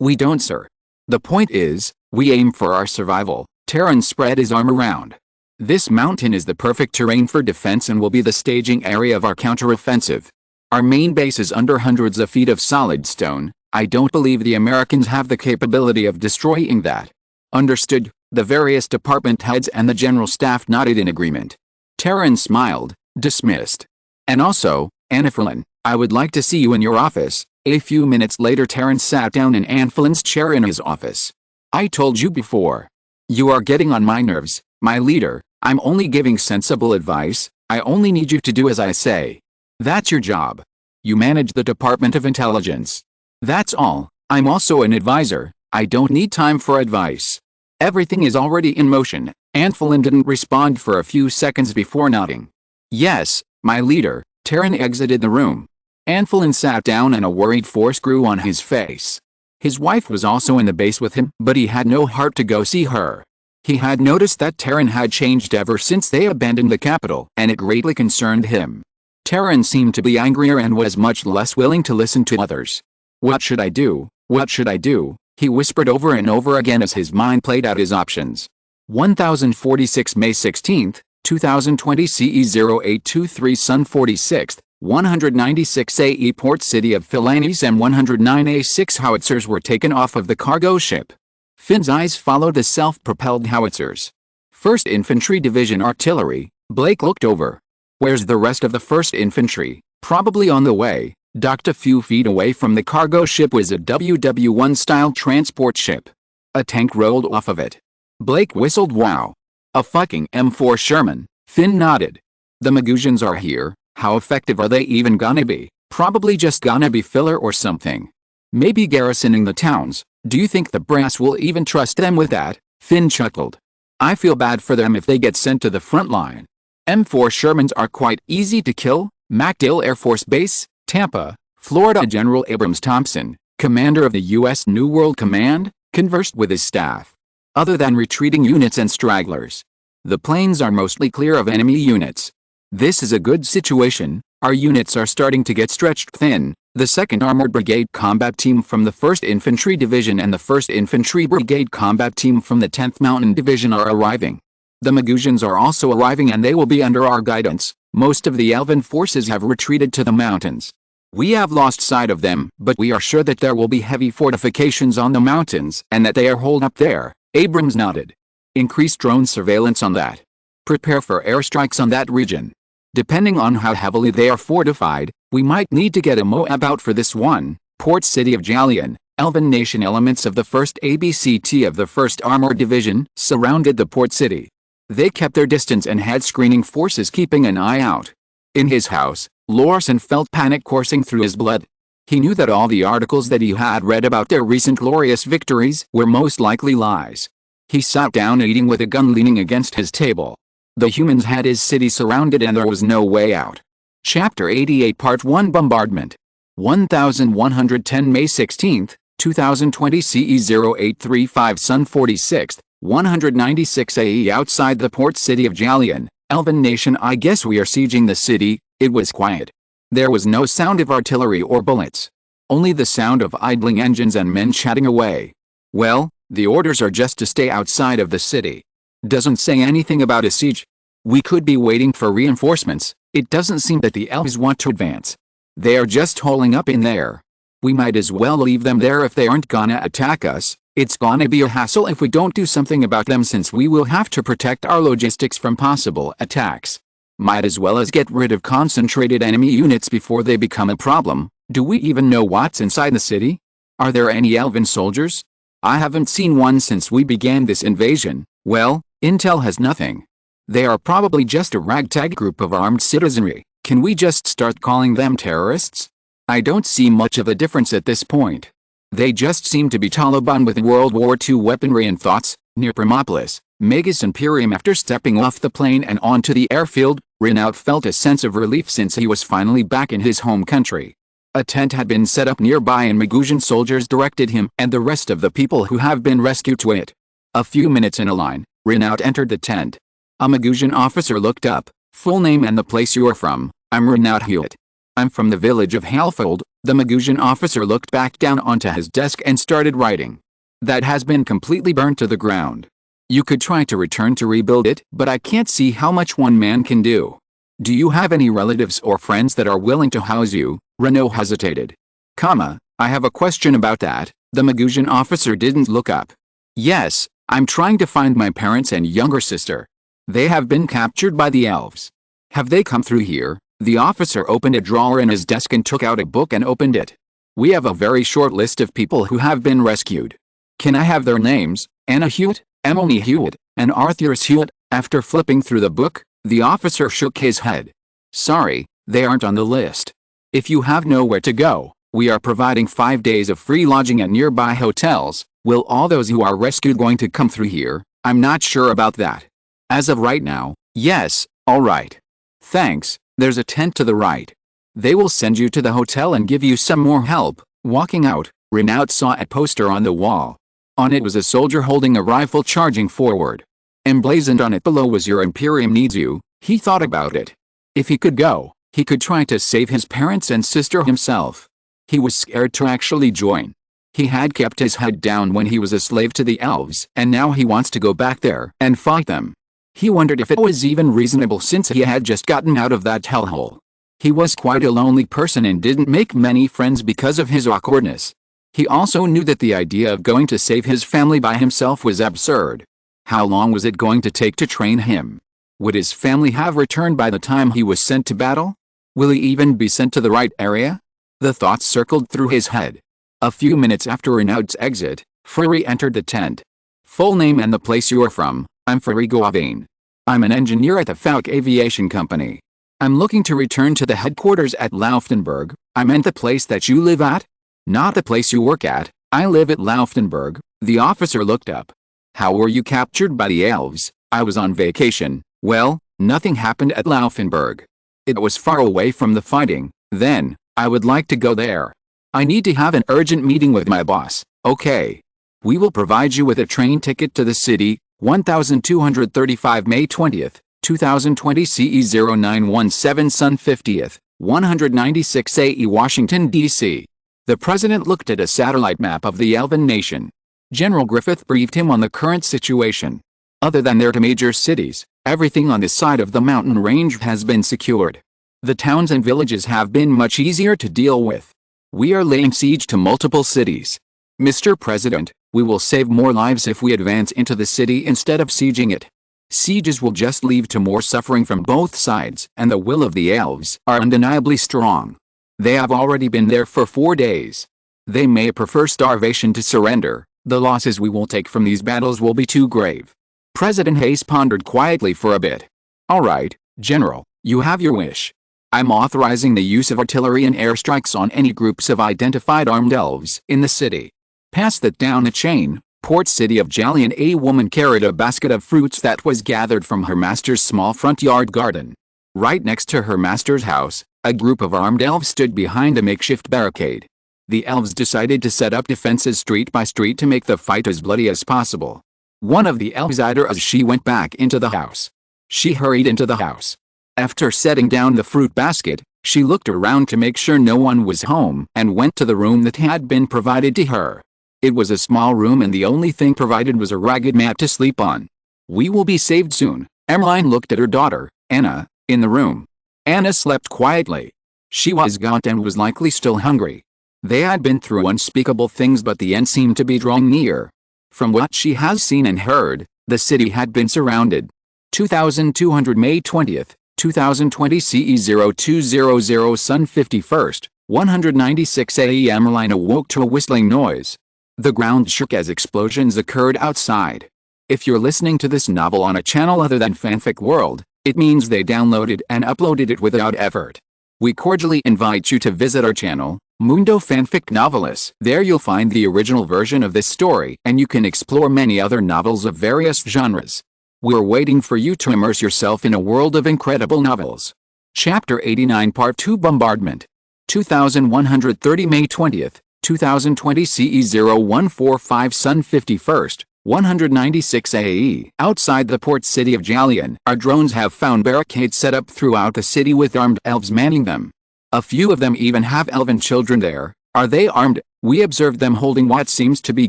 We don't, sir. The point is, we aim for our survival. Terran spread his arm around. This mountain is the perfect terrain for defense and will be the staging area of our counteroffensive. Our main base is under hundreds of feet of solid stone. I don't believe the Americans have the capability of destroying that. Understood. The various department heads and the general staff nodded in agreement. Terran smiled, dismissed. And also, Anaphalon, I would like to see you in your office. A few minutes later, Terran sat down in Anaphalon's chair in his office. I told you before. You are getting on my nerves, my leader. I'm only giving sensible advice. I only need you to do as I say. That's your job. You manage the Department of Intelligence. That's all. I'm also an advisor. I don't need time for advice. Everything is already in motion. Anaphalon didn't respond for a few seconds before nodding. Yes, my leader. Terran exited the room. Anaphalon sat down and a worried force grew on his face. His wife was also in the base with him, but he had no heart to go see her. He had noticed that Terran had changed ever since they abandoned the capital, and it greatly concerned him. Terran seemed to be angrier and was much less willing to listen to others. What should I do? What should I do? He whispered over and over again as his mind played out his options. 1046 May 16, 2020 CE 0823 Sun 46th, 196 AE Port City of Philanes M109 A6 howitzers were taken off of the cargo ship. Finn's eyes followed the self-propelled howitzers. 1st Infantry Division Artillery. Blake looked over. Where's the rest of the 1st Infantry? Probably on the way. Docked a few feet away from the cargo ship was a WW-1-style transport ship. A tank rolled off of it. Blake whistled. Wow. A fucking M4 Sherman. Finn nodded. The Magosians are here. How effective are they even gonna be? Probably just gonna be filler or something. Maybe garrisoning the towns. Do you think the brass will even trust them with that? Finn chuckled. I feel bad for them if they get sent to the front line. M4 Shermans are quite easy to kill. MacDill Air Force Base, Tampa, Florida. General Abrams Thompson, commander of the U.S. New World Command, conversed with his staff. Other than retreating units and stragglers, the plains are mostly clear of enemy units. This is a good situation. Our units are starting to get stretched thin. The 2nd Armored Brigade Combat Team from the 1st Infantry Division and the 1st Infantry Brigade Combat Team from the 10th Mountain Division are arriving. The Magosians are also arriving and they will be under our guidance. Most of the Elven forces have retreated to the mountains. We have lost sight of them, but we are sure that there will be heavy fortifications on the mountains and that they are holed up there. Abrams nodded. Increase drone surveillance on that. Prepare for airstrikes on that region. Depending on how heavily they are fortified, we might need to get a MOAB out for this one. Port City of Jalian, Elven Nation. Elements of the 1st ABCT of the 1st Armored Division surrounded the port city. They kept their distance and had screening forces keeping an eye out. In his house, Lorson felt panic coursing through his blood. He knew that all the articles that he had read about their recent glorious victories were most likely lies. He sat down eating with a gun leaning against his table. The humans had his city surrounded and there was no way out. Chapter 88 Part 1 Bombardment. 1110 May 16, 2020 CE 0835 Sun 46th, 196 AE outside the port city of Jalian, Elven Nation. I guess we are sieging the city. It was quiet. There was no sound of artillery or bullets. Only the sound of idling engines and men chatting away. Well, the orders are just to stay outside of the city. Doesn't say anything about a siege. We could be waiting for reinforcements. It doesn't seem that the elves want to advance. They are just holing up in there. We might as well leave them there if they aren't gonna attack us. It's gonna be a hassle if we don't do something about them since we will have to protect our logistics from possible attacks. Might as well as get rid of concentrated enemy units before they become a problem. Do we even know what's inside the city? Are there any elven soldiers? I haven't seen one since we began this invasion. Well, intel has nothing. They are probably just a ragtag group of armed citizenry. Can we just start calling them terrorists? I don't see much of a difference at this point. They just seem to be Taliban with World War II weaponry and thoughts. Near Primopolis, Magus Imperium. After stepping off the plane and onto the airfield, Ronell felt a sense of relief since he was finally back in his home country. A tent had been set up nearby and Magosian soldiers directed him and the rest of the people who have been rescued to it. A few minutes in a line, Ronell entered the tent. A Magosian officer looked up. Full name and the place you are from. I'm Ronell Haye. I'm from the village of Halfold. The Magosian officer looked back down onto his desk and started writing. That has been completely burnt to the ground. You could try to return to rebuild it, but I can't see how much one man can do. Do you have any relatives or friends that are willing to house you? Ronell hesitated. I have a question about that. The Magosian officer didn't look up. Yes, I'm trying to find my parents and younger sister. They have been captured by the elves. Have they come through here? The officer opened a drawer in his desk and took out a book and opened it. We have a very short list of people who have been rescued. Can I have their names? Anna Hewitt, Emily Hewitt, and Arthurus Hewitt. After flipping through the book, the officer shook his head. Sorry, they aren't on the list. If you have nowhere to go, we are providing 5 days of free lodging at nearby hotels. Will all those who are rescued going to come through here? I'm not sure about that. As of right now, yes. All right. Thanks. There's a tent to the right. They will send you to the hotel and give you some more help. Walking out, Ronell saw a poster on the wall. On it was a soldier holding a rifle charging forward. Emblazoned on it below was "Your Imperium needs you." He thought about it. If he could go, He could try to save his parents and sister himself. He was scared to actually join. He had kept his head down when he was a slave to the elves, and now he wants to go back there and fight them. He wondered if it was even reasonable since he had just gotten out of that hellhole. He was quite a lonely person and didn't make many friends because of his awkwardness. He also knew that the idea of going to save his family by himself was absurd. How long was it going to take to train him? Would his family have returned by the time he was sent to battle? Will he even be sent to the right area? The thoughts circled through his head. A few minutes after Renaud's exit, Fury entered the tent. Full name and the place you are from. I'm Fury Gauvain. I'm an engineer at the Falk Aviation Company. I'm looking to return to the headquarters at Laufenburg. I meant the place that you live at? Not the place you work at. I live at Laufenburg. The officer looked up. How were you captured by the elves? I was on vacation. Well, nothing happened at Laufenburg. It was far away from the fighting. Then, I would like to go there. I need to have an urgent meeting with my boss. Okay. We will provide you with a train ticket to the city. 1235 May 20th, 2020 CE 0917 Sun 50th, 196 AE Washington, D.C. The president looked at a satellite map of the Elven nation. General Griffith briefed him on the current situation. Other than their two major cities, everything on this side of the mountain range has been secured. The towns and villages have been much easier to deal with. We are laying siege to multiple cities. Mr. President, we will save more lives if we advance into the city instead of sieging it. Sieges will just lead to more suffering from both sides, and the will of the elves are undeniably strong. They have already been there for 4 days. They may prefer starvation to surrender. The losses we will take from these battles will be too grave. President Hayes pondered quietly for a bit. All right, General, you have your wish. I'm authorizing the use of artillery and airstrikes on any groups of identified armed elves in the city. Pass that down the chain. Port City of Jalian. A woman carried a basket of fruits that was gathered from her master's small front yard garden. Right next to her master's house, a group of armed elves stood behind a makeshift barricade. The elves decided to set up defenses street by street to make the fight as bloody as possible. One of the elves eyed her as she went back into the house. She hurried into the house. After setting down the fruit basket, she looked around to make sure no one was home and went to the room that had been provided to her. It was a small room and the only thing provided was a ragged mat to sleep on. We will be saved soon. Emmeline looked at her daughter, Anna, in the room. Anna slept quietly. She was gaunt and was likely still hungry. They had been through unspeakable things, but the end seemed to be drawing near. From what she has seen and heard, the city had been surrounded. 2200 May 20th, 2020 CE 0200 Sun 51st, 196 AE. Emmeline awoke to a whistling noise. The ground shook as explosions occurred outside. If you're listening to this novel on a channel other than Fanfic World, it means they downloaded and uploaded it without effort. We cordially invite you to visit our channel, Mundo Fanfic Novelis. There you'll find the original version of this story, and you can explore many other novels of various genres. We're waiting for you to immerse yourself in a world of incredible novels. Chapter 89 Part 2 Bombardment. 2130 May 20th, 2020 CE 0145 Sun 51st, 196 AE. Outside the port city of Jalian, our drones have found barricades set up throughout the city with armed elves manning them. A few of them even have elven children there. Are they armed? We observed them holding what seems to be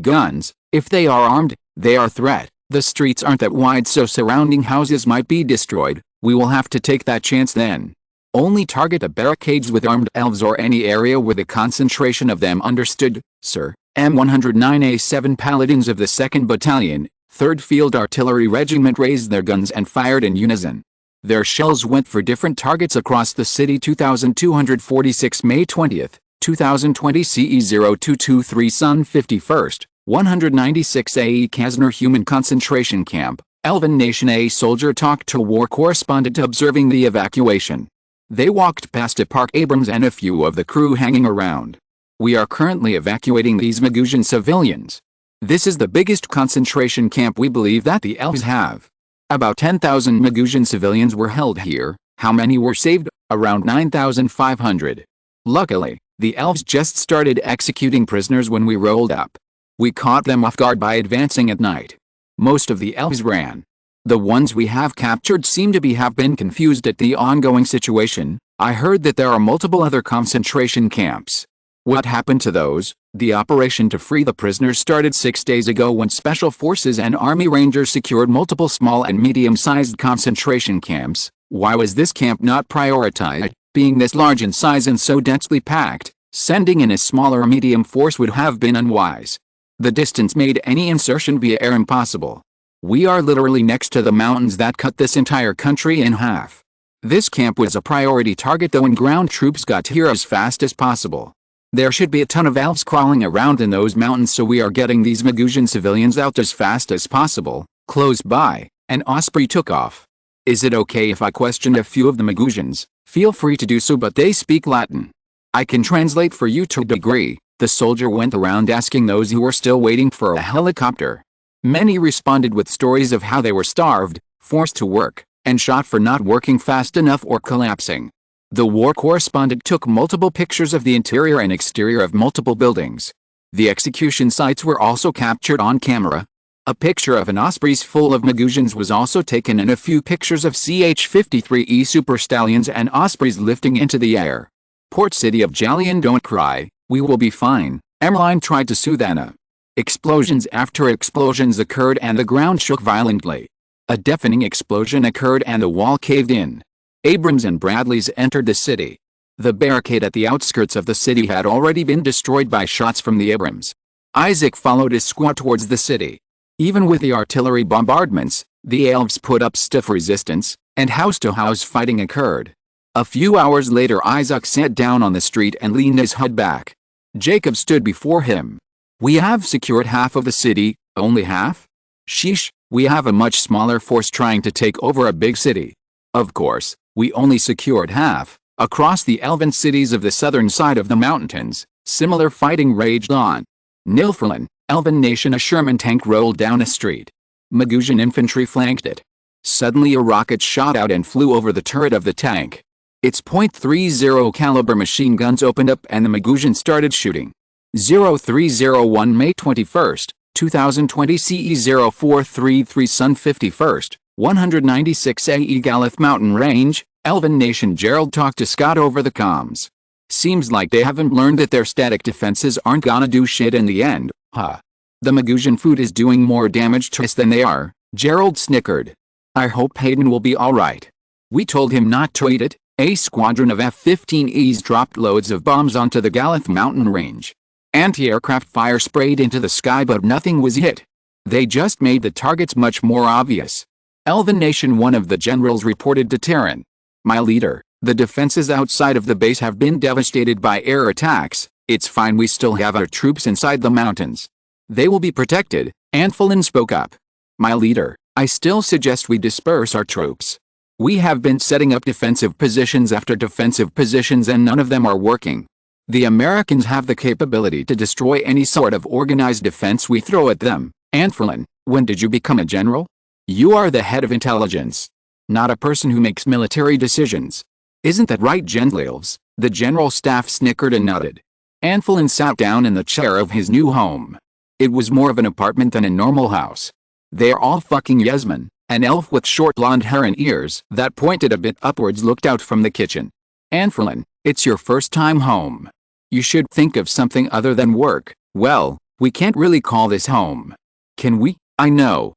guns. If they are armed, they are a threat. The streets aren't that wide, so surrounding houses might be destroyed. We will have to take that chance then. Only target the barricades with armed elves or any area with a concentration of them. Understood, sir. M109A7 Paladins of the 2nd Battalion, 3rd Field Artillery Regiment raised their guns and fired in unison. Their shells went for different targets across the city. 2246 May 20th, 2020 CE 0223 Sun 51st, 196 AE. Kasner Human Concentration Camp, Elven Nation. A soldier talked to a war correspondent observing the evacuation. They walked past a Park Abrams and a few of the crew hanging around. We are currently evacuating these Magusian civilians. This is the biggest concentration camp we believe that the elves have. About 10,000 Magusian civilians were held here. How many were saved? Around 9,500. Luckily, the elves just started executing prisoners when we rolled up. We caught them off guard by advancing at night. Most of the elves ran. The ones we have captured seem to have been confused at the ongoing situation. I heard that there are multiple other concentration camps. What happened to those? The operation to free the prisoners started 6 days ago when Special Forces and Army Rangers secured multiple small and medium-sized concentration camps. Why was this camp not prioritized? Being this large in size and so densely packed, sending in a smaller or medium force would have been unwise. The distance made any insertion via air impossible. We are literally next to the mountains that cut this entire country in half. This camp was a priority target though, and ground troops got here as fast as possible. There should be a ton of elves crawling around in those mountains, so we are getting these Magusian civilians out as fast as possible. Close by, an Osprey took off. Is it okay if I question a few of the Magusians? Feel free to do so, but they speak Latin. I can translate for you to a degree. The soldier went around asking those who were still waiting for a helicopter. Many responded with stories of how they were starved, forced to work, and shot for not working fast enough or collapsing. The war correspondent took multiple pictures of the interior and exterior of multiple buildings. The execution sites were also captured on camera. A picture of an Ospreys full of Magusians was also taken, and a few pictures of CH-53E Super Stallions and Ospreys lifting into the air. Port City of Jalian, don't cry, we will be fine, Emmeline tried to soothe Anna. Explosions after explosions occurred and the ground shook violently. A deafening explosion occurred and the wall caved in. Abrams and Bradleys entered the city. The barricade at the outskirts of the city had already been destroyed by shots from the Abrams. Isaac followed his squad towards the city. Even with the artillery bombardments, the elves put up stiff resistance, and house-to-house fighting occurred. A few hours later, Isaac sat down on the street and leaned his head back. Jacob stood before him. We have secured half of the city. Only half? Sheesh, we have a much smaller force trying to take over a big city. Of course, we only secured half. Across the elven cities of the southern side of the mountains, similar fighting raged on. Nilfgaard, elven nation. A Sherman tank rolled down a street. Magusian infantry flanked it. Suddenly a rocket shot out and flew over the turret of the tank. Its .30 caliber machine guns opened up and the Magusian started shooting. 0301 May 21, 2020 CE 0433 Sun 51st, 196 AE Galith Mountain Range, Elven Nation. Gerald talked to Scott over the comms. Seems like they haven't learned that their static defenses aren't gonna do shit in the end, huh? The Magusian food is doing more damage to us than they are, Gerald snickered. I hope Hayden will be alright. We told him not to eat it. A squadron of F-15Es dropped loads of bombs onto the Galith Mountain Range. Anti-aircraft fire sprayed into the sky, but nothing was hit. They just made the targets much more obvious. Elven Nation. One of the generals reported to Terran. My leader, the defenses outside of the base have been devastated by air attacks. It's fine, we still have our troops inside the mountains. They will be protected, Anfalin spoke up. My leader, I still suggest we disperse our troops. We have been setting up defensive positions after defensive positions and none of them are working. The Americans have the capability to destroy any sort of organized defense we throw at them. Anfalin, when did you become a general? You are the head of intelligence, not a person who makes military decisions. Isn't that right, Gentlelves? The general staff snickered and nodded. Anfalin sat down in the chair of his new home. It was more of an apartment than a normal house. They're all fucking Yasmin, an elf with short blonde hair and ears that pointed a bit upwards, looked out from the kitchen. Anfalin, it's your first time home. You should think of something other than work. Well, we can't really call this home. Can we? I know.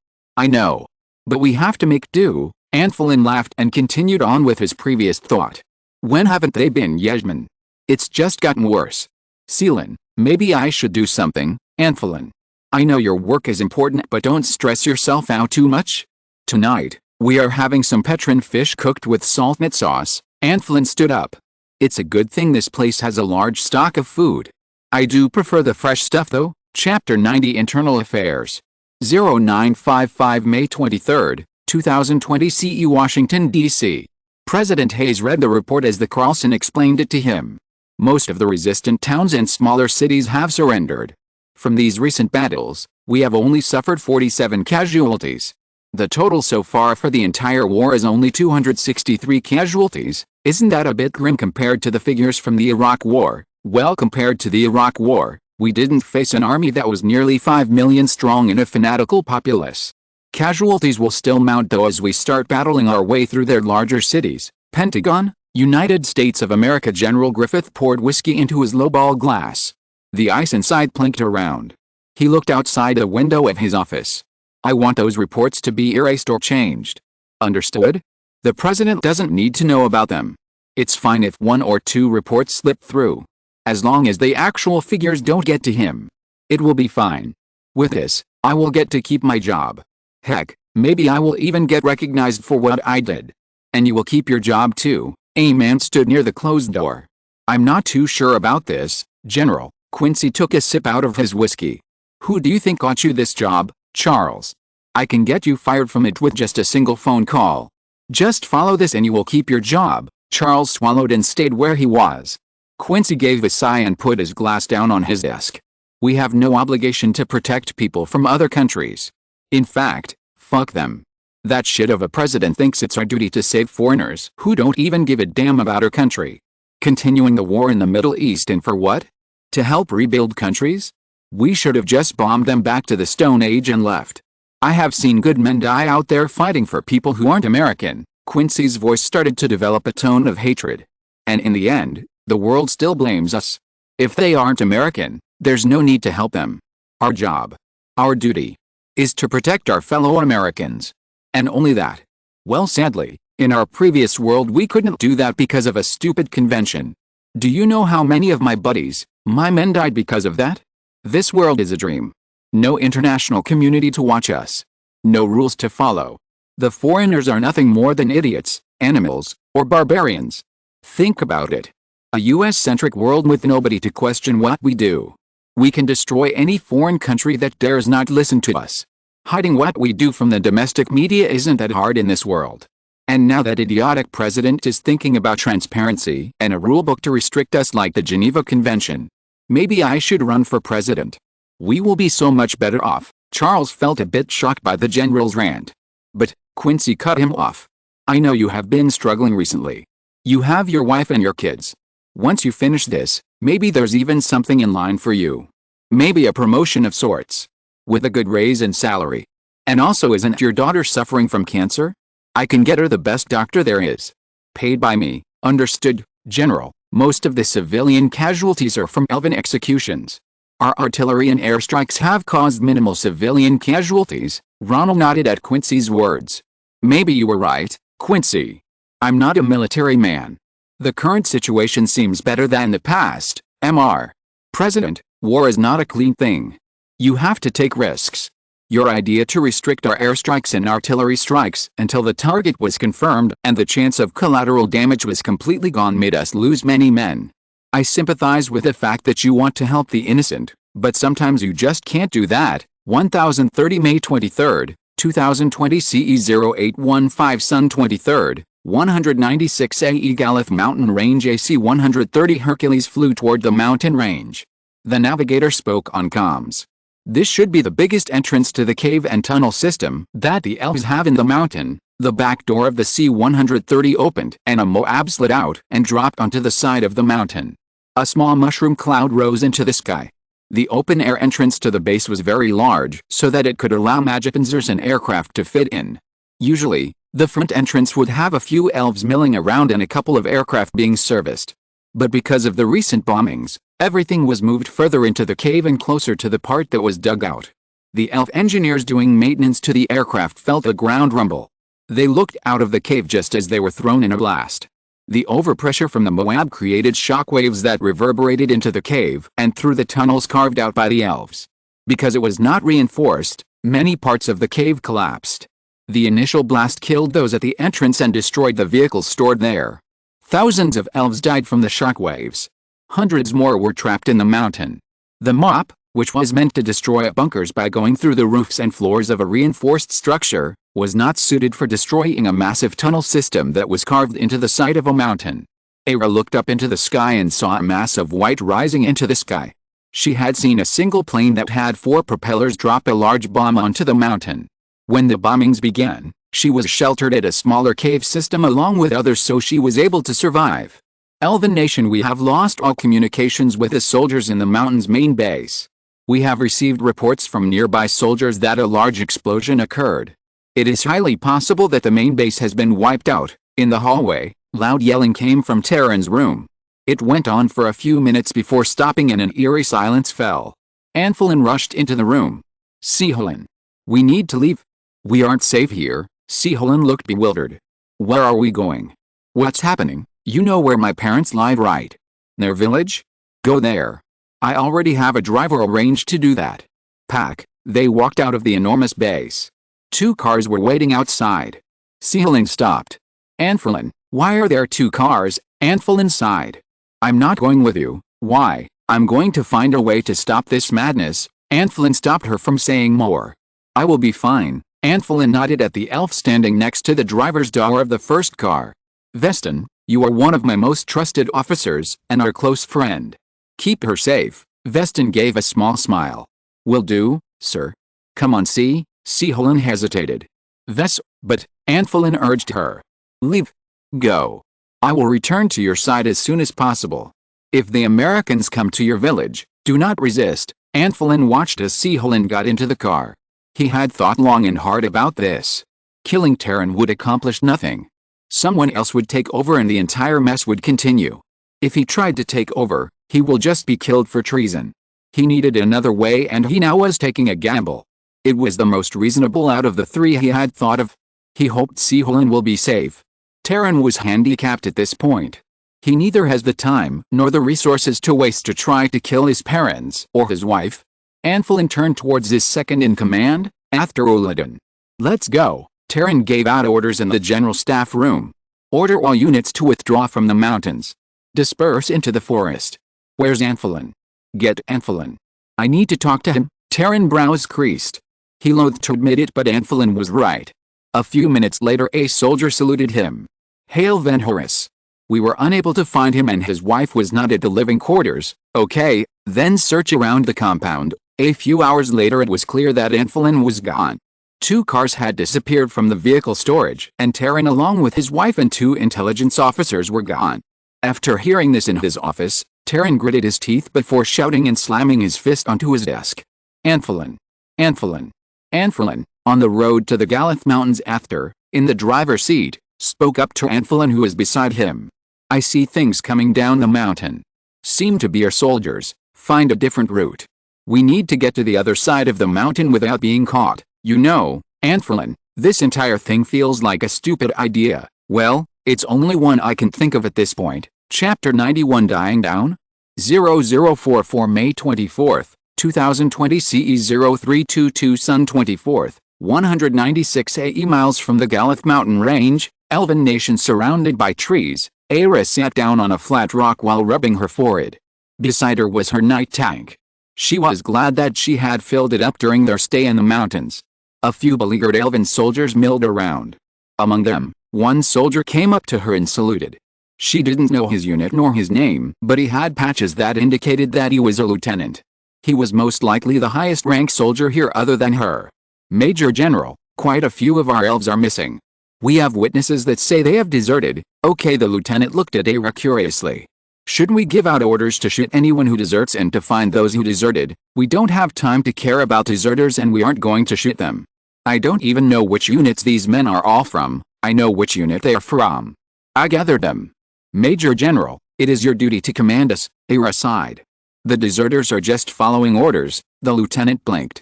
But we have to make do. Anfalin laughed and continued on with his previous thought. When haven't they been, Yasmin? It's just gotten worse. Seelan, maybe I should do something. Anfalin, I know your work is important, but don't stress yourself out too much. Tonight, we are having some Petrin fish cooked with saltnut sauce. Anfalin stood up. It's a good thing this place has a large stock of food. I do prefer the fresh stuff though. Chapter 90 Internal Affairs. 0955 May 23, 2020 CE Washington, D.C. President Hayes read the report as the Carlson explained it to him. Most of the resistant towns and smaller cities have surrendered. From these recent battles, we have only suffered 47 casualties. The total so far for the entire war is only 263 casualties. Isn't that a bit grim compared to the figures from the Iraq War? Well, compared to the Iraq War, we didn't face an army that was nearly 5 million strong and a fanatical populace. Casualties will still mount though as we start battling our way through their larger cities. Pentagon, United States of America. General Griffith poured whiskey into his lowball glass. The ice inside plinked around. He looked outside the window of his office. I want those reports to be erased or changed. Understood? The president doesn't need to know about them. It's fine if 1 or 2 reports slip through. As long as the actual figures don't get to him. It will be fine. With this, I will get to keep my job. Heck, maybe I will even get recognized for what I did. And you will keep your job too. A man stood near the closed door. I'm not too sure about this, General. Quincy took a sip out of his whiskey. Who do you think got you this job, Charles? I can get you fired from it with just a single phone call. Just follow this and you will keep your job. Charles swallowed and stayed where he was. Quincy gave a sigh and put his glass down on his desk. We have no obligation to protect people from other countries. In fact, fuck them. That shit of a president thinks it's our duty to save foreigners who don't even give a damn about our country. Continuing the war in the Middle East, and for what? To help rebuild countries? We should have just bombed them back to the Stone Age and left. I have seen good men die out there fighting for people who aren't American. Quincy's voice started to develop a tone of hatred. And in the end, the world still blames us. If they aren't American, there's no need to help them. Our job, our duty, is to protect our fellow Americans. And only that. Well, sadly, in our previous world we couldn't do that because of a stupid convention. Do you know how many of my buddies, my men, died because of that? This world is a dream. No international community to watch us. No rules to follow. The foreigners are nothing more than idiots, animals, or barbarians. Think about it. A US-centric world with nobody to question what we do. We can destroy any foreign country that dares not listen to us. Hiding what we do from the domestic media isn't that hard in this world. And now that idiotic president is thinking about transparency and a rulebook to restrict us like the Geneva Convention. Maybe I should run for president. We will be so much better off. Charles felt a bit shocked by the general's rant. But, Quincy cut him off. I know you have been struggling recently. You have your wife and your kids. Once you finish this, maybe there's even something in line for you. Maybe a promotion of sorts. With a good raise and salary. And also, isn't your daughter suffering from cancer? I can get her the best doctor there is. Paid by me. Understood, General. Most of the civilian casualties are from elven executions. Our artillery and airstrikes have caused minimal civilian casualties. Ronell nodded at Quincy's words. Maybe you were right, Quincy. I'm not a military man. The current situation seems better than the past, Mr. President. War is not a clean thing. You have to take risks. Your idea to restrict our airstrikes and artillery strikes until the target was confirmed and the chance of collateral damage was completely gone made us lose many men. I sympathize with the fact that you want to help the innocent, but sometimes you just can't do that. 1030 May 23, 2020 CE 0815 Sun 23, 196 AE Galith Mountain Range AC 130 Hercules flew toward the mountain range. The navigator spoke on comms. This should be the biggest entrance to the cave and tunnel system that the elves have in the mountain. The back door of the C-130 opened and a Moab slid out and dropped onto the side of the mountain. A small mushroom cloud rose into the sky. The open-air entrance to the base was very large so that it could allow magpanzers and aircraft to fit in. Usually, the front entrance would have a few elves milling around and a couple of aircraft being serviced. But because of the recent bombings, everything was moved further into the cave and closer to the part that was dug out. The elf engineers doing maintenance to the aircraft felt the ground rumble. They looked out of the cave just as they were thrown in a blast. The overpressure from the Moab created shockwaves that reverberated into the cave and through the tunnels carved out by the elves. Because it was not reinforced, many parts of the cave collapsed. The initial blast killed those at the entrance and destroyed the vehicles stored there. Thousands of elves died from the shockwaves. Hundreds more were trapped in the mountain. The mop, which was meant to destroy bunkers by going through the roofs and floors of a reinforced structure, was not suited for destroying a massive tunnel system that was carved into the side of a mountain. Ara looked up into the sky and saw a mass of white rising into the sky. She had seen a single plane that had 4 propellers drop a large bomb onto the mountain. When the bombings began, she was sheltered at a smaller cave system along with others, so she was able to survive. Elven Nation, we have lost all communications with the soldiers in the mountain's main base. We have received reports from nearby soldiers that a large explosion occurred. It is highly possible that the main base has been wiped out. In the hallway, Loud yelling came from Terran's room. It went on for a few minutes before stopping and an eerie silence fell. Anfalin rushed into the room. Siholin. We need to leave. We aren't safe here. Siholin looked bewildered. Where are we going? What's happening? You know where my parents live, right? Their village? Go there. I already have a driver arranged to do that. Pack. They walked out of the enormous base. 2 cars were waiting outside. Siholin stopped. Anfalin, why are there 2 cars? Anfalin sighed. I'm not going with you. Why? I'm going to find a way to stop this madness. Anfalin stopped her from saying more. I will be fine. Anfalin nodded at the elf standing next to the driver's door of the first car. Veston, you are one of my most trusted officers, and our close friend. Keep her safe. Veston gave a small smile. Will do, sir. Come on, see? Siholin hesitated. But, Anfalin urged her. Leave. Go. I will return to your side as soon as possible. If the Americans come to your village, do not resist. Anfalin watched as Siholin got into the car. He had thought long and hard about this. Killing Terran would accomplish nothing. Someone else would take over and the entire mess would continue. If he tried to take over, he will just be killed for treason. He needed another way and he now was taking a gamble. It was the most reasonable out of the 3 he had thought of. He hoped Siholin will be safe. Terran was handicapped at this point. He neither has the time nor the resources to waste to try to kill his parents or his wife. Anfalin turned towards his second-in-command, After Uladin. Let's go. Terran gave out orders in the general staff room. Order all units to withdraw from the mountains. Disperse into the forest. Where's Anfalin? Get Anfalin. I need to talk to him. Terran brows creased. He loathed to admit it, but Anfalin was right. A few minutes later a soldier saluted him. Hail Van Horus. We were unable to find him and his wife was not at the living quarters. Okay, then search around the compound. A few hours later it was clear that Anfalin was gone. 2 cars had disappeared from the vehicle storage and Terran along with his wife and 2 intelligence officers were gone. After hearing this in his office, Terran gritted his teeth before shouting and slamming his fist onto his desk. Anfalin. Anfalin. Anfalin, on the road to the Galath Mountains after, in the driver's seat, spoke up to Anfalin who was beside him. I see things coming down the mountain. Seem to be our soldiers. Find a different route. We need to get to the other side of the mountain without being caught. You know, Anfalin, this entire thing feels like a stupid idea. Well, it's only one I can think of at this point. Chapter 91 Dying Down? 0044 May 24th, 2020 CE 0322 Sun 24th, 196 AE miles from the Galath mountain range, Elven nation surrounded by trees. Aira sat down on a flat rock while rubbing her forehead. Beside her was her night tank. She was glad that she had filled it up during their stay in the mountains. A few beleaguered elven soldiers milled around. Among them, one soldier came up to her and saluted. She didn't know his unit nor his name, but he had patches that indicated that he was a lieutenant. He was most likely the highest rank soldier here other than her. Major General, quite a few of our elves are missing. We have witnesses that say they have deserted. Okay, the lieutenant looked at Aira curiously. Should we give out orders to shoot anyone who deserts and to find those who deserted? We don't have time to care about deserters and we aren't going to shoot them. I don't even know which units these men are all from. I know which unit they are from. I gathered them. Major General, it is your duty to command us. Aira sighed. The deserters are just following orders. The lieutenant blinked.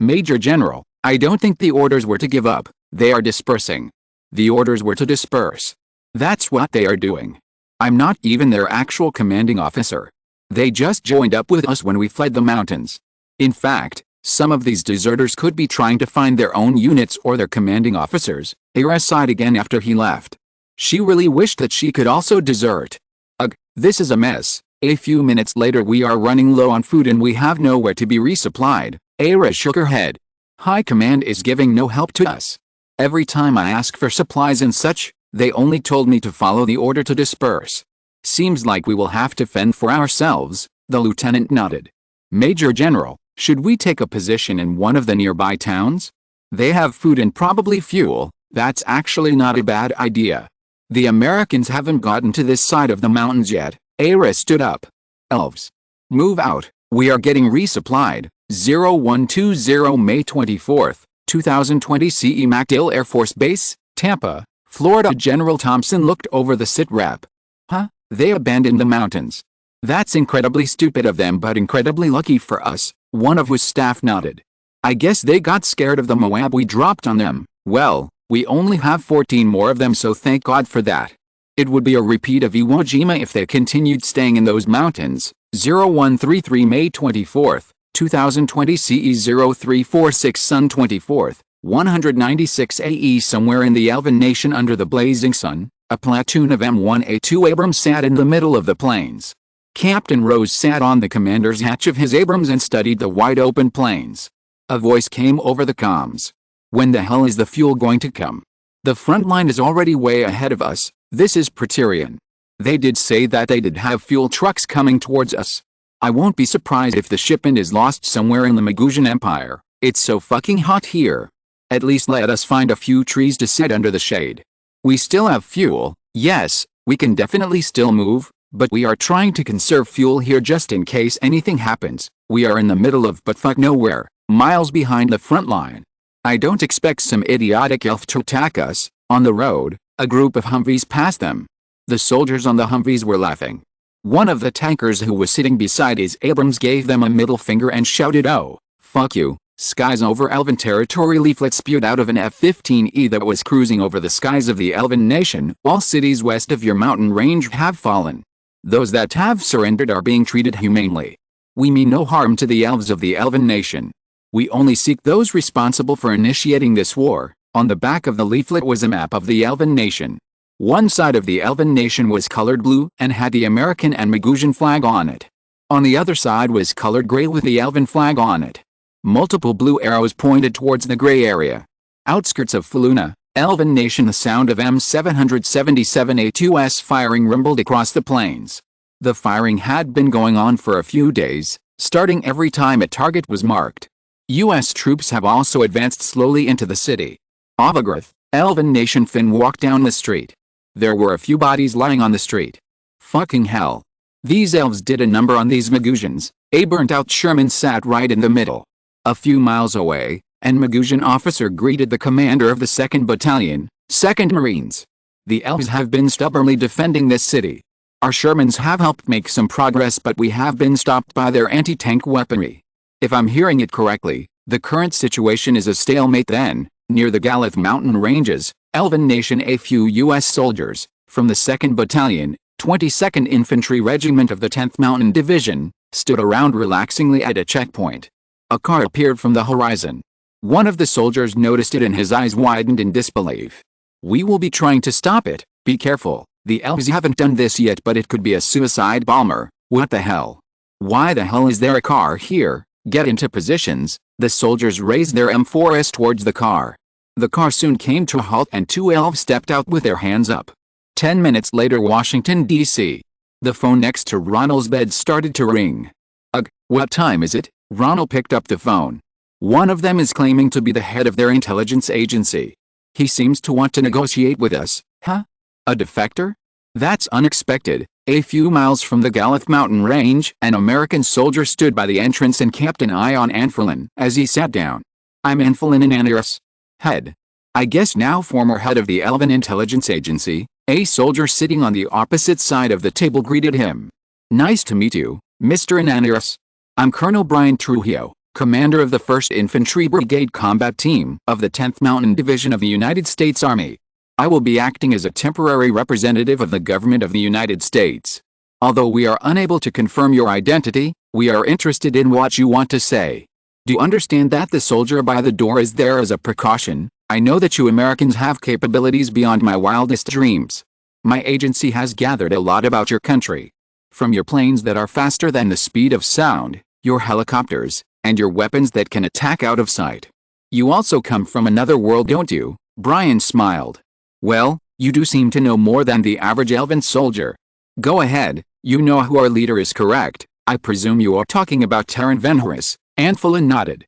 Major General, I don't think the orders were to give up. They are dispersing. The orders were to disperse. That's what they are doing. I'm not even their actual commanding officer. They just joined up with us when we fled the mountains. In fact, some of these deserters could be trying to find their own units or their commanding officers. Aira sighed again after he left. She really wished that she could also desert. Ugh, this is a mess. A few minutes later we are running low on food and we have nowhere to be resupplied. Aira shook her head. High Command is giving no help to us. Every time I ask for supplies and such, they only told me to follow the order to disperse. Seems like we will have to fend for ourselves. The lieutenant nodded. Major General, should we take a position in one of the nearby towns? They have food and probably fuel. That's actually not a bad idea. The Americans haven't gotten to this side of the mountains yet. Aira stood up. Elves. Move out. We are getting resupplied. 0120 May 24th, 2020 CE MacDill Air Force Base, Tampa, Florida General Thompson looked over the sit rep. Huh? They abandoned the mountains. That's incredibly stupid of them but incredibly lucky for us, one of whose staff nodded. I guess they got scared of the Moab we dropped on them. Well, we only have 14 more of them, so thank God for that. It would be a repeat of Iwo Jima if they continued staying in those mountains. 0133 May 24, 2020 CE 0346 Sun 24th, 196 AE. Somewhere in the Elven Nation under the blazing sun, a platoon of M1A2 Abrams sat in the middle of the plains. Captain Rose sat on the commander's hatch of his Abrams and studied the wide-open plains. A voice came over the comms. When the hell is the fuel going to come? The front line is already way ahead of us. This is Praetorian. They did say that they did have fuel trucks coming towards us. I won't be surprised if the shipment is lost somewhere in the Magusian Empire. It's so fucking hot here. At least let us find a few trees to sit under the shade. We still have fuel, yes, we can definitely still move, but we are trying to conserve fuel here just in case anything happens. We are in the middle of buttfuck nowhere, miles behind the front line. I don't expect some idiotic elf to attack us. On the road, a group of Humvees passed them. The soldiers on the Humvees were laughing. One of the tankers who was sitting beside his Abrams gave them a middle finger and shouted, "Oh, fuck you, skies over Elven territory." Leaflet spewed out of an F-15E that was cruising over the skies of the Elven Nation. All cities west of your mountain range have fallen. Those that have surrendered are being treated humanely. We mean no harm to the elves of the Elven Nation. We only seek those responsible for initiating this war. On the back of the leaflet was a map of the Elven Nation. One side of the Elven Nation was colored blue and had the American and Magusian flag on it. On the other side was colored gray with the Elven flag on it. Multiple blue arrows pointed towards the gray area. Outskirts of Faluna, Elven Nation. The sound of M777A2's firing rumbled across the plains. The firing had been going on for a few days, starting every time a target was marked. U.S. troops have also advanced slowly into the city. Avagroth, Elven Nation. Finn walked down the street. There were a few bodies lying on the street. Fucking hell. These elves did a number on these Magusians. A burnt-out Sherman sat right in the middle. A few miles away, an Magusian officer greeted the commander of the 2nd Battalion, 2nd Marines. The elves have been stubbornly defending this city. Our Shermans have helped make some progress, but we have been stopped by their anti-tank weaponry. If I'm hearing it correctly, the current situation is a stalemate. Then, near the Galath mountain ranges, Elven Nation. A few U.S. soldiers, from the 2nd Battalion, 22nd Infantry Regiment of the 10th Mountain Division, stood around relaxingly at a checkpoint. A car appeared from the horizon. One of the soldiers noticed it and his eyes widened in disbelief. "We will be trying to stop it, be careful. The elves haven't done this yet, but it could be a suicide bomber." "What the hell? Why the hell is there a car here? Get into positions." The soldiers raised their M4s towards the car. The car soon came to a halt and two elves stepped out with their hands up. 10 minutes later, Washington, D.C. The phone next to Ronald's bed started to ring. "Ugh, what time is it?" Ronald picked up the phone. "One of them is claiming to be the head of their intelligence agency. He seems to want to negotiate with us." "Huh? A defector? That's unexpected." A few miles from the Galath mountain range, an American soldier stood by the entrance and kept an eye on Anfalin as he sat down. "I'm Anfalin Ananias. Head. I guess now former head of the Elven Intelligence Agency." A soldier sitting on the opposite side of the table greeted him. "Nice to meet you, Mr. Ananias. I'm Colonel Brian Trujillo, commander of the 1st Infantry Brigade Combat Team of the 10th Mountain Division of the United States Army. I will be acting as a temporary representative of the government of the United States. Although we are unable to confirm your identity, we are interested in what you want to say. Do you understand that the soldier by the door is there as a precaution? I know that you Americans have capabilities beyond my wildest dreams. My agency has gathered a lot about your country. From your planes that are faster than the speed of sound, your helicopters, and your weapons that can attack out of sight. You also come from another world, don't you?" Brian smiled. "Well, you do seem to know more than the average elven soldier. Go ahead, you know who our leader is, correct? I presume you are talking about Terran Venhoris." Anfalin nodded.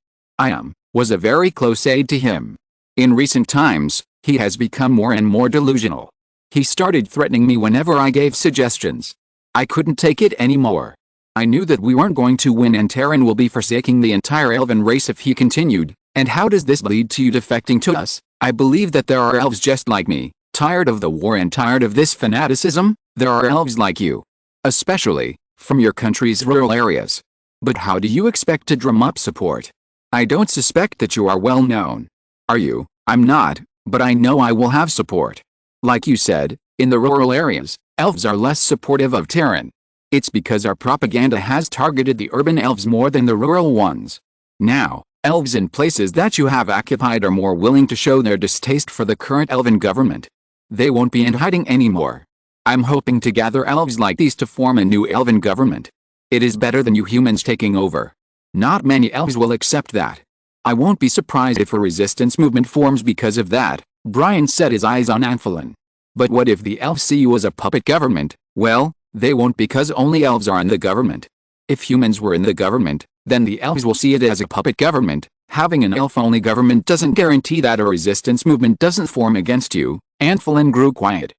Was a very close aide to him. In recent times, he has become more and more delusional. He started threatening me whenever I gave suggestions. I couldn't take it anymore. I knew that we weren't going to win and Terran will be forsaking the entire elven race if he continued. "And how does this lead to you defecting to us?" "I believe that there are elves just like me, Tired of the war and tired of this fanaticism? There are elves like you. Especially, from your country's rural areas. But how do you expect to drum up support? I don't suspect that you are well known. Are you? I'm not, but I know I will have support. Like you said, in the rural areas, elves are less supportive of Terran. It's because our propaganda has targeted the urban elves more than the rural ones. Now, elves in places that you have occupied are more willing to show their distaste for the current elven government. They won't be in hiding anymore. I'm hoping to gather elves like these to form a new elven government. It is better than you humans taking over. Not many elves will accept that. I won't be surprised if a resistance movement forms because of that. Brian set his eyes on Antholin. But what if the elves see you as a puppet government? Well, they won't, because only elves are in the government. If humans were in the government, then the elves will see it as a puppet government. Having an elf-only government doesn't guarantee that a resistance movement doesn't form against you. Antholin grew quiet.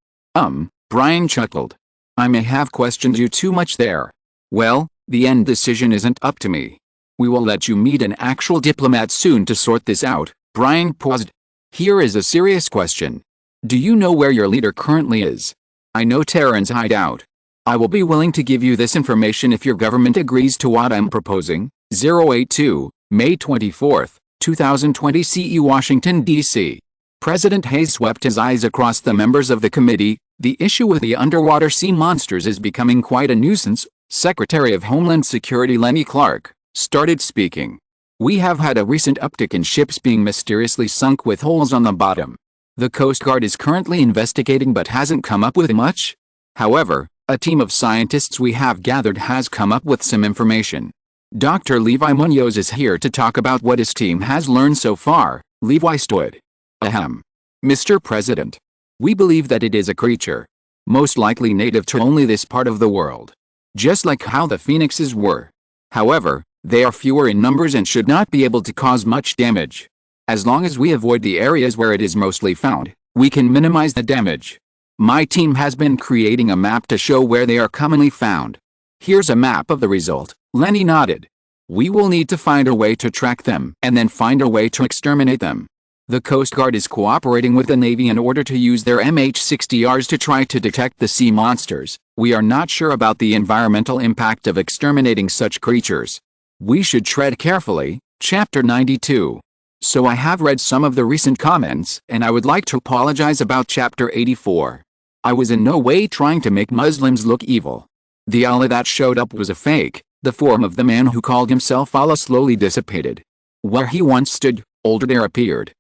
Brian chuckled. I may have questioned you too much there. Well, the end decision isn't up to me. We will let you meet an actual diplomat soon to sort this out. Brian paused. Here is a serious question. Do you know where your leader currently is? I know Terran's hideout. I will be willing to give you this information if your government agrees to what I'm proposing. 082, May 24, 2020 CE Washington, D.C. President Haye swept his eyes across the members of the committee. The issue with the underwater sea monsters is becoming quite a nuisance. Secretary of Homeland Security Lenny Clark started speaking. We have had a recent uptick in ships being mysteriously sunk with holes on the bottom. The Coast Guard is currently investigating but hasn't come up with much. However, a team of scientists we have gathered has come up with some information. Dr. Levi Munoz is here to talk about what his team has learned so far. Levi stood. Ahem. Mr. President. We believe that it is a creature. Most likely native to only this part of the world. Just like how the phoenixes were. However, they are fewer in numbers and should not be able to cause much damage. As long as we avoid the areas where it is mostly found, we can minimize the damage. My team has been creating a map to show where they are commonly found. Here's a map of the result. Lenny nodded. We will need to find a way to track them and then find a way to exterminate them. The Coast Guard is cooperating with the Navy in order to use their MH-60Rs to try to detect the sea monsters. We are not sure about the environmental impact of exterminating such creatures. We should tread carefully. Chapter 92. So I have read some of the recent comments, and I would like to apologize about Chapter 84. I was in no way trying to make Muslims look evil. The Allah that showed up was a fake. The form of the man who called himself Allah slowly dissipated. Where he once stood, older there appeared.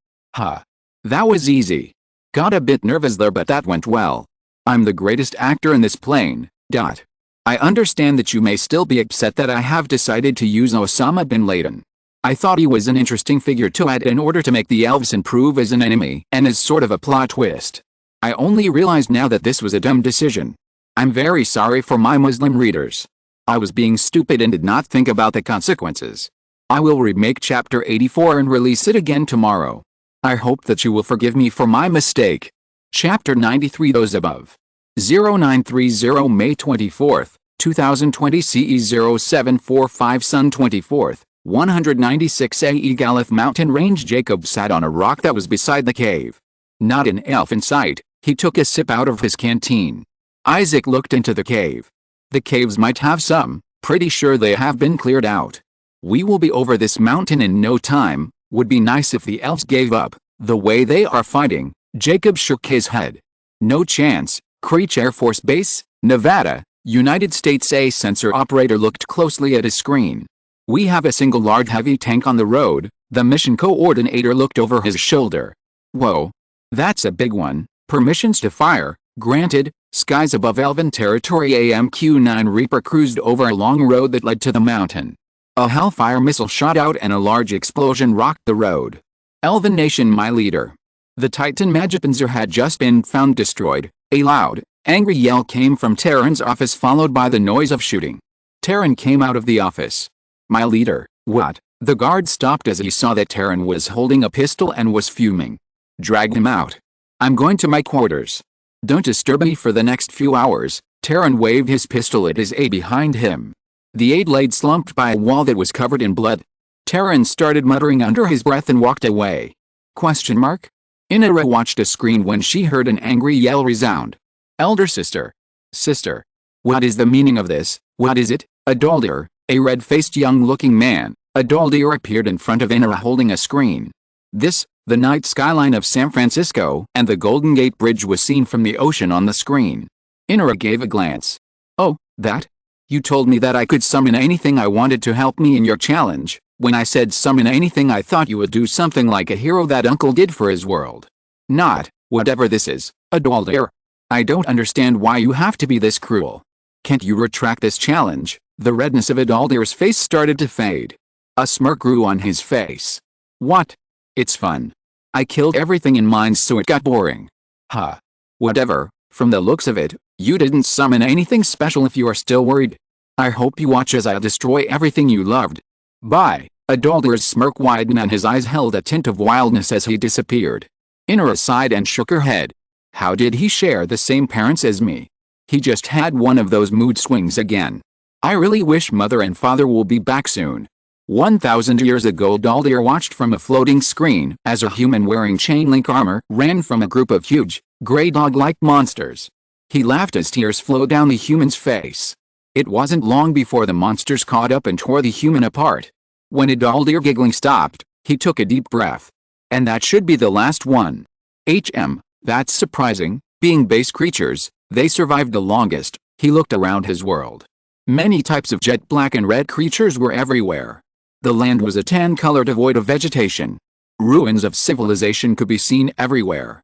That was easy. Got a bit nervous there, but that went well. I'm the greatest actor in this plane. I understand that you may still be upset that I have decided to use Osama bin Laden. I thought he was an interesting figure to add in order to make the elves improve as an enemy and as sort of a plot twist. I only realized now that this was a dumb decision. I'm very sorry for my Muslim readers. I was being stupid and did not think about the consequences. I will remake Chapter 84 and release it again tomorrow. I hope that you will forgive me for my mistake. Chapter 93. Those above. 0930 May 24, 2020 CE 0745 Sun 24, 196 AE Galith Mountain Range. Jacob sat on a rock that was beside the cave. Not an elf in sight. He took a sip out of his canteen. Isaac looked into the cave. The caves might have some. Pretty sure they have been cleared out. We will be over this mountain in no time. Would be nice if the elves gave up. The way they are fighting. Jacob shook his head. No chance. Creech Air Force Base, Nevada, United States. A sensor operator looked closely at his screen. We have a single large heavy tank on the road. The mission coordinator looked over his shoulder. Whoa. That's a big one. Permissions to fire, granted. Skies above Elven territory. AMQ-9 Reaper cruised over a long road that led to the mountain. A Hellfire missile shot out and a large explosion rocked the road. Elven Nation, my leader. The Titan Magipanzer had just been found destroyed. A loud, angry yell came from Terran's office, followed by the noise of shooting. Terran came out of the office. My leader, what? The guard stopped as he saw that Terran was holding a pistol and was fuming. Drag him out. I'm going to my quarters. Don't disturb me for the next few hours. Terran waved his pistol at his aide behind him. The aide laid slumped by a wall that was covered in blood. Terran started muttering under his breath and walked away. Question mark? Inara watched a screen when she heard an angry yell resound. Elder sister. Sister. What is the meaning of this? What is it? A Daldir, a red-faced young-looking man, a Daldir appeared in front of Inara holding a screen. The night skyline of San Francisco and the Golden Gate Bridge was seen from the ocean on the screen. Inara gave a glance. Oh, that? You told me that I could summon anything I wanted to help me in your challenge. When I said summon anything, I thought you would do something like a hero that Uncle did for his world. Not, whatever this is, a Daldir. I don't understand why you have to be this cruel. Can't you retract this challenge? The redness of a Daldir's face started to fade. A smirk grew on his face. What? It's fun. I killed everything in mine so it got boring. Huh. Whatever, from the looks of it, you didn't summon anything special if you are still worried. I hope you watch as I destroy everything you loved. Bye. A Daldir's smirk widened and his eyes held a tint of wildness as he disappeared. Inara sighed and shook her head. How did he share the same parents as me? He just had one of those mood swings again. I really wish Mother and Father will be back soon. 1,000 years ago, Daldir watched from a floating screen as a human wearing chain-link armor ran from a group of huge, gray dog-like monsters. He laughed as tears flowed down the human's face. It wasn't long before the monsters caught up and tore the human apart. When a Daldir giggling stopped, he took a deep breath. And that should be the last one. That's surprising, being base creatures, they survived the longest. He looked around his world. Many types of jet black and red creatures were everywhere. The land was a tan color devoid of vegetation. Ruins of civilization could be seen everywhere.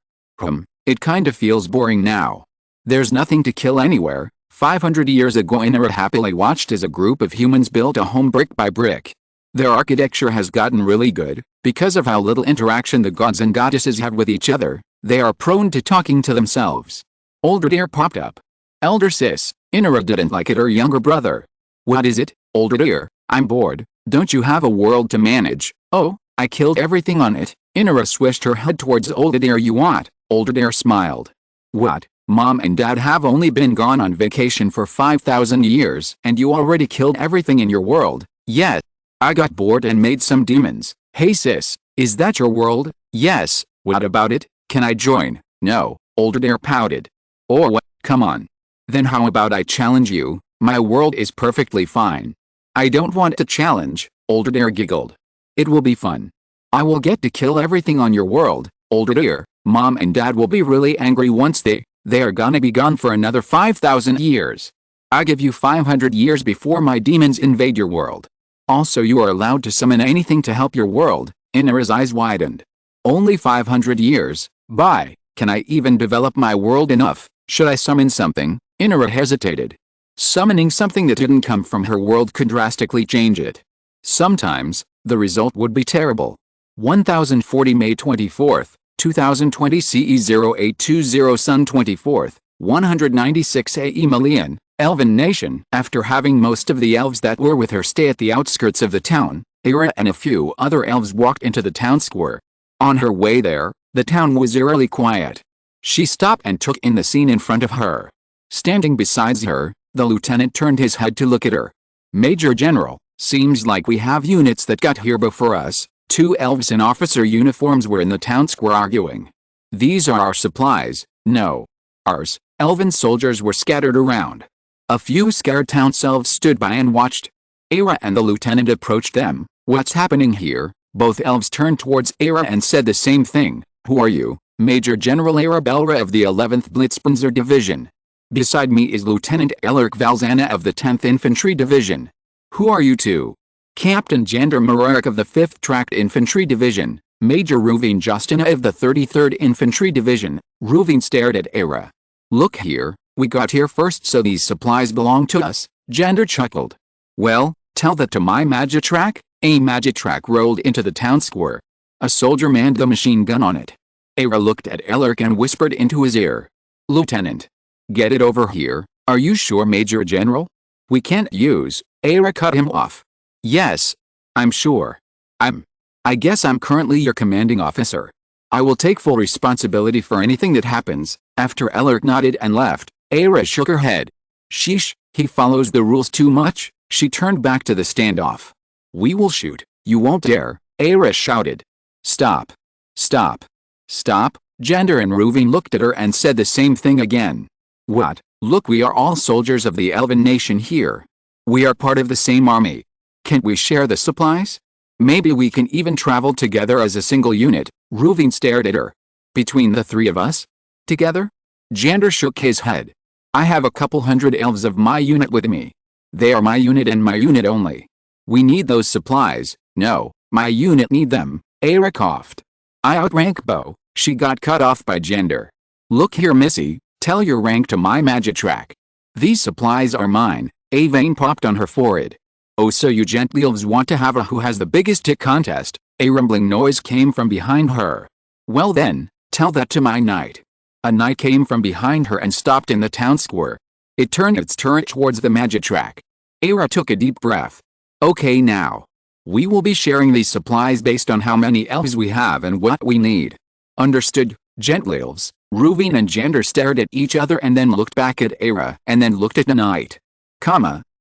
It kinda feels boring now. There's nothing to kill anywhere. 500 years ago, Inara happily watched as a group of humans built a home brick by brick. Their architecture has gotten really good, because of how little interaction the gods and goddesses have with each other. They are prone to talking to themselves. Older Deer popped up. Elder sis. Inara didn't like it, her younger brother. What is it, Older Deer? I'm bored. Don't you have a world to manage? Oh, I killed everything on it. Inara swished her head towards Older Deer. You what? Older Deer smiled. What? Mom and Dad have only been gone on vacation for 5,000 years and you already killed everything in your world. Yes. I got bored and made some demons. Hey sis, is that your world? Yes. What about it? Can I join? No. Older Deer pouted. Or what? Come on. Then how about I challenge you? My world is perfectly fine. I don't want to challenge, Older Deer giggled. It will be fun. I will get to kill everything on your world, Older Deer. Mom and Dad will be really angry once they are gonna be gone for another 5,000 years. I give you 500 years before my demons invade your world. Also, you are allowed to summon anything to help your world. Inara's eyes widened. Only 500 years? Bye. Can I even develop my world enough? Should I summon something? Inara hesitated. Summoning something that didn't come from her world could drastically change it. Sometimes, the result would be terrible. 1040 May 24th, 2020 CE 0820 Sun 24th, 196 AE Malian, Elven Nation. After having most of the elves that were with her stay at the outskirts of the town, Ira and a few other elves walked into the town square. On her way there, the town was eerily quiet. She stopped and took in the scene in front of her. Standing beside her, the lieutenant turned his head to look at her. Major General, seems like we have units that got here before us. Two elves in officer uniforms were in the town square arguing. These are our supplies. No. Ours. Elven soldiers were scattered around. A few scared town elves stood by and watched. Ira and the lieutenant approached them. What's happening here? Both elves turned towards Ira and said the same thing. Who are you? Major General Ira Belra of the 11th Blitzpanzer Division. Beside me is Lieutenant Elric Valzana of the 10th Infantry Division. Who are you two? Captain Jander Marek of the 5th Tracked Infantry Division. Major Ruvine Justina of the 33rd Infantry Division. Ruvine stared at Ira. Look here, we got here first so these supplies belong to us, Jander chuckled. Well, tell that to my Magitrak. A Magitrak rolled into the town square. A soldier manned the machine gun on it. Ira looked at Elric and whispered into his ear. Lieutenant. Get it over here. Are you sure, Major General? We can't use. Ira cut him off. Yes. I'm sure. I guess I'm currently your commanding officer. I will take full responsibility for anything that happens. After Elric nodded and left, Ira shook her head. Sheesh, he follows the rules too much. She turned back to the standoff. We will shoot. You won't dare, Ira shouted. Stop. Stop. Stop. Gender and Ruvine looked at her and said the same thing again. What? Look, we are all soldiers of the elven nation here. We are part of the same army. Can't we share the supplies? Maybe we can even travel together as a single unit. Ruvine stared at her. Between the three of us? Together? Gender shook his head. I have a couple hundred elves of my unit with me. They are my unit and my unit only. We need those supplies. No, my unit need them. Era coughed. I outrank Bo. She got cut off by Gender. Look here, Missy, tell your rank to my Magitrack. These supplies are mine. A vein popped on her forehead. Oh, so you gently elves want to have a who has the biggest tick contest? A rumbling noise came from behind her. Well then, tell that to my knight. A knight came from behind her and stopped in the town square. It turned its turret towards the Magitrack. Era took a deep breath. Okay, now. We will be sharing these supplies based on how many elves we have and what we need. Understood, gently elves. Ruvine and Gender stared at each other and then looked back at Era and then looked at the knight.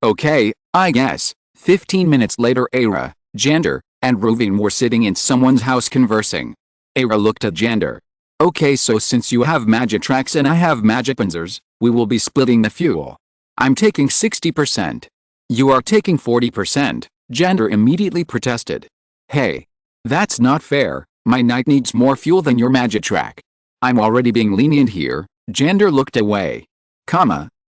Okay, I guess. 15 minutes later, Era, Gender, and Ruvine were sitting in someone's house conversing. Era looked at Gender. Okay, so since you have Magitracks and I have Magipanzers, we will be splitting the fuel. I'm taking 60%. You are taking 40%, Gender immediately protested. Hey. That's not fair, my knight needs more fuel than your Magitrack. I'm already being lenient here. Gender looked away.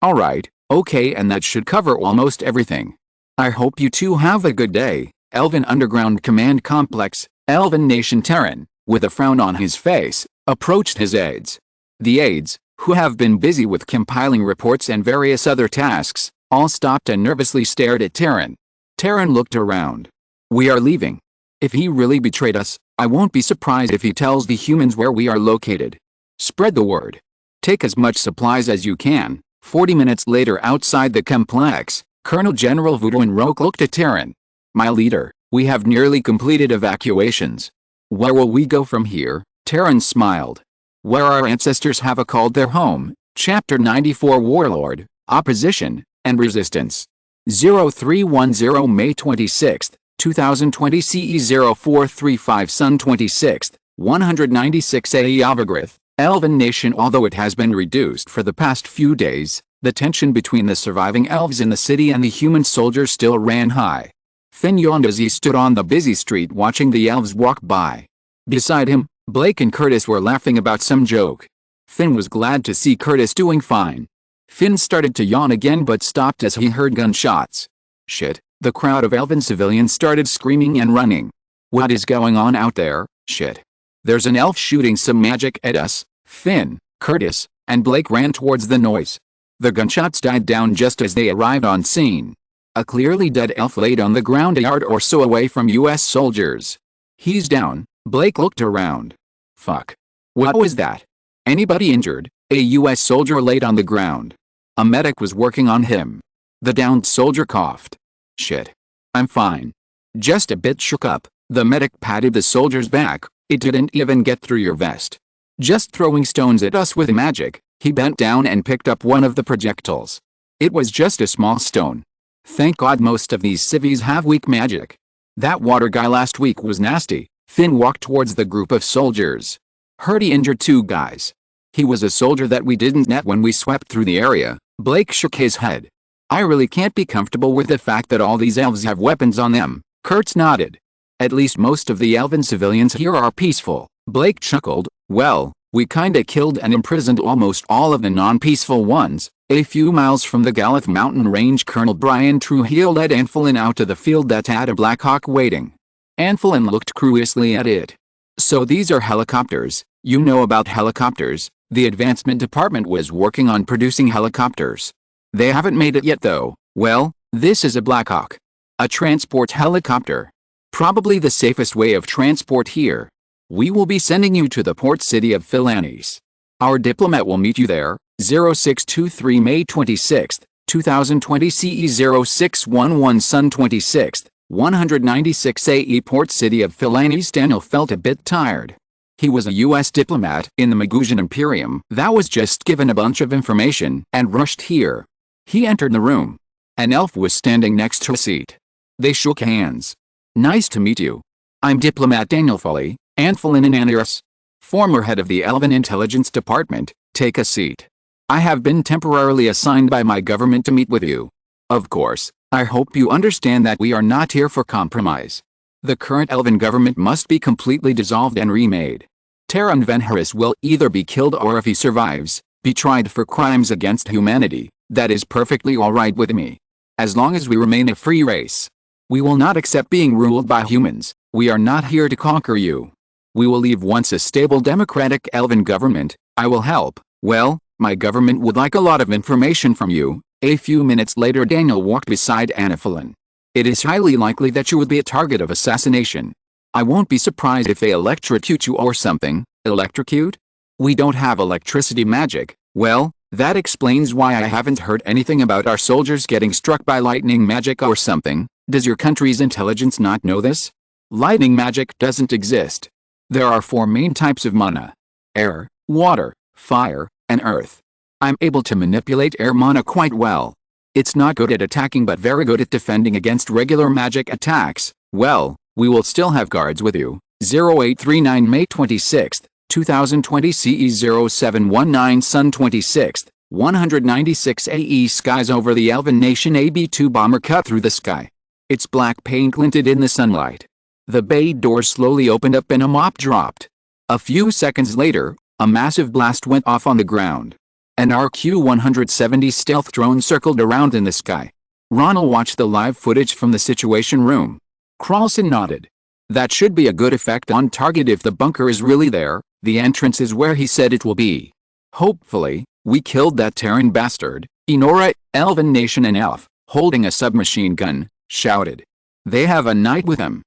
Alright, okay, and that should cover almost everything. I hope you two have a good day. Elven Underground Command Complex, Elven Nation Terran, with a frown on his face, approached his aides. The aides, who have been busy with compiling reports and various other tasks, all stopped and nervously stared at Terran. Terran looked around. We are leaving. If he really betrayed us, I won't be surprised if he tells the humans where we are located. Spread the word. Take as much supplies as you can. 40 minutes later, outside the complex, Colonel General Voodoo Roque looked at Terran. My leader, we have nearly completed evacuations. Where will we go from here? Terran smiled. Where our ancestors have called their home. Chapter 94 Warlord, Opposition, and Resistance. 0310 May 26, 2020 CE 0435 Sun 26, 196 AE Avagrith, Elven Nation. Although it has been reduced for the past few days, the tension between the surviving elves in the city and the human soldiers still ran high. Finn yawned as he stood on the busy street watching the elves walk by. Beside him, Blake and Curtis were laughing about some joke. Finn was glad to see Curtis doing fine. Finn started to yawn again but stopped as he heard gunshots. Shit, the crowd of elven civilians started screaming and running. What is going on out there? Shit. There's an elf shooting some magic at us. Finn, Curtis, and Blake ran towards the noise. The gunshots died down just as they arrived on scene. A clearly dead elf laid on the ground a yard or so away from US soldiers. He's down. Blake looked around. Fuck. What was that? Anybody injured? A US soldier laid on the ground. A medic was working on him. The downed soldier coughed. Shit. I'm fine. Just a bit shook up. The medic patted the soldier's back. It didn't even get through your vest. Just throwing stones at us with magic. He bent down and picked up one of the projectiles. It was just a small stone. Thank God most of these civvies have weak magic. That water guy last week was nasty. Finn walked towards the group of soldiers. Heard he injured 2 guys. He was a soldier that we didn't net when we swept through the area. Blake shook his head. I really can't be comfortable with the fact that all these elves have weapons on them. Kurtz nodded. At least most of the elven civilians here are peaceful. Blake chuckled. Well, we kinda killed and imprisoned almost all of the non-peaceful ones. A few miles from the Gallup mountain range, Colonel Brian Trujillo led Anfalin out to the field that had a Blackhawk waiting. Anfalin looked curiously at it. So these are helicopters. You know about helicopters. The advancement department was working on producing helicopters. They haven't made it yet though. Well, this is a Blackhawk. A transport helicopter. Probably the safest way of transport here. We will be sending you to the port city of Philanis. Our diplomat will meet you there. 0623 May 26, 2020 CE 0611 Sun 26, 196 AE Port City of Philanis. Daniel felt a bit tired. He was a US diplomat in the Magusian Imperium that was just given a bunch of information and rushed here. He entered the room. An elf was standing next to a seat. They shook hands. Nice to meet you. I'm Diplomat Daniel Foley, Anfalin and Anirus. former head of the Elven Intelligence Department, take a seat. I have been temporarily assigned by my government to meet with you. Of course, I hope you understand that we are not here for compromise. The current Elven government must be completely dissolved and remade. Terran Venharis will either be killed or, if he survives, be tried for crimes against humanity. That is perfectly alright with me. As long as we remain a free race. We will not accept being ruled by humans. We are not here to conquer you. We will leave once a stable democratic Elven government. I will help. Well, my government would like a lot of information from you. A few minutes later, Daniel walked beside Anaphalin. It is highly likely that you would be a target of assassination. I won't be surprised if they electrocute you or something. Electrocute? We don't have electricity magic. Well, that explains why I haven't heard anything about our soldiers getting struck by lightning magic or something. Does your country's intelligence not know this? Lightning magic doesn't exist. There are 4 main types of mana: air, water, fire, and earth. I'm able to manipulate air mana quite well. It's not good at attacking but very good at defending against regular magic attacks. Well, we will still have guards with you. 0839 May 26, 2020 CE 0719 Sun 26, 196 AE. Skies over the Elven nation. AB-2 bomber cut through the sky. Its black paint glinted in the sunlight. The bay doors slowly opened up and a mop dropped. A few seconds later, a massive blast went off on the ground. An RQ-170 stealth drone circled around in the sky. Ronell watched the live footage from the Situation Room. Carlson nodded. That should be a good effect on target if the bunker is really there. The entrance is where he said it will be. Hopefully, we killed that Terran bastard. Enora, Elven nation and elf, holding a submachine gun, shouted. They have a knight with them.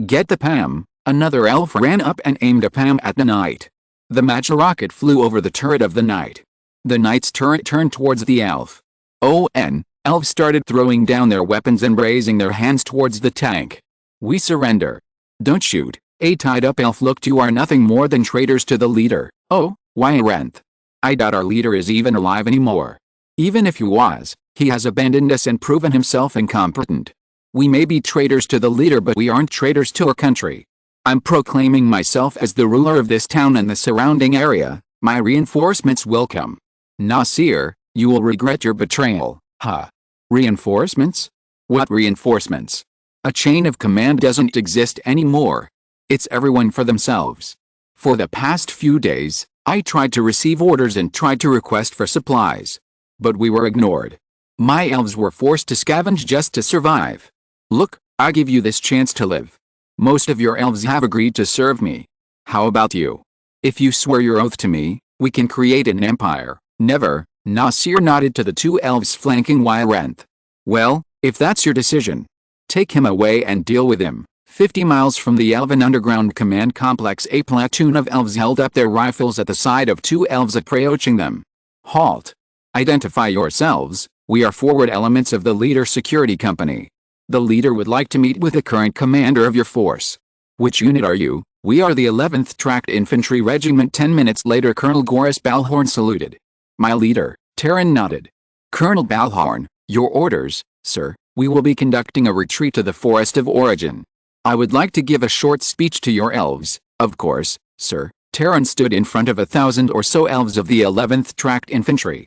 Get the PAM. Another elf ran up and aimed a PAM at the knight. The magic rocket flew over the turret of the knight. The knight's turret turned towards the elf. Elves started throwing down their weapons and raising their hands towards the tank. We surrender. Don't shoot. A tied-up elf looked. You are nothing more than traitors to the leader. Oh, why Arenth? I doubt our leader is even alive anymore. Even if he was, he has abandoned us and proven himself incompetent. We may be traitors to the leader but we aren't traitors to our country. I'm proclaiming myself as the ruler of this town and the surrounding area. My reinforcements will come. Nasir, you will regret your betrayal. Huh. Reinforcements? What reinforcements? A chain of command doesn't exist anymore. It's everyone for themselves. For the past few days, I tried to receive orders and tried to request for supplies. But we were ignored. My elves were forced to scavenge just to survive. Look, I give you this chance to live. Most of your elves have agreed to serve me. How about you? If you swear your oath to me, we can create an empire. Never. Nasir nodded to the 2 elves flanking Wyrenth. Well, if that's your decision, take him away and deal with him. 50 miles from the Elven Underground Command Complex, a platoon of elves held up their rifles at the side of 2 elves approaching them. Halt. Identify yourselves. We are forward elements of the Leader Security Company. The leader would like to meet with the current commander of your force. Which unit are you? We are the 11th Tracked Infantry Regiment. 10 minutes later, Colonel Goris Balhorn saluted. My leader, Terran nodded. Colonel Balhorn, your orders, sir. We will be conducting a retreat to the Forest of Origin. I would like to give a short speech to your elves. Of course, sir. Terran stood in front of 1,000 or so elves of the 11th Tracked Infantry.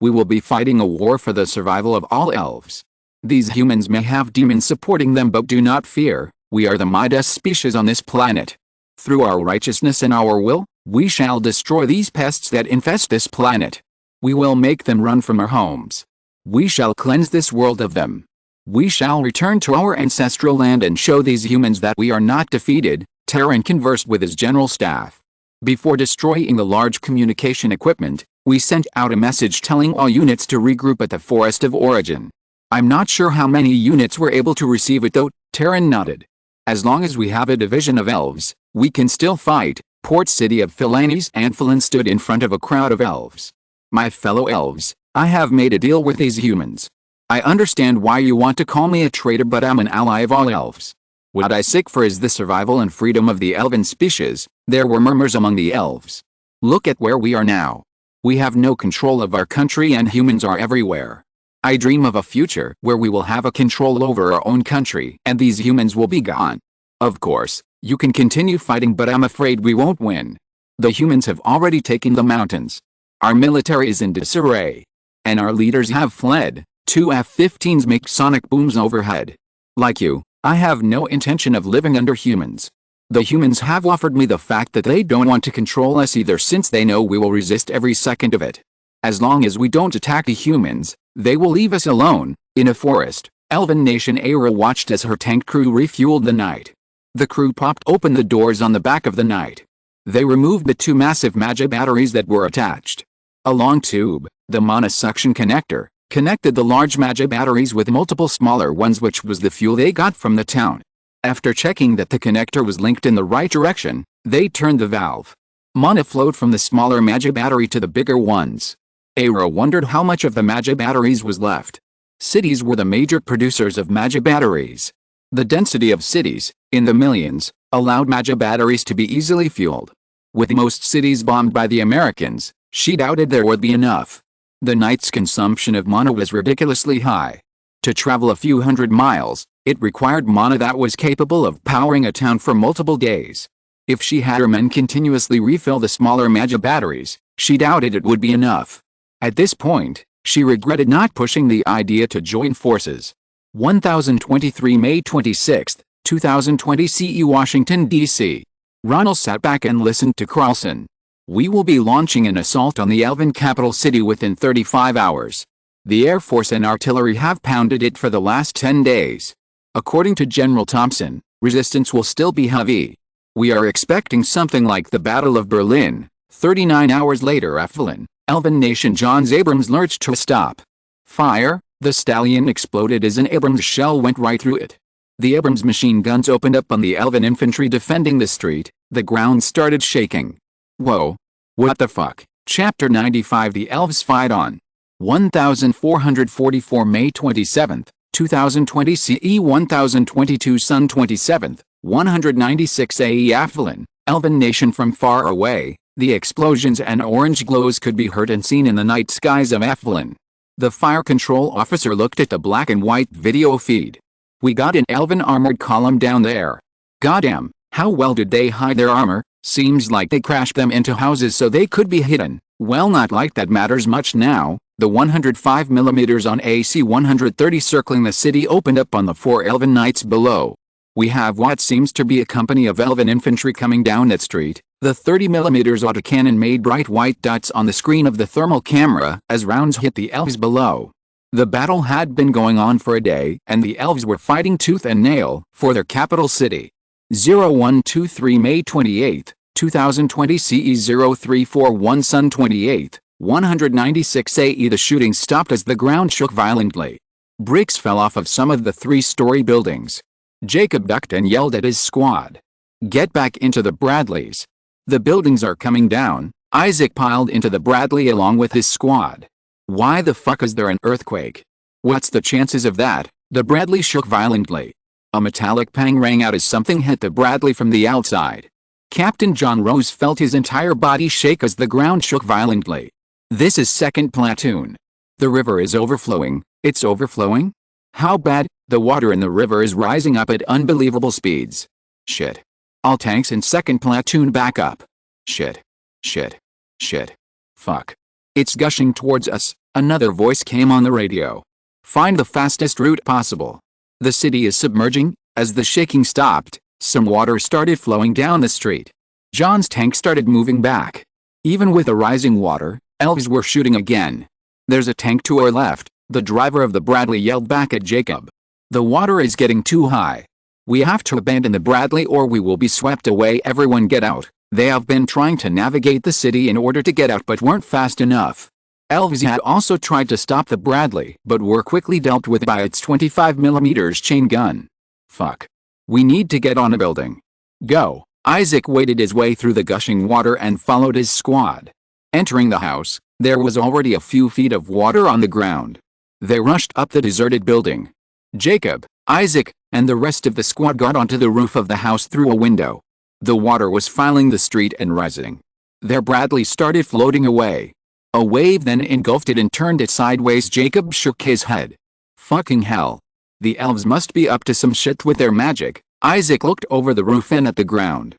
We will be fighting a war for the survival of all elves. These humans may have demons supporting them, but do not fear, we are the Midas species on this planet. Through our righteousness and our will, we shall destroy these pests that infest this planet. We will make them run from our homes. We shall cleanse this world of them. We shall return to our ancestral land and show these humans that we are not defeated. Terran conversed with his general staff. Before destroying the large communication equipment, we sent out a message telling all units to regroup at the Forest of Origin. I'm not sure how many units were able to receive it though. Terran nodded. As long as we have a division of elves, we can still fight. Port city of Philanes. Anphalin stood in front of a crowd of elves. My fellow elves, I have made a deal with these humans. I understand why you want to call me a traitor, but I'm an ally of all elves. What I seek for is the survival and freedom of the elven species. There were murmurs among the elves. Look at where we are now. We have no control of our country and humans are everywhere. I dream of a future where we will have a control over our own country and these humans will be gone. Of course, you can continue fighting, but I'm afraid we won't win. The humans have already taken the mountains. Our military is in disarray. And our leaders have fled. 2 F-15s make sonic booms overhead. Like you, I have no intention of living under humans. The humans have offered me the fact that they don't want to control us either, since they know we will resist every second of it. As long as we don't attack the humans, they will leave us alone. In a forest, Elven Nation Aira watched as her tank crew refueled the Knight. The crew popped open the doors on the back of the Knight. They removed the 2 massive Magi batteries that were attached. A long tube, the monosuction connector, connected the large Magi batteries with multiple smaller ones, which was the fuel they got from the town. After checking that the connector was linked in the right direction, they turned the valve. Mana flowed from the smaller Magi battery to the bigger ones. Aira wondered how much of the Magi batteries was left. Cities were the major producers of Magi batteries. The density of cities, in the millions, allowed Magi batteries to be easily fueled. With most cities bombed by the Americans, she doubted there would be enough. The Knight's consumption of mana was ridiculously high. To travel a few hundred miles, it required mana that was capable of powering a town for multiple days. If she had her men continuously refill the smaller Magi batteries, she doubted it would be enough. At this point, she regretted not pushing the idea to join forces. 1023 May 26, 2020 CE Washington, D.C. Ronell sat back and listened to Carlson. We will be launching an assault on the Elven capital city within 35 hours. The Air Force and artillery have pounded it for the last 10 days. According to General Thompson, resistance will still be heavy. We are expecting something like the Battle of Berlin. 39 hours later, Evelyn, Elven Nation John's Abrams lurched to a stop. Fire! The stallion exploded as an Abrams shell went right through it. The Abrams machine guns opened up on the Elven infantry defending the street. The ground started shaking. Whoa. What the fuck? Chapter 95 The Elves Fight On. 1444 May 27, 2020 CE 1022 Sun 27, 196 AE Evelyn, Elven Nation. From far away, the explosions and orange glows could be heard and seen in the night skies of Evelyn. The fire control officer looked at the black and white video feed. We got an Elven armored column down there. Goddamn, how well did they hide their armor? Seems like they crashed them into houses so they could be hidden. Well, not like that matters much now. The 105mm on AC-130 circling the city opened up on the 4 Elven Knights below. We have what seems to be a company of Elven infantry coming down that street. The 30mm autocannon made bright white dots on the screen of the thermal camera as rounds hit the elves below. The battle had been going on for a day, and the elves were fighting tooth and nail for their capital city. 0123 May 28, 2020 CE 0341 Sun 28, 196 AE. The shooting stopped as the ground shook violently. Bricks fell off of some of the 3-story buildings. Jacob ducked and yelled at his squad. Get back into the Bradleys. The buildings are coming down. Isaac piled into the Bradley along with his squad. Why the fuck is there an earthquake? What's the chances of that? The Bradley shook violently. A metallic pang rang out as something hit the Bradley from the outside. Captain John Rose felt his entire body shake as the ground shook violently. This is 2nd Platoon. The river is overflowing. It's overflowing? How bad? The water in the river is rising up at unbelievable speeds. Shit. All tanks in 2nd Platoon back up. Shit. Shit. Shit. Fuck. It's gushing towards us. Another voice came on the radio. Find the fastest route possible. The city is submerging. As the shaking stopped, some water started flowing down the street. John's tank started moving back. Even with the rising water, elves were shooting again. There's a tank to our left, the driver of the Bradley yelled back at Jacob. The water is getting too high. We have to abandon the Bradley or we will be swept away. Everyone get out. They have been trying to navigate the city in order to get out but weren't fast enough. Elves had also tried to stop the Bradley but were quickly dealt with by its 25mm chain gun. Fuck. We need to get on a building. Go. Isaac waded his way through the gushing water and followed his squad. Entering the house, there was already a few feet of water on the ground. They rushed up the deserted building. Jacob, Isaac, and the rest of the squad got onto the roof of the house through a window. The water was filing the street and rising. Their Bradley started floating away. A wave then engulfed it and turned it sideways. Jacob shook his head. Fucking hell. The elves must be up to some shit with their magic. Isaac looked over the roof and at the ground.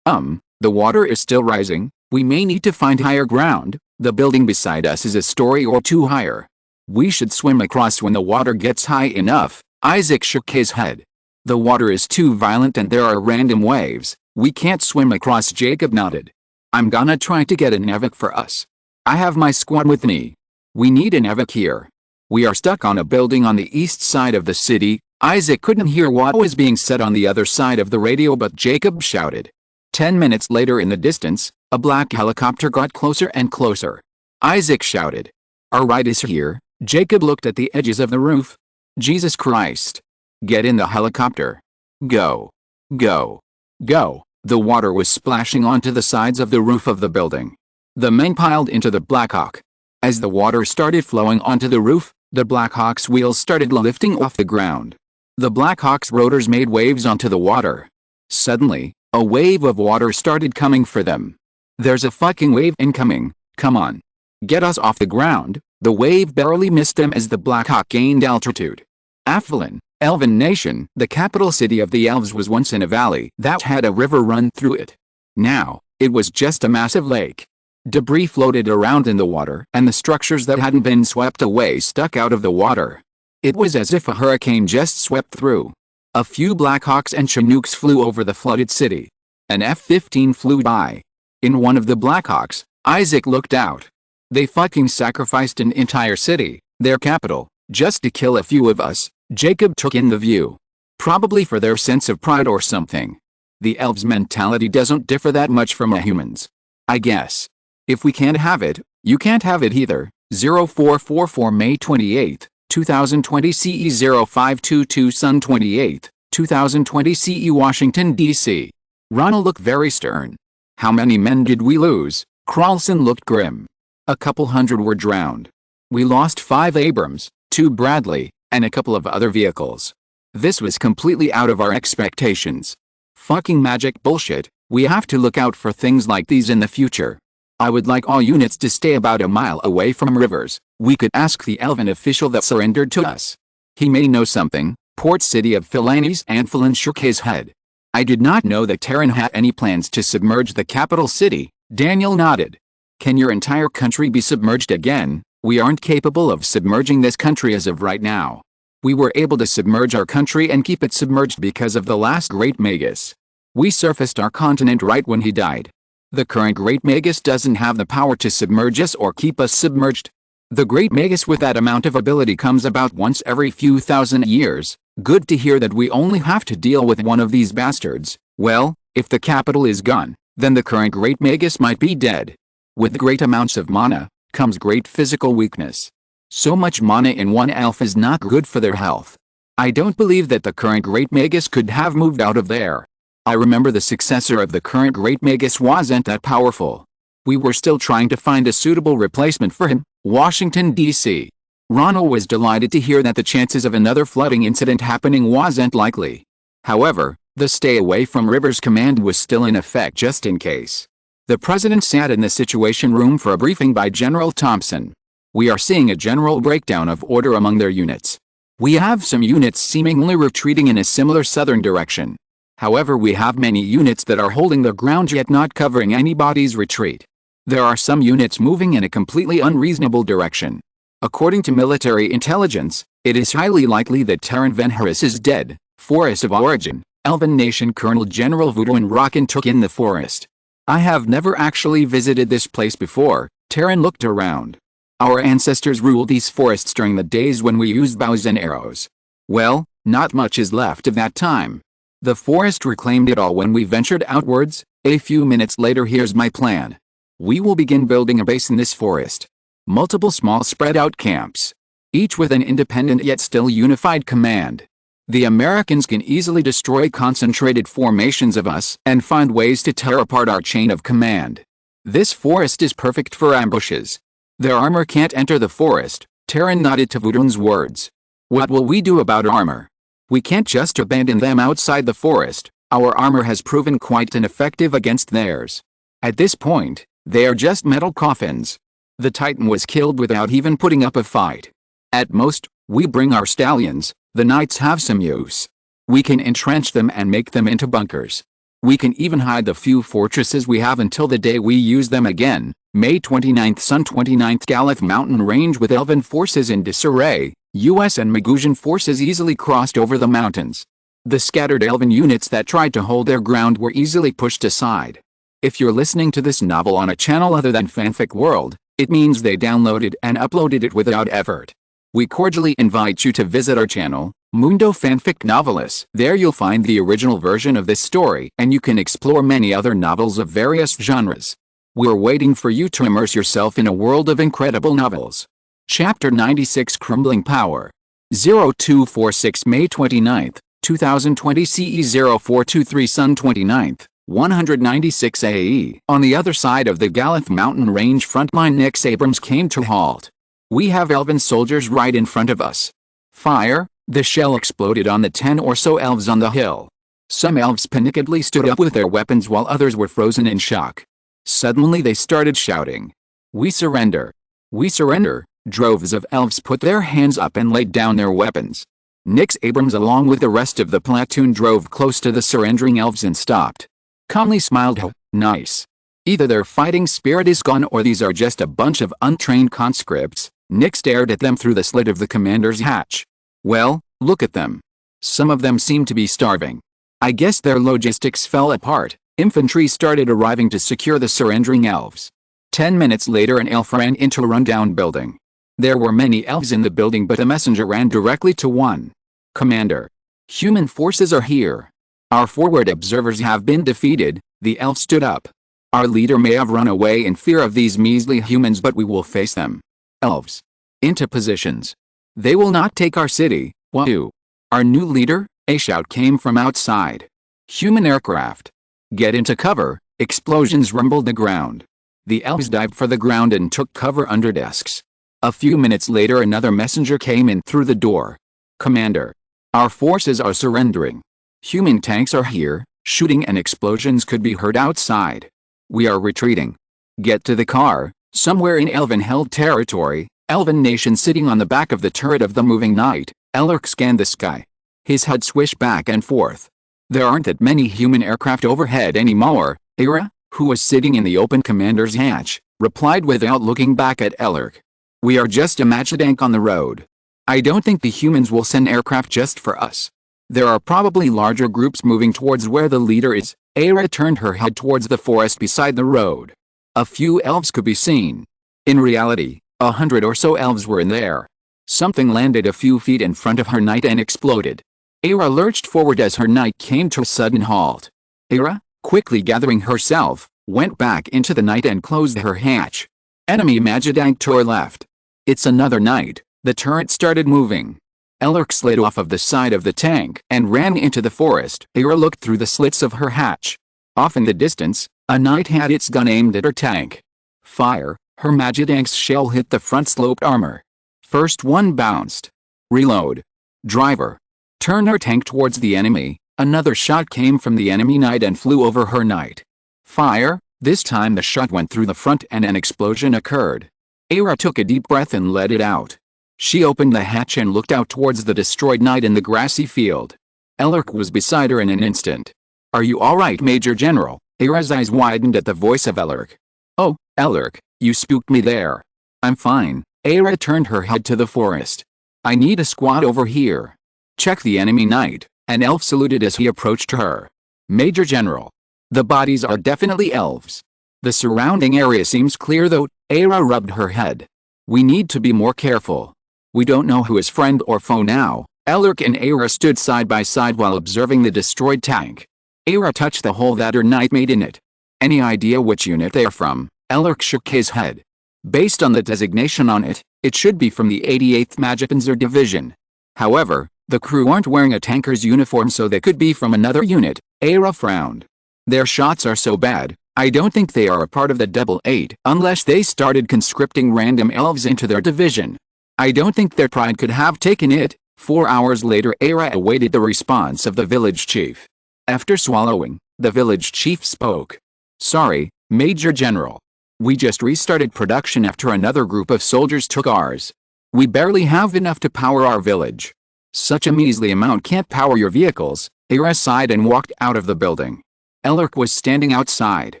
The water is still rising. We may need to find higher ground. The building beside us is a story or two higher. We should swim across when the water gets high enough. Isaac shook his head. The water is too violent and there are random waves. We can't swim across. Jacob nodded. I'm gonna try to get an evac for us. I have my squad with me. We need an evac here. We are stuck on a building on the east side of the city. Isaac couldn't hear what was being said on the other side of the radio, but Jacob shouted. 10 minutes later, in the distance, a black helicopter got closer and closer. Isaac shouted. Our ride is here. Jacob looked at the edges of the roof. Jesus Christ. Get in the helicopter. Go. Go. Go. The water was splashing onto the sides of the roof of the building. The men piled into the Blackhawk. As the water started flowing onto the roof, the Blackhawk's wheels started lifting off the ground. The Blackhawk's rotors made waves onto the water. Suddenly, a wave of water started coming for them. There's a fucking wave incoming. Come on. Get us off the ground. The wave barely missed them as the Blackhawk gained altitude. Avalon, Elven Nation, the capital city of the elves, was once in a valley that had a river run through it. Now, it was just a massive lake. Debris floated around in the water, and the structures that hadn't been swept away stuck out of the water. It was as if a hurricane just swept through. A few Blackhawks and Chinooks flew over the flooded city. An F-15 flew by. In one of the Blackhawks, Isaac looked out. They fucking sacrificed an entire city, their capital, just to kill a few of us. Jacob took in the view. Probably for their sense of pride or something. The elves' mentality doesn't differ that much from a human's. I guess. If we can't have it, you can't have it either. 0444 May 28, 2020 CE 0522 Sun 28, 2020 CE Washington, D.C. Ronell looked very stern. How many men did we lose? Carlson looked grim. A couple hundred were drowned. We lost 5 Abrams, 2 Bradley, and a couple of other vehicles. This was completely out of our expectations. Fucking magic bullshit. We have to look out for things like these in the future. I would like all units to stay about a mile away from rivers. We could ask the elven official that surrendered to us. He may know something. Port City of Philanes. Anfilin shook his head. I did not know that Terran had any plans to submerge the capital city. Daniel nodded. Can your entire country be submerged again? We aren't capable of submerging this country as of right now. We were able to submerge our country and keep it submerged because of the last Great Magus. We surfaced our continent right when he died. The current Great Magus doesn't have the power to submerge us or keep us submerged. The Great Magus with that amount of ability comes about once every few thousand years. Good to hear that we only have to deal with one of these bastards. Well, if the capital is gone, then the current Great Magus might be dead. With great amounts of mana, comes great physical weakness. So much mana in one elf is not good for their health. I don't believe that the current Great Magus could have moved out of there. I remember the successor of the current Great Magus wasn't that powerful. We were still trying to find a suitable replacement for him. Washington, D.C. Ronell was delighted to hear that the chances of another flooding incident happening wasn't likely. However, the stay away from rivers command was still in effect just in case. The president sat in the situation room for a briefing by General Thompson. We are seeing a general breakdown of order among their units. We have some units seemingly retreating in a similar southern direction. However, we have many units that are holding their ground yet not covering anybody's retreat. There are some units moving in a completely unreasonable direction. According to military intelligence, it is highly likely that Terran Van Harris is dead. Forest of Origin, Elven Nation. Colonel General Voodoo Rockin took in the forest. I have never actually visited this place before. Terran looked around. Our ancestors ruled these forests during the days when we used bows and arrows. Well, not much is left of that time. The forest reclaimed it all when we ventured outwards. A few minutes later, here's my plan. We will begin building a base in this forest. Multiple small spread out camps. Each with an independent yet still unified command. The Americans can easily destroy concentrated formations of us and find ways to tear apart our chain of command. This forest is perfect for ambushes. Their armor can't enter the forest. Terran nodded to Voodoo's words. What will we do about armor? We can't just abandon them outside the forest. Our armor has proven quite ineffective against theirs. At this point, they are just metal coffins. The Titan was killed without even putting up a fight. At most, we bring our stallions. The knights have some use. We can entrench them and make them into bunkers. We can even hide the few fortresses we have until the day we use them again. May 29th, Sun 29th, Galath Mountain Range with Elven forces in disarray. US and Magosian forces easily crossed over the mountains. The scattered Elven units that tried to hold their ground were easily pushed aside. If you're listening to this novel on a channel other than Fanfic World, it means they downloaded and uploaded it without effort. We cordially invite you to visit our channel, Mundo Fanfic Novelists. There you'll find the original version of this story, and you can explore many other novels of various genres. We're waiting for you to immerse yourself in a world of incredible novels. Chapter 96, Crumbling Power. 0246 May 29th, 2020 CE 0423 Sun 29th, 196 AE. On the other side of the Galath Mountain Range frontline, Nix Abrams came to halt. We have Elven soldiers right in front of us. Fire! The shell exploded on the 10 or so elves on the hill. Some elves panickedly stood up with their weapons while others were frozen in shock. Suddenly they started shouting, "We surrender! We surrender!" Droves of elves put their hands up and laid down their weapons. Nix Abrams along with the rest of the platoon drove close to the surrendering elves and stopped. Calmly smiled. Nice. Either their fighting spirit is gone or these are just a bunch of untrained conscripts. Nix stared at them through the slit of the commander's hatch. Well, look at them. Some of them seem to be starving. I guess their logistics fell apart. Infantry started arriving to secure the surrendering elves. 10 minutes later an elf ran into a rundown building. There were many elves in the building, but a messenger ran directly to one. Commander. Human forces are here. Our forward observers have been defeated. The elf stood up. Our leader may have run away in fear of these measly humans, but we will face them. Elves. Into positions. They will not take our city. Wahoo! Our new leader? A shout came from outside. Human aircraft. Get into cover. Explosions rumbled the ground. The elves dived for the ground and took cover under desks. A few minutes later another messenger came in through the door. Commander. Our forces are surrendering. Human tanks are here. Shooting and explosions could be heard outside. We are retreating. Get to the car. Somewhere in Elven-held territory, Elven nation sitting on the back of the turret of the moving knight, Elric scanned the sky. His HUD swished back and forth. There aren't that many human aircraft overhead anymore. Ira, who was sitting in the open commander's hatch, replied without looking back at Elric. We are just a matchtank on the road. I don't think the humans will send aircraft just for us. There are probably larger groups moving towards where the leader is. Ira turned her head towards the forest beside the road. A few elves could be seen. In reality, 100 or so elves were in there. Something landed a few feet in front of her knight and exploded. Ira lurched forward as her knight came to a sudden halt. Ira, quickly gathering herself, went back into the knight and closed her hatch. Enemy Magidank to her left. It's another knight. The turret started moving. Elric slid off of the side of the tank and ran into the forest. Ira looked through the slits of her hatch. Off in the distance, a knight had its gun aimed at her tank. Fire! Her Magidank's shell hit the front-sloped armor. First one bounced. Reload. Driver. Turn her tank towards the enemy. Another shot came from the enemy knight and flew over her knight. Fire! This time the shot went through the front and an explosion occurred. Ira took a deep breath and let it out. She opened the hatch and looked out towards the destroyed knight in the grassy field. Elric was beside her in an instant. Are you alright, Major General? Ira's eyes widened at the voice of Elric. Oh, Elric, you spooked me there. I'm fine. Ira turned her head to the forest. I need a squad over here. Check the enemy knight. An elf saluted as he approached her. Major General. The bodies are definitely elves. The surrounding area seems clear though. Ira rubbed her head. We need to be more careful. We don't know who is friend or foe now. Elric and Ira stood side by side while observing the destroyed tank. Ira touched the hole that her knight made in it. Any idea which unit they are from? Elric shook his head. Based on the designation on it, it should be from the 88th Magipanzer Division. However, the crew aren't wearing a tanker's uniform, so they could be from another unit. Ira frowned. Their shots are so bad, I don't think they are a part of the Double 8 unless they started conscripting random elves into their division. I don't think their pride could have taken it. 4 hours later, Ira awaited the response of the village chief. After swallowing, the village chief spoke. Sorry, Major General. We just restarted production after another group of soldiers took ours. We barely have enough to power our village. Such a measly amount can't power your vehicles. Era sighed and walked out of the building. Ellerk was standing outside.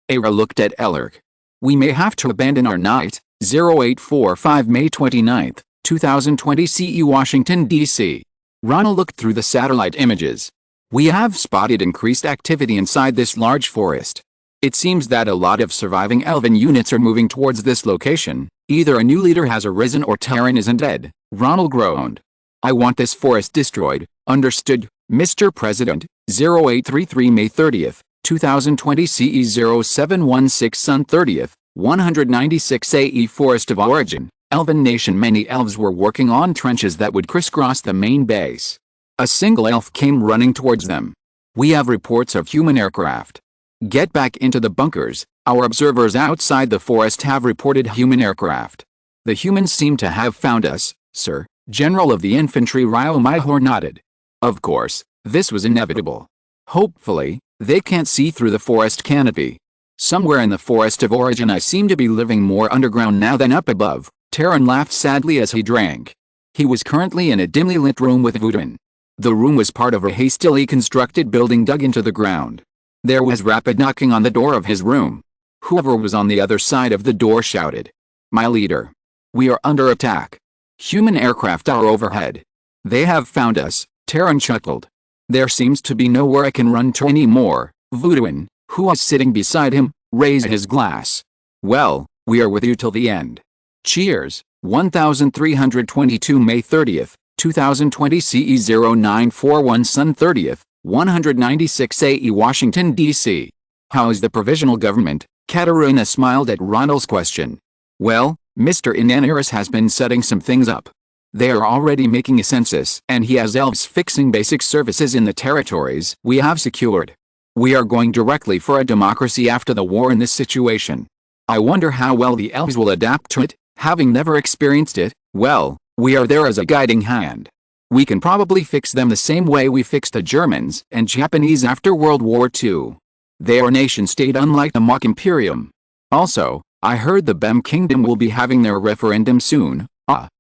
Era looked at Ellerk. We may have to abandon our night. 0845 May 29, 2020 CE Washington, D.C. Ronell looked through the satellite images. We have spotted increased activity inside this large forest. It seems that a lot of surviving elven units are moving towards this location. Either a new leader has arisen or Terran isn't dead. Ronell groaned. I want this forest destroyed. Understood, Mr. President. 0833 May 30th, 2020 CE 0716 Sun 30th, 196 AE Forest of Origin, Elven Nation. Many elves were working on trenches that would crisscross the main base. A single elf came running towards them. We have reports of human aircraft. Get back into the bunkers. Our observers outside the forest have reported human aircraft. The humans seem to have found us, sir. General of the Infantry Ryo Mihor nodded. Of course, this was inevitable. Hopefully, they can't see through the forest canopy. Somewhere in the Forest of Origin I seem to be living more underground now than up above. Terran laughed sadly as he drank. He was currently in a dimly lit room with Voodoo. The room was part of a hastily constructed building dug into the ground. There was rapid knocking on the door of his room. Whoever was on the other side of the door shouted. My leader. We are under attack. Human aircraft are overhead. They have found us, Terran chuckled. There seems to be nowhere I can run to anymore. Voodoo, who was sitting beside him, raised his glass. Well, we are with you till the end. Cheers. 1322 May 30th, 2020 CE 0941 Sun 30th, 196 AE Washington, D.C. How is the provisional government? Katarina smiled at Ronell's question. Well, Mr. Inaniris has been setting some things up. They are already making a census, and he has elves fixing basic services in the territories we have secured. We are going directly for a democracy after the war in this situation. I wonder how well the elves will adapt to it, having never experienced it. Well, we are there as a guiding hand. We can probably fix them the same way we fixed the Germans and Japanese after World War II. They are a nation-state unlike the mock Imperium. Also, I heard the Bem Kingdom will be having their referendum soon.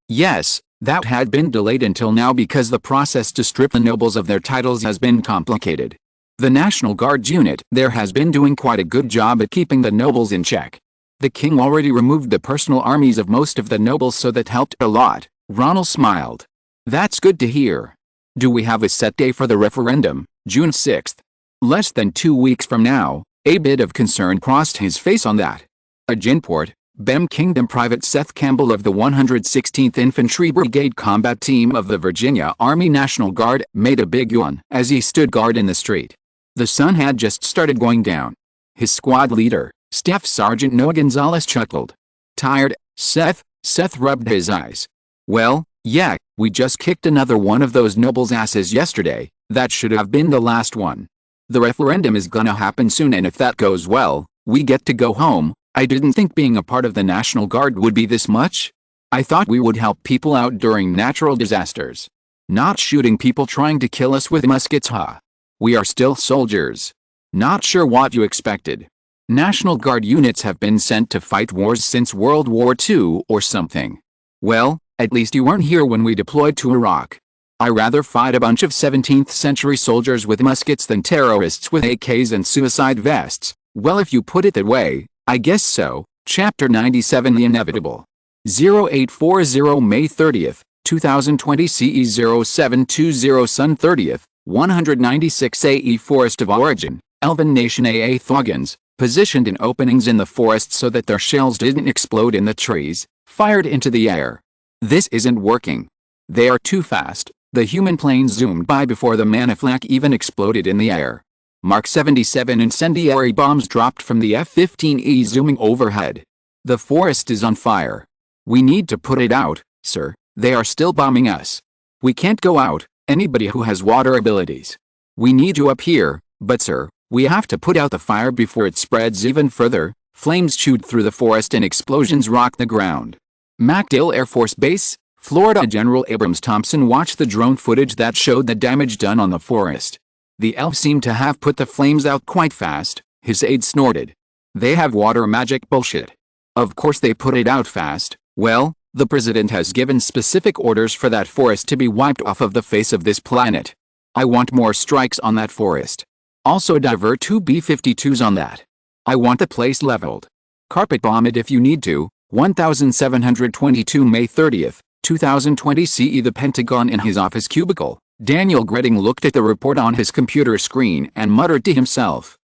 Yes, that had been delayed until now because the process to strip the nobles of their titles has been complicated. The National Guard unit there has been doing quite a good job at keeping the nobles in check. The king already removed the personal armies of most of the nobles, so that helped a lot. Ronell smiled. That's good to hear. Do we have a set day for the referendum? June 6th. Less than 2 weeks from now. A bit of concern crossed his face on that. Aginport, Bem Kingdom. Private Seth Campbell of the 116th Infantry Brigade Combat Team of the Virginia Army National Guard made a big yawn as he stood guard in the street. The sun had just started going down. His squad leader, Staff Sergeant Noah Gonzalez, chuckled. Tired, Seth? Seth rubbed his eyes. Well, yeah, we just kicked another one of those nobles' asses yesterday. That should have been the last one. The referendum is gonna happen soon, and if that goes well, we get to go home. I didn't think being a part of the National Guard would be this much. I thought we would help people out during natural disasters. Not shooting people trying to kill us with muskets, huh? We are still soldiers. Not sure what you expected. National Guard units have been sent to fight wars since World War II or something. Well, at least you weren't here when we deployed to Iraq. I'd rather fight a bunch of 17th century soldiers with muskets than terrorists with AKs and suicide vests. Well, if you put it that way, I guess so. Chapter 97 The Inevitable. 0840 May 30th, 2020 CE 0720 Sun 30th, 196 AE Forest of Origin, Elven Nation. AA Thogans, positioned in openings in the forest so that their shells didn't explode in the trees, fired into the air. This isn't working. They are too fast. The human plane zoomed by before the Maniflack even exploded in the air. Mark 77 incendiary bombs dropped from the F-15E zooming overhead. The forest is on fire. We need to put it out, sir. They are still bombing us. We can't go out. Anybody who has water abilities. We need you up here, but sir, we have to put out the fire before it spreads even further. Flames chewed through the forest and explosions rocked the ground. MacDill Air Force Base, Florida. General Abrams Thompson watched the drone footage that showed the damage done on the forest. The elves seemed to have put the flames out quite fast. His aide snorted. They have water magic bullshit. Of course they put it out fast. Well, The president has given specific orders for that forest to be wiped off of the face of this planet. I want more strikes on that forest. Also divert 2 B-52s on that. I want the place leveled. Carpet bomb it if you need to. 1722 May 30th, 2020 CE. The Pentagon. In his office cubicle, Daniel Gretting looked at the report on his computer screen and muttered to himself,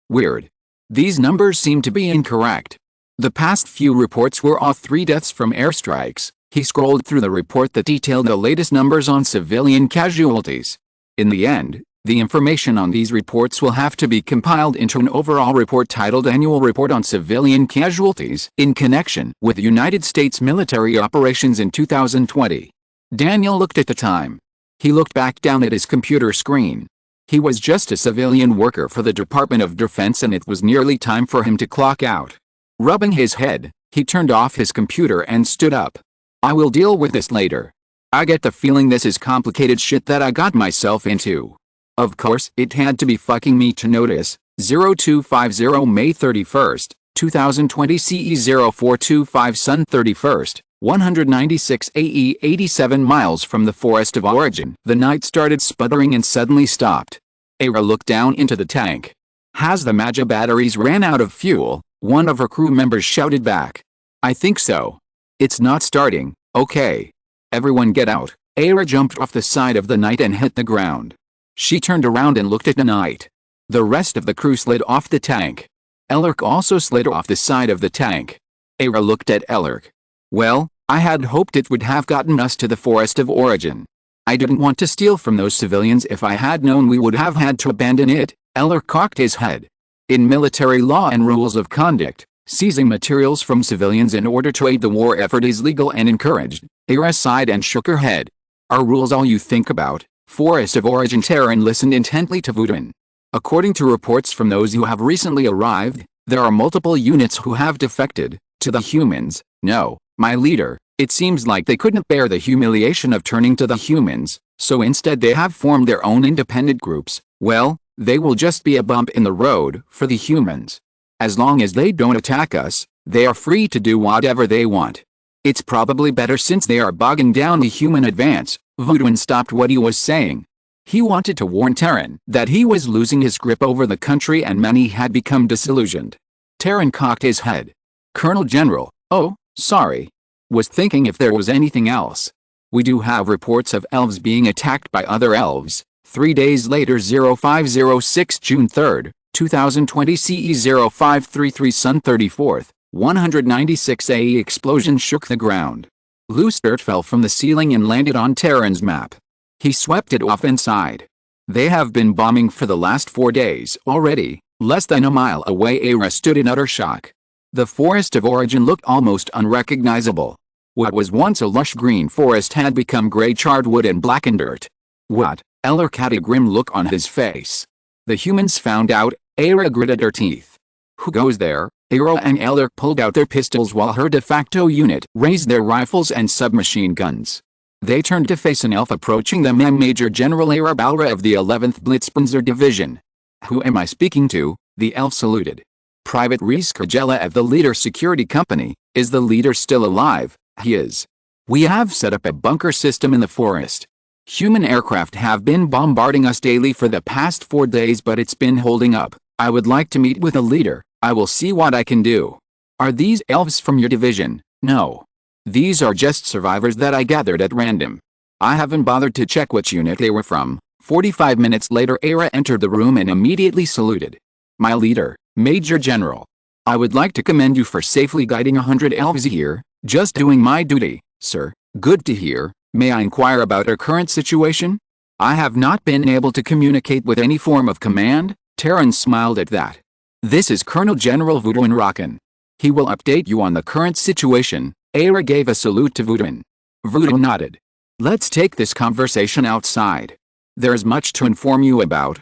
Weird. These numbers seem to be incorrect. The past few reports were all 3 deaths from airstrikes. He scrolled through the report that detailed the latest numbers on civilian casualties. In the end, the information on these reports will have to be compiled into an overall report titled Annual Report on Civilian Casualties in connection with United States military operations in 2020. Daniel looked at the time. He looked back down at his computer screen. He was just a civilian worker for the Department of Defense and it was nearly time for him to clock out. Rubbing his head, he turned off his computer and stood up. I will deal with this later. I get the feeling this is complicated shit that I got myself into. Of course, it had to be fucking me to notice. 0250 May 31st, 2020 CE 0425 Sun 31st, 196 AE 87 miles from the forest of origin. The night started sputtering and suddenly stopped. Ara looked down into the tank. Has the Maja batteries ran out of fuel? One of her crew members shouted back. I think so. It's not starting. Okay. Everyone get out. Ara jumped off the side of the Knight and hit the ground. She turned around and looked at the Knight. The rest of the crew slid off the tank. Ellerk also slid off the side of the tank. Ara looked at Ellerk. Well, I had hoped it would have gotten us to the forest of origin. I didn't want to steal from those civilians. If I had known we would have had to abandon it. Ellerk cocked his head. In military law and rules of conduct, seizing materials from civilians in order to aid the war effort is legal and encouraged. Ara sighed and shook her head. Are rules all you think about? Forest of Origin. Terran listened intently to Voodoo. According to reports from those who have recently arrived, there are multiple units who have defected to the humans. No, my leader, it seems like they couldn't bear the humiliation of turning to the humans, so instead they have formed their own independent groups. Well, they will just be a bump in the road for the humans. As long as they don't attack us, they are free to do whatever they want. It's probably better since they are bogging down the human advance. Voodoo stopped what he was saying. He wanted to warn Terran that he was losing his grip over the country and many had become disillusioned. Terran cocked his head. Colonel General, oh, sorry. Was thinking if there was anything else. We do have reports of elves being attacked by other elves. 3 days later 0506 June 3rd, 2020 CE 0533 Sun 34th, 196 AE. Explosion shook the ground. Loose dirt fell from the ceiling and landed on Terran's map. He swept it off and sighed. They have been bombing for the last 4 days already. Less than a mile away Ara stood in utter shock. The forest of origin looked almost unrecognizable. What was once a lush green forest had become gray charred wood and blackened dirt. What? Ellerk had a grim look on his face. The humans found out. Ara gritted her teeth. Who goes there? Ara and Ellerk pulled out their pistols while her de facto unit raised their rifles and submachine guns. They turned to face an elf approaching them. Major General Ara Balra of the 11th Blitzpanzer Division. Who am I speaking to? The elf saluted. Private Reese Kajela of the Leader Security Company. Is the leader still alive? He is. We have set up a bunker system in the forest. Human aircraft have been bombarding us daily for the past 4 days but it's been holding up. I would like to meet with the leader. I will see what I can do. Are these elves from your division? No. These are just survivors that I gathered at random. I haven't bothered to check which unit they were from. 45 minutes later Ara entered the room and immediately saluted. My leader, Major General. I would like to commend you for safely guiding 100 elves here. Just doing my duty, sir. Good to hear. May I inquire about our current situation? I have not been able to communicate with any form of command. Terran smiled at that. This is Colonel General Voodoo Rockin. He will update you on the current situation. Ara gave a salute to Voodoo. Voodoo nodded. Let's take this conversation outside. There's much to inform you about.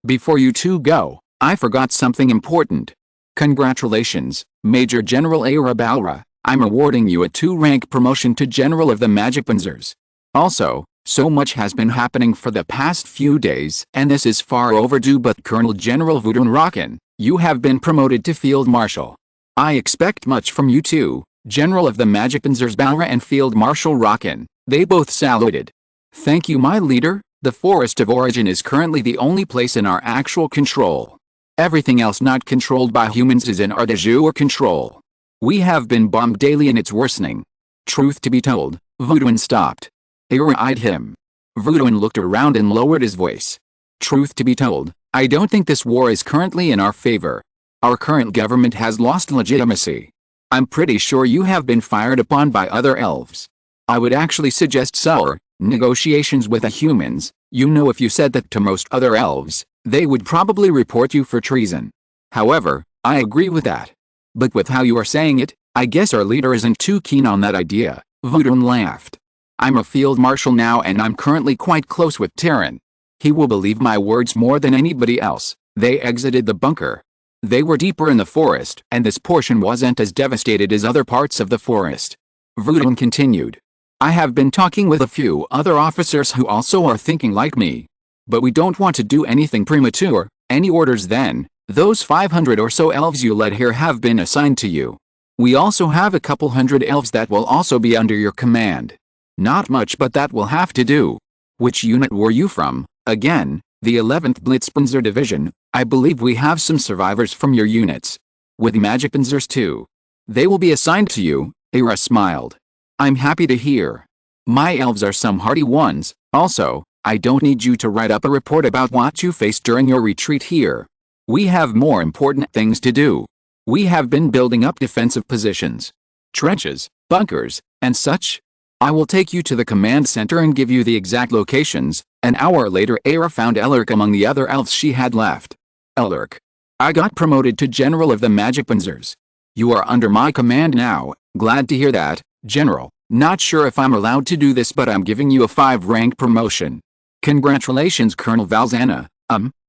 Before you two go, I forgot something important. Congratulations, Major General Ara Balra. I'm awarding you a 2-rank promotion to General of the Magipanzers. Also, so much has been happening for the past few days and this is far overdue, but Colonel General Voodoo Rockin, you have been promoted to Field Marshal. I expect much from you too. General of the Magic Panzers Balra and Field Marshal Rockin. They both saluted. Thank you, my leader. The Forest of Origin is currently the only place in our actual control. Everything else not controlled by humans is in our de jure control. We have been bombed daily and it's worsening. Truth to be told, Voodooin stopped. Ira eyed him. Voodooin looked around and lowered his voice. Truth to be told, I don't think this war is currently in our favor. Our current government has lost legitimacy. I'm pretty sure you have been fired upon by other elves. I would actually suggest sour negotiations with the humans. You know, if you said that to most other elves, they would probably report you for treason. However, I agree with that. But with how you are saying it, I guess our leader isn't too keen on that idea. Voodooin laughed. I'm a field marshal now and I'm currently quite close with Terran. He will believe my words more than anybody else. They exited the bunker. They were deeper in the forest and this portion wasn't as devastated as other parts of the forest. Voodooin continued. I have been talking with a few other officers who also are thinking like me. But we don't want to do anything premature. Any orders then? Those 500 or so elves you led here have been assigned to you. We also have a couple hundred elves that will also be under your command. Not much, but that will have to do. Which unit were you from? Again, the 11th Blitzpanzer Division. I believe we have some survivors from your units. With Magic Panzers too. They will be assigned to you. Ira smiled. I'm happy to hear. My elves are some hardy ones. Also, I don't need you to write up a report about what you faced during your retreat here. We have more important things to do. We have been building up defensive positions, trenches, bunkers, and such. I will take you to the command center and give you the exact locations. An hour later, Ira found Ellerk among the other elves she had left. Ellerk. I got promoted to General of the Magic Panzers. You are under my command now. Glad to hear that, General. Not sure if I'm allowed to do this, but I'm giving you a 5-rank promotion. Congratulations, Colonel Valzana.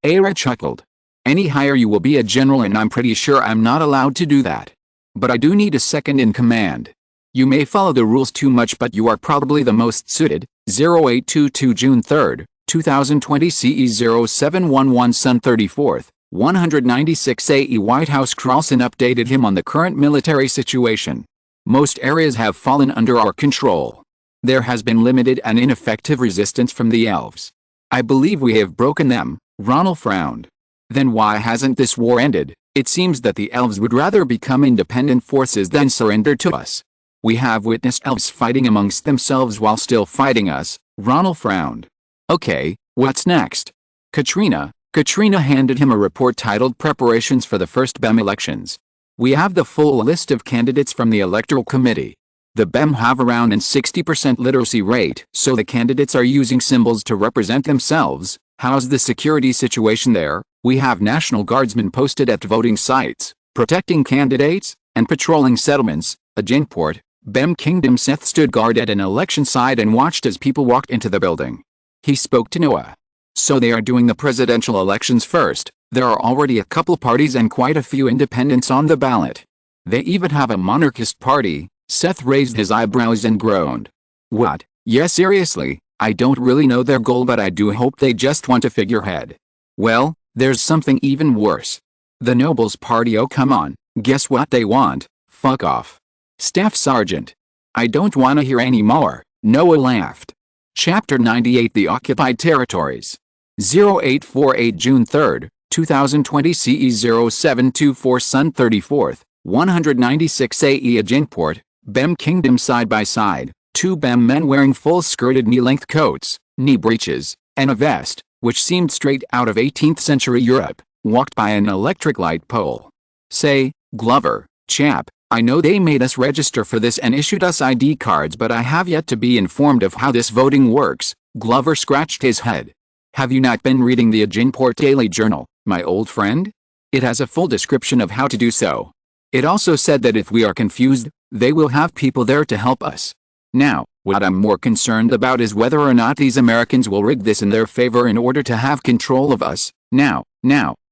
Ira chuckled. Any higher you will be a general and I'm pretty sure I'm not allowed to do that. But I do need a second in command. You may follow the rules too much, but you are probably the most suited. 0822 June 3, 2020 CE 0711 Sun 34th, 196 AE White House. Carlson updated him on the current military situation. Most areas have fallen under our control. There has been limited and ineffective resistance from the elves. I believe we have broken them. Ronell frowned. Then why hasn't this war ended? It seems that the elves would rather become independent forces than surrender to us. We have witnessed elves fighting amongst themselves while still fighting us. Ronell frowned. Okay, what's next? Katrina handed him a report titled Preparations for the First BEM Elections. We have the full list of candidates from the Electoral Committee. The BEM have around a 60% literacy rate, so the candidates are using symbols to represent themselves. How's the security situation there? We have National Guardsmen posted at voting sites, protecting candidates, and patrolling settlements. Aginport, BEM Kingdom. Seth stood guard at an election site and watched as people walked into the building. He spoke to Noah. So they are doing the presidential elections first. There are already a couple parties and quite a few independents on the ballot. They even have a monarchist party. Seth raised his eyebrows and groaned. What? Yeah, seriously, I don't really know their goal, but I do hope they just want a figurehead. Well, there's something even worse. The Nobles Party. Oh come on, guess what they want? Fuck off. Staff Sergeant. I don't want to hear any more. Noah laughed. Chapter 98 The Occupied Territories. 0848 June 3, 2020 CE 0724 Sun 34th, 196 AE Aginport, BEM Kingdom. Side by side, two BEM men wearing full-skirted knee-length coats, knee breeches, and a vest, which seemed straight out of 18th century Europe, walked by an electric light pole. Say, Glover, chap, I know they made us register for this and issued us ID cards, but I have yet to be informed of how this voting works. Glover scratched his head. Have you not been reading the Aginport Daily Journal, my old friend? It has a full description of how to do so. It also said that if we are confused, they will have people there to help us. Now, what I'm more concerned about is whether or not these Americans will rig this in their favor in order to have control of us. Now,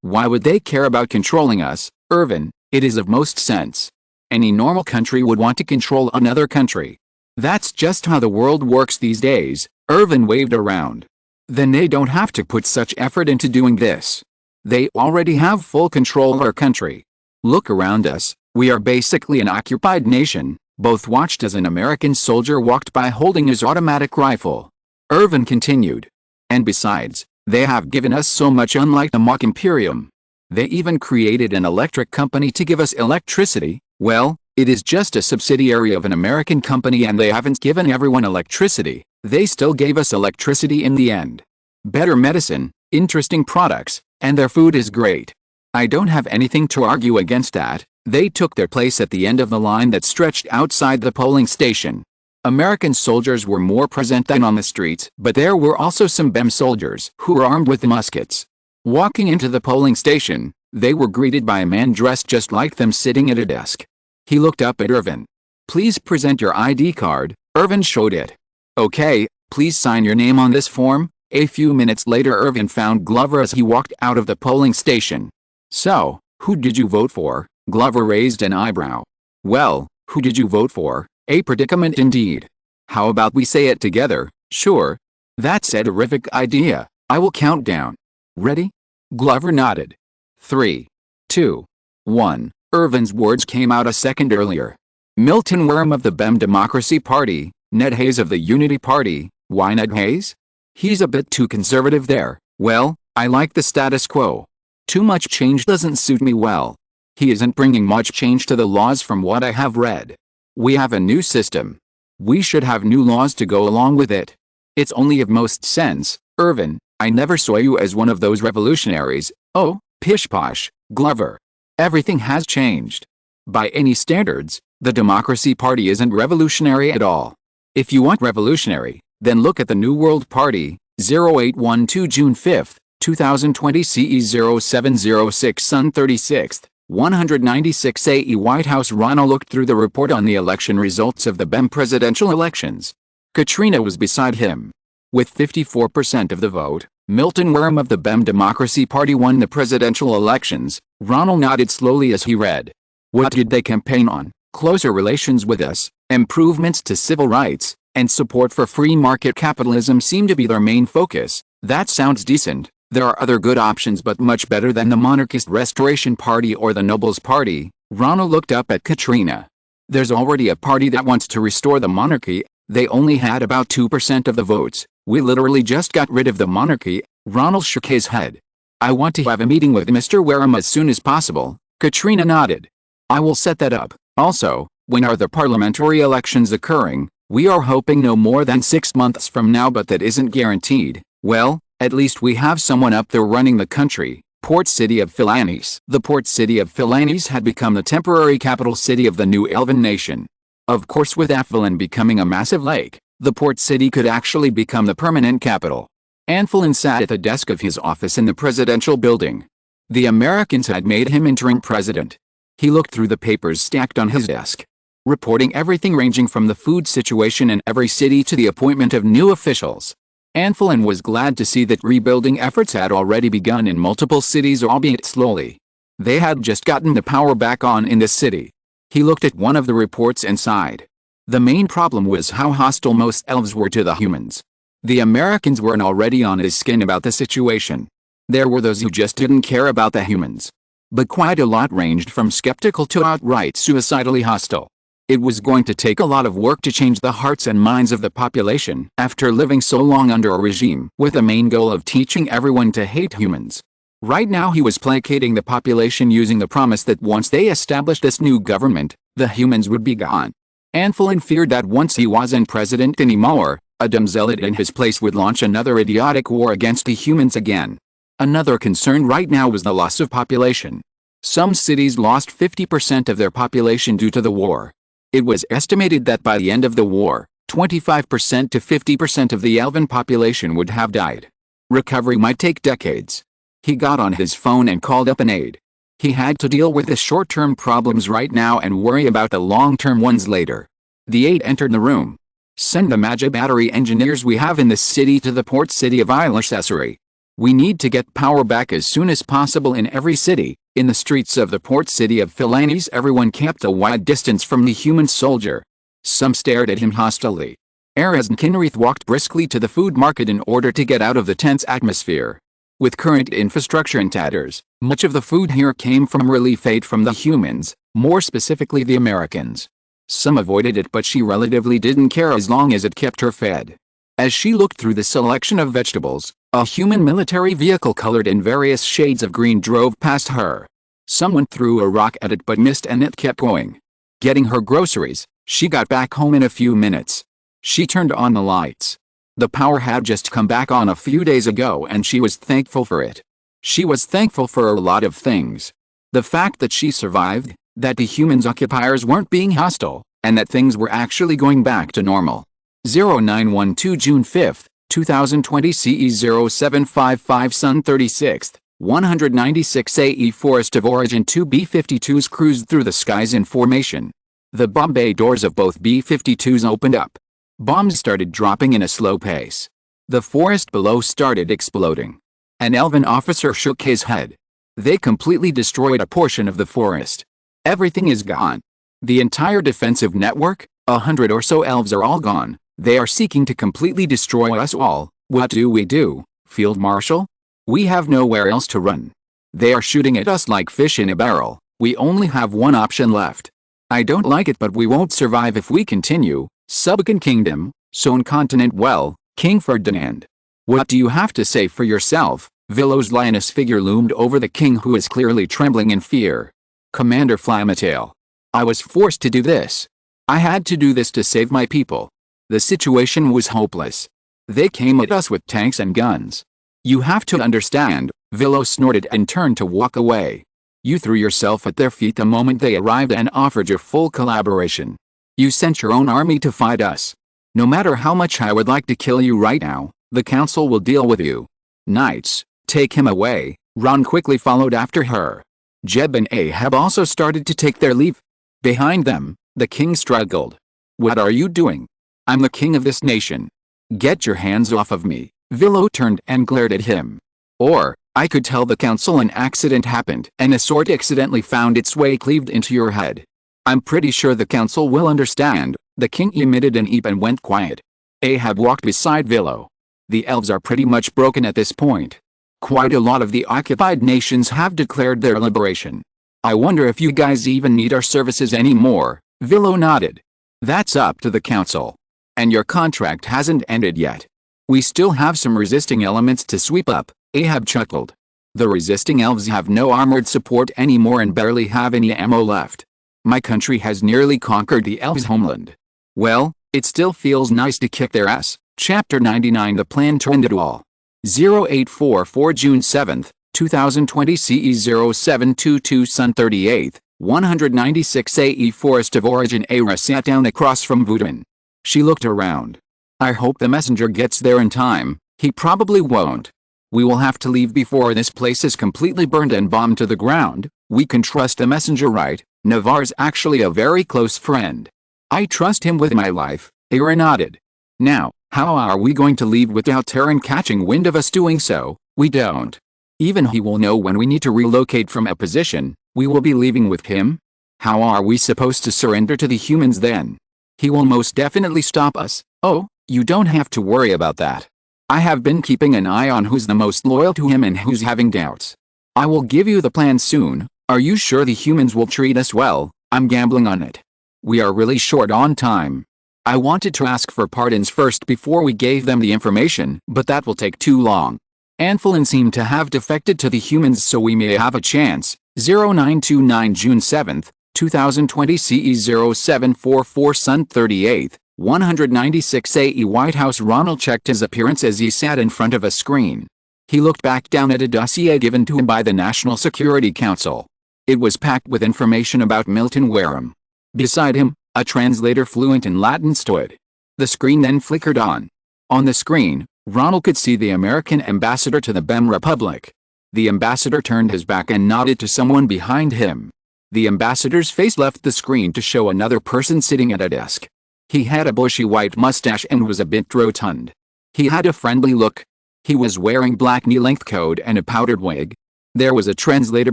why would they care about controlling us, Irvin? It is of most sense. Any normal country would want to control another country. That's just how the world works these days. Irvin waved around. Then they don't have to put such effort into doing this. They already have full control of our country. Look around us. We are basically an occupied nation. Both watched as an American soldier walked by holding his automatic rifle. Irvin continued. And besides, they have given us so much unlike the mock Imperium. They even created an electric company to give us electricity. Well, it is just a subsidiary of an American company and they haven't given everyone electricity. They still gave us electricity in the end. Better medicine, interesting products, and their food is great. I don't have anything to argue against that. They took their place at the end of the line that stretched outside the polling station. American soldiers were more present than on the streets, but there were also some BEM soldiers who were armed with muskets. Walking into the polling station, they were greeted by a man dressed just like them sitting at a desk. He looked up at Irvin. Please present your ID card. Irvin showed it. Okay, please sign your name on this form. A few minutes later Irvin found Glover as he walked out of the polling station. So, who did you vote for? Glover raised an eyebrow. Well, who did you vote for? A predicament indeed. How about we say it together? Sure. That's a terrific idea. I will count down. Ready? Glover nodded. 3, 2, 1. Irvin's words came out a second earlier. Milton Worm of the BEM Democracy Party, Ned Hayes of the Unity Party. Why Ned Hayes? He's a bit too conservative there. Well, I like the status quo. Too much change doesn't suit me well. He isn't bringing much change to the laws from what I have read. We have a new system. We should have new laws to go along with it. It's only of most sense. Irvin, I never saw you as one of those revolutionaries. Oh, pish-posh, Glover. Everything has changed. By any standards, the Democracy Party isn't revolutionary at all. If you want revolutionary, then look at the New World Party, 0812 June 5, 2020 CE 0706 Sun 36th, 196 AE White House. Ronell looked through the report on the election results of the BEM presidential elections. Katrina was beside him. With 54% of the vote, Milton Worm of the BEM Democracy Party won the presidential elections. Ronell nodded slowly as he read. What did they campaign on? Closer relations with us, improvements to civil rights, and support for free market capitalism seem to be their main focus. That sounds decent. There are other good options but much better than the monarchist Restoration Party or the Nobles Party. Ronell looked up at Katrina. There's already a party that wants to restore the monarchy. They only had about 2% of the votes. We literally just got rid of the monarchy. Ronell shook his head. I want to have a meeting with Mr. Wareham as soon as possible. Katrina nodded. I will set that up. Also, when are the parliamentary elections occurring? We are hoping no more than 6 months from now, but that isn't guaranteed. Well, at least we have someone up there running the country. Port City of Philanis. The port city of Philanis had become the temporary capital city of the new Elven nation. Of course, with Athlin becoming a massive lake, the port city could actually become the permanent capital. Athlin sat at the desk of his office in the presidential building. The Americans had made him interim president. He looked through the papers stacked on his desk, reporting everything ranging from the food situation in every city to the appointment of new officials. Athlin was glad to see that rebuilding efforts had already begun in multiple cities, albeit slowly. They had just gotten the power back on in the city. He looked at one of the reports and sighed. The main problem was how hostile most elves were to the humans. The Americans weren't already on his skin about the situation. There were those who just didn't care about the humans. But quite a lot ranged from skeptical to outright suicidally hostile. It was going to take a lot of work to change the hearts and minds of the population after living so long under a regime with the main goal of teaching everyone to hate humans. Right now he was placating the population using the promise that once they established this new government, the humans would be gone. Athlin feared that once he wasn't president anymore, a dumb zealot in his place would launch another idiotic war against the humans again. Another concern right now was the loss of population. Some cities lost 50% of their population due to the war. It was estimated that by the end of the war, 25% to 50% of the Elven population would have died. Recovery might take decades. He got on his phone and called up an aide. He had to deal with the short-term problems right now and worry about the long-term ones later. The aide entered the room. Send the Magic Battery engineers we have in the city to the port city of Ilashasari. We need to get power back as soon as possible in every city. In the streets of the port city of Philanis everyone kept a wide distance from the human soldier. Some stared at him hostilely. Erez and Kinrith walked briskly to the food market in order to get out of the tense atmosphere. With current infrastructure in tatters, much of the food here came from relief aid from the humans, more specifically the Americans. Some avoided it, but she relatively didn't care as long as it kept her fed. As she looked through the selection of vegetables, a human military vehicle colored in various shades of green drove past her. Someone threw a rock at it but missed, and it kept going. Getting her groceries, she got back home in a few minutes. She turned on the lights. The power had just come back on a few days ago, and she was thankful for it. She was thankful for a lot of things. The fact that she survived, that the humans occupiers weren't being hostile, and that things were actually going back to normal. 0912 June 5, 2020 CE 0755 Sun 36th, 196 AE Forest of Origin. 2 B-52s cruised through the skies in formation. The bomb bay doors of both B-52s opened up. Bombs started dropping in a slow pace. The forest below started exploding. An elven officer shook his head. They completely destroyed a portion of the forest. Everything is gone. The entire defensive network, 100 or so elves, are all gone. They are seeking to completely destroy us all. What do we do, Field Marshal? We have nowhere else to run. They are shooting at us like fish in a barrel. We only have one option left. I don't like it, but we won't survive if we continue. Subcan Kingdom, Soan Continent. Well, King Ferdinand. What do you have to say for yourself? Villow's lioness figure loomed over the king, who is clearly trembling in fear. Commander Flamatail. I was forced to do this. I had to do this to save my people. The situation was hopeless. They came at us with tanks and guns. You have to understand, Villow snorted and turned to walk away. You threw yourself at their feet the moment they arrived and offered your full collaboration. You sent your own army to fight us. No matter how much I would like to kill you right now, the council will deal with you. Knights, take him away. Ron quickly followed after her. Jeb and Ahab also started to take their leave. Behind them, the king struggled. What are you doing? I'm the king of this nation. Get your hands off of me. Villow turned and glared at him. Or, I could tell the council an accident happened and a sword accidentally found its way cleaved into your head. I'm pretty sure the council will understand. The king emitted an eep and went quiet. Ahab walked beside Villow. The elves are pretty much broken at this point. Quite a lot of the occupied nations have declared their liberation. I wonder if you guys even need our services anymore. Villow nodded. That's up to the council. And your contract hasn't ended yet. We still have some resisting elements to sweep up. Ahab chuckled. The resisting elves have no armored support anymore and barely have any ammo left. My country has nearly conquered the elves' homeland. Well, it still feels nice to kick their ass. Chapter 99. The plan to end it all. 0844 June 7, 2020 CE 0722 Sun 38th, 196 AE Forest of Origin. Ara sat down across from Vudin. She looked around. I hope the messenger gets there in time. He probably won't. We will have to leave before this place is completely burned and bombed to the ground. We can trust the messenger, right? Navarre's actually a very close friend. I trust him with my life. Ara nodded. Now, how are we going to leave without Terran catching wind of us doing so? We don't. Even he will know when we need to relocate from a position. We will be leaving with him? How are we supposed to surrender to the humans then? He will most definitely stop us. Oh, you don't have to worry about that. I have been keeping an eye on who's the most loyal to him and who's having doubts. I will give you the plan soon. Are you sure the humans will treat us well? I'm gambling on it. We are really short on time. I wanted to ask for pardons first before we gave them the information, but that will take too long. Anphilin seemed to have defected to the humans, so we may have a chance. 0929 June 7, 2020 CE 0744 Sun 38th, 196 AE White House. Ronald checked his appearance as he sat in front of a screen. He looked back down at a dossier given to him by the National Security Council. It was packed with information about Milton Wareham. Beside him, a translator fluent in Latin stood. The screen then flickered on. On the screen, Ronald could see the American ambassador to the BEM Republic. The ambassador turned his back and nodded to someone behind him. The ambassador's face left the screen to show another person sitting at a desk. He had a bushy white mustache and was a bit rotund. He had a friendly look. He was wearing black knee-length coat and a powdered wig. There was a translator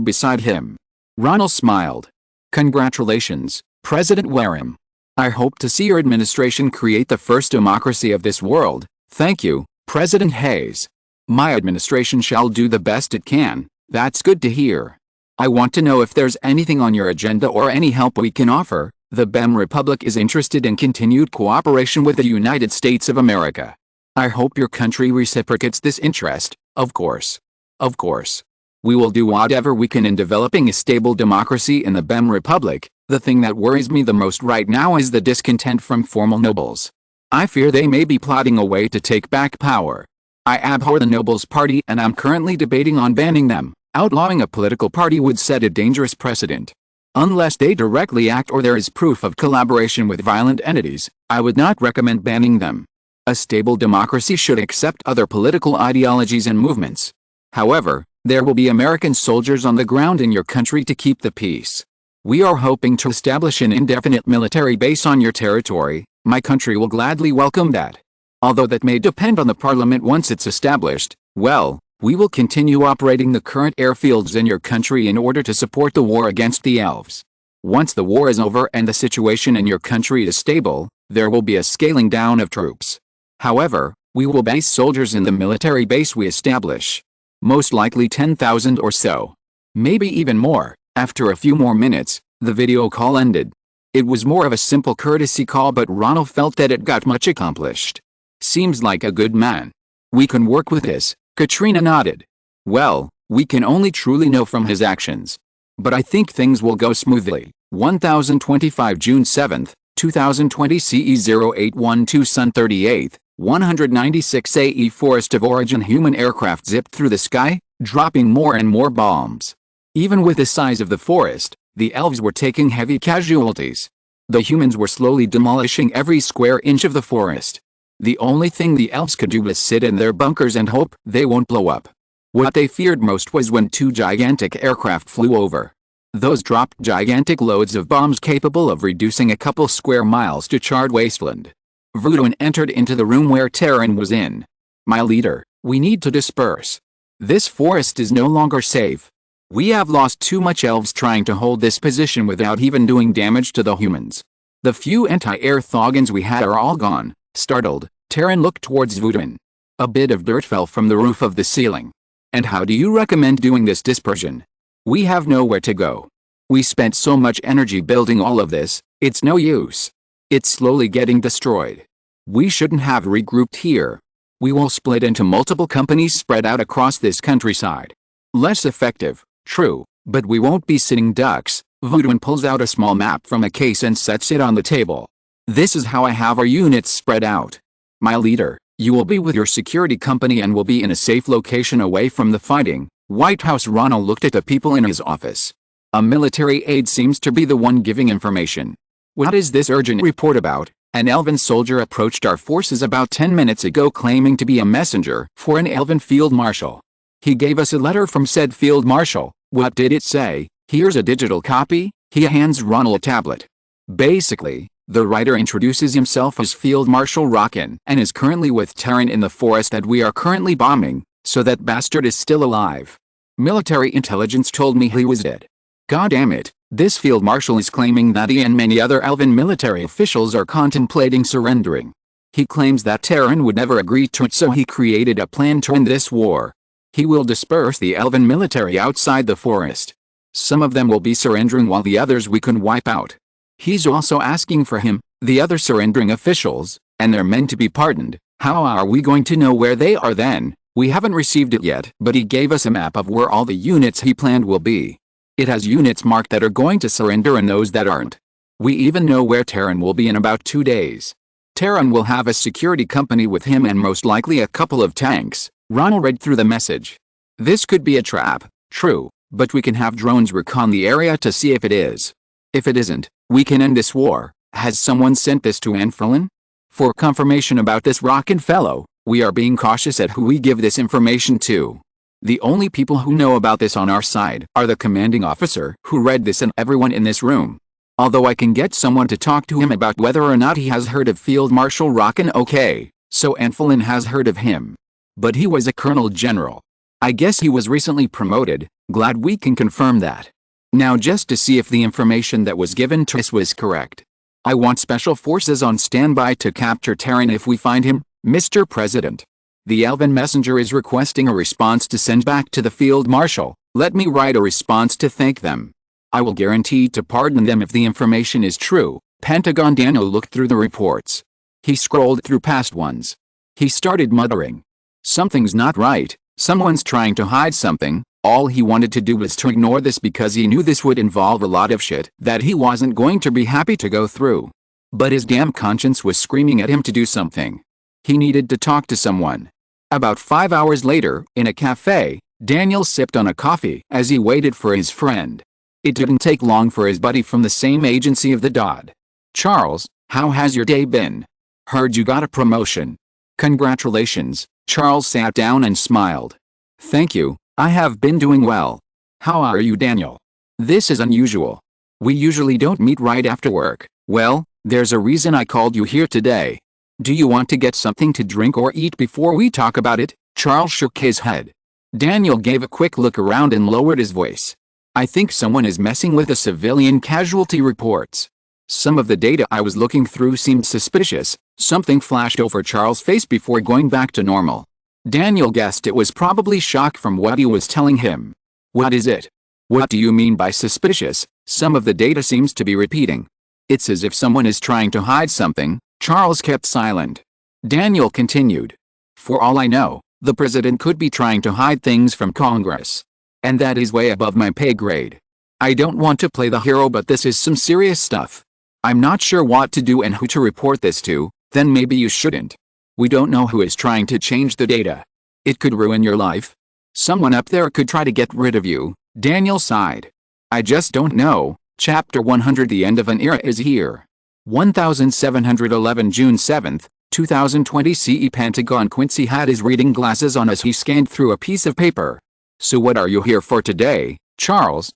beside him. Ronald smiled. Congratulations, President Wareham. I hope to see your administration create the first democracy of this world. Thank you, President Hayes. My administration shall do the best it can. That's good to hear. I want to know if there's anything on your agenda or any help we can offer. The BEM Republic is interested in continued cooperation with the United States of America. I hope your country reciprocates this interest, of course. Of course. We will do whatever we can in developing a stable democracy in the BEM Republic. The thing that worries me the most right now is the discontent from formal nobles. I fear they may be plotting a way to take back power. I abhor the Nobles Party and I'm currently debating on banning them. Outlawing a political party would set a dangerous precedent. Unless they directly act or there is proof of collaboration with violent entities, I would not recommend banning them. A stable democracy should accept other political ideologies and movements. However, there will be American soldiers on the ground in your country to keep the peace. We are hoping to establish an indefinite military base on your territory. My country will gladly welcome that. Although that may depend on the parliament once it's established, well, we will continue operating the current airfields in your country in order to support the war against the elves. Once the war is over and the situation in your country is stable, there will be a scaling down of troops. However, we will base soldiers in the military base we establish. Most likely 10,000 or so. Maybe even more. After a few more minutes, the video call ended. It was more of a simple courtesy call, but Ronell felt that it got much accomplished. Seems like a good man. We can work with this. Katrina nodded. Well, we can only truly know from his actions. But I think things will go smoothly. 1025 June 7, 2020 CE 0812 Sun 38, 196 AE Forest of Origin human aircraft zipped through the sky, dropping more and more bombs. Even with the size of the forest, the elves were taking heavy casualties. The humans were slowly demolishing every square inch of the forest. The only thing the elves could do was sit in their bunkers and hope they won't blow up. What they feared most was when two gigantic aircraft flew over. Those dropped gigantic loads of bombs capable of reducing a couple square miles to charred wasteland. Voodoo entered into the room where Terran was in. My leader, we need to disperse. This forest is no longer safe. We have lost too much elves trying to hold this position without even doing damage to the humans. The few anti-air Thogans we had are all gone. Startled, Terran looked towards Voodoo. A bit of dirt fell from the roof of the ceiling. And how do you recommend doing this dispersion? We have nowhere to go. We spent so much energy building all of this, it's no use. It's slowly getting destroyed. We shouldn't have regrouped here. We will split into multiple companies spread out across this countryside. Less effective, true, but we won't be sitting ducks. Voodoo pulls out a small map from a case and sets it on the table. This is how I have our units spread out. My leader, you will be with your security company and will be in a safe location away from the fighting. White House. Ronell looked at the people in his office. A military aide seems to be the one giving information. What is this urgent report about? An elven soldier approached our forces about 10 minutes ago claiming to be a messenger for an elven field marshal. He gave us a letter from said field marshal. What did it say? Here's a digital copy. He hands Ronell a tablet. Basically, the writer introduces himself as Field Marshal Rockin and is currently with Terran in the forest that we are currently bombing, so that bastard is still alive. Military intelligence told me he was dead. God damn it, this Field Marshal is claiming that he and many other elven military officials are contemplating surrendering. He claims that Terran would never agree to it, so he created a plan to end this war. He will disperse the elven military outside the forest. Some of them will be surrendering while the others we can wipe out. He's also asking for the other surrendering officials, and their men to be pardoned. How are we going to know where they are then? We haven't received it yet, but he gave us a map of where all the units he planned will be. It has units marked that are going to surrender and those that aren't. We even know where Terran will be in about 2 days. Terran will have a security company with him and most likely a couple of tanks. Ronell read through the message. This could be a trap, true, but we can have drones recon the area to see if it is. If it isn't, we can end this war. Has someone sent this to Anfrelin? For confirmation about this rockin' fellow, we are being cautious at who we give this information to. The only people who know about this on our side are the commanding officer who read this and everyone in this room. Although I can get someone to talk to him about whether or not he has heard of Field Marshal Rockin. Okay, so Anfrelin has heard of him. But he was a colonel general. I guess he was recently promoted. Glad we can confirm that. Now just to see if the information that was given to us was correct. I want special forces on standby to capture Terran if we find him, Mr. President. The elven messenger is requesting a response to send back to the field marshal. Let me write a response to thank them. I will guarantee to pardon them if the information is true. Pentagon. Daniel looked through the reports. He scrolled through past ones. He started muttering. Something's not right. Someone's trying to hide something. All he wanted to do was to ignore this because he knew this would involve a lot of shit that he wasn't going to be happy to go through. But his damn conscience was screaming at him to do something. He needed to talk to someone. About 5 hours later, in a cafe, Daniel sipped on a coffee as he waited for his friend. It didn't take long for his buddy from the same agency of the Dodd. Charles, how has your day been? Heard you got a promotion. Congratulations. Charles sat down and smiled. Thank you, I have been doing well. How are you, Daniel? This is unusual. We usually don't meet right after work. Well, there's a reason I called you here today. Do you want to get something to drink or eat before we talk about it? Charles shook his head. Daniel gave a quick look around and lowered his voice. I think someone is messing with the civilian casualty reports. Some of the data I was looking through seemed suspicious. Something flashed over Charles' face before going back to normal. Daniel guessed it was probably shock from what he was telling him. What is it? What do you mean by suspicious? Some of the data seems to be repeating. It's as if someone is trying to hide something. Charles kept silent. Daniel continued. For all I know, the president could be trying to hide things from Congress. And that is way above my pay grade. I don't want to play the hero, but this is some serious stuff. I'm not sure what to do and who to report this to. Then maybe you shouldn't. We don't know who is trying to change the data. It could ruin your life. Someone up there could try to get rid of you. Daniel sighed. I just don't know. Chapter 100. The end of an era is here. 1711 June 7, 2020 CE. Pentagon. Quincy had his reading glasses on as he scanned through a piece of paper. So what are you here for today, Charles?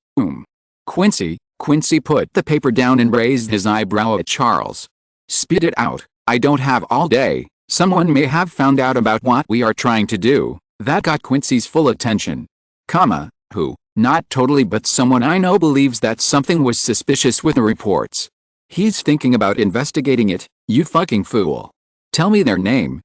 Quincy put the paper down and raised his eyebrow at Charles. Spit it out. I don't have all day. Someone may have found out about what we are trying to do. That got Quincy's full attention. Who? Not totally, but someone I know believes that something was suspicious with the reports. He's thinking about investigating it. You fucking fool. Tell me their name.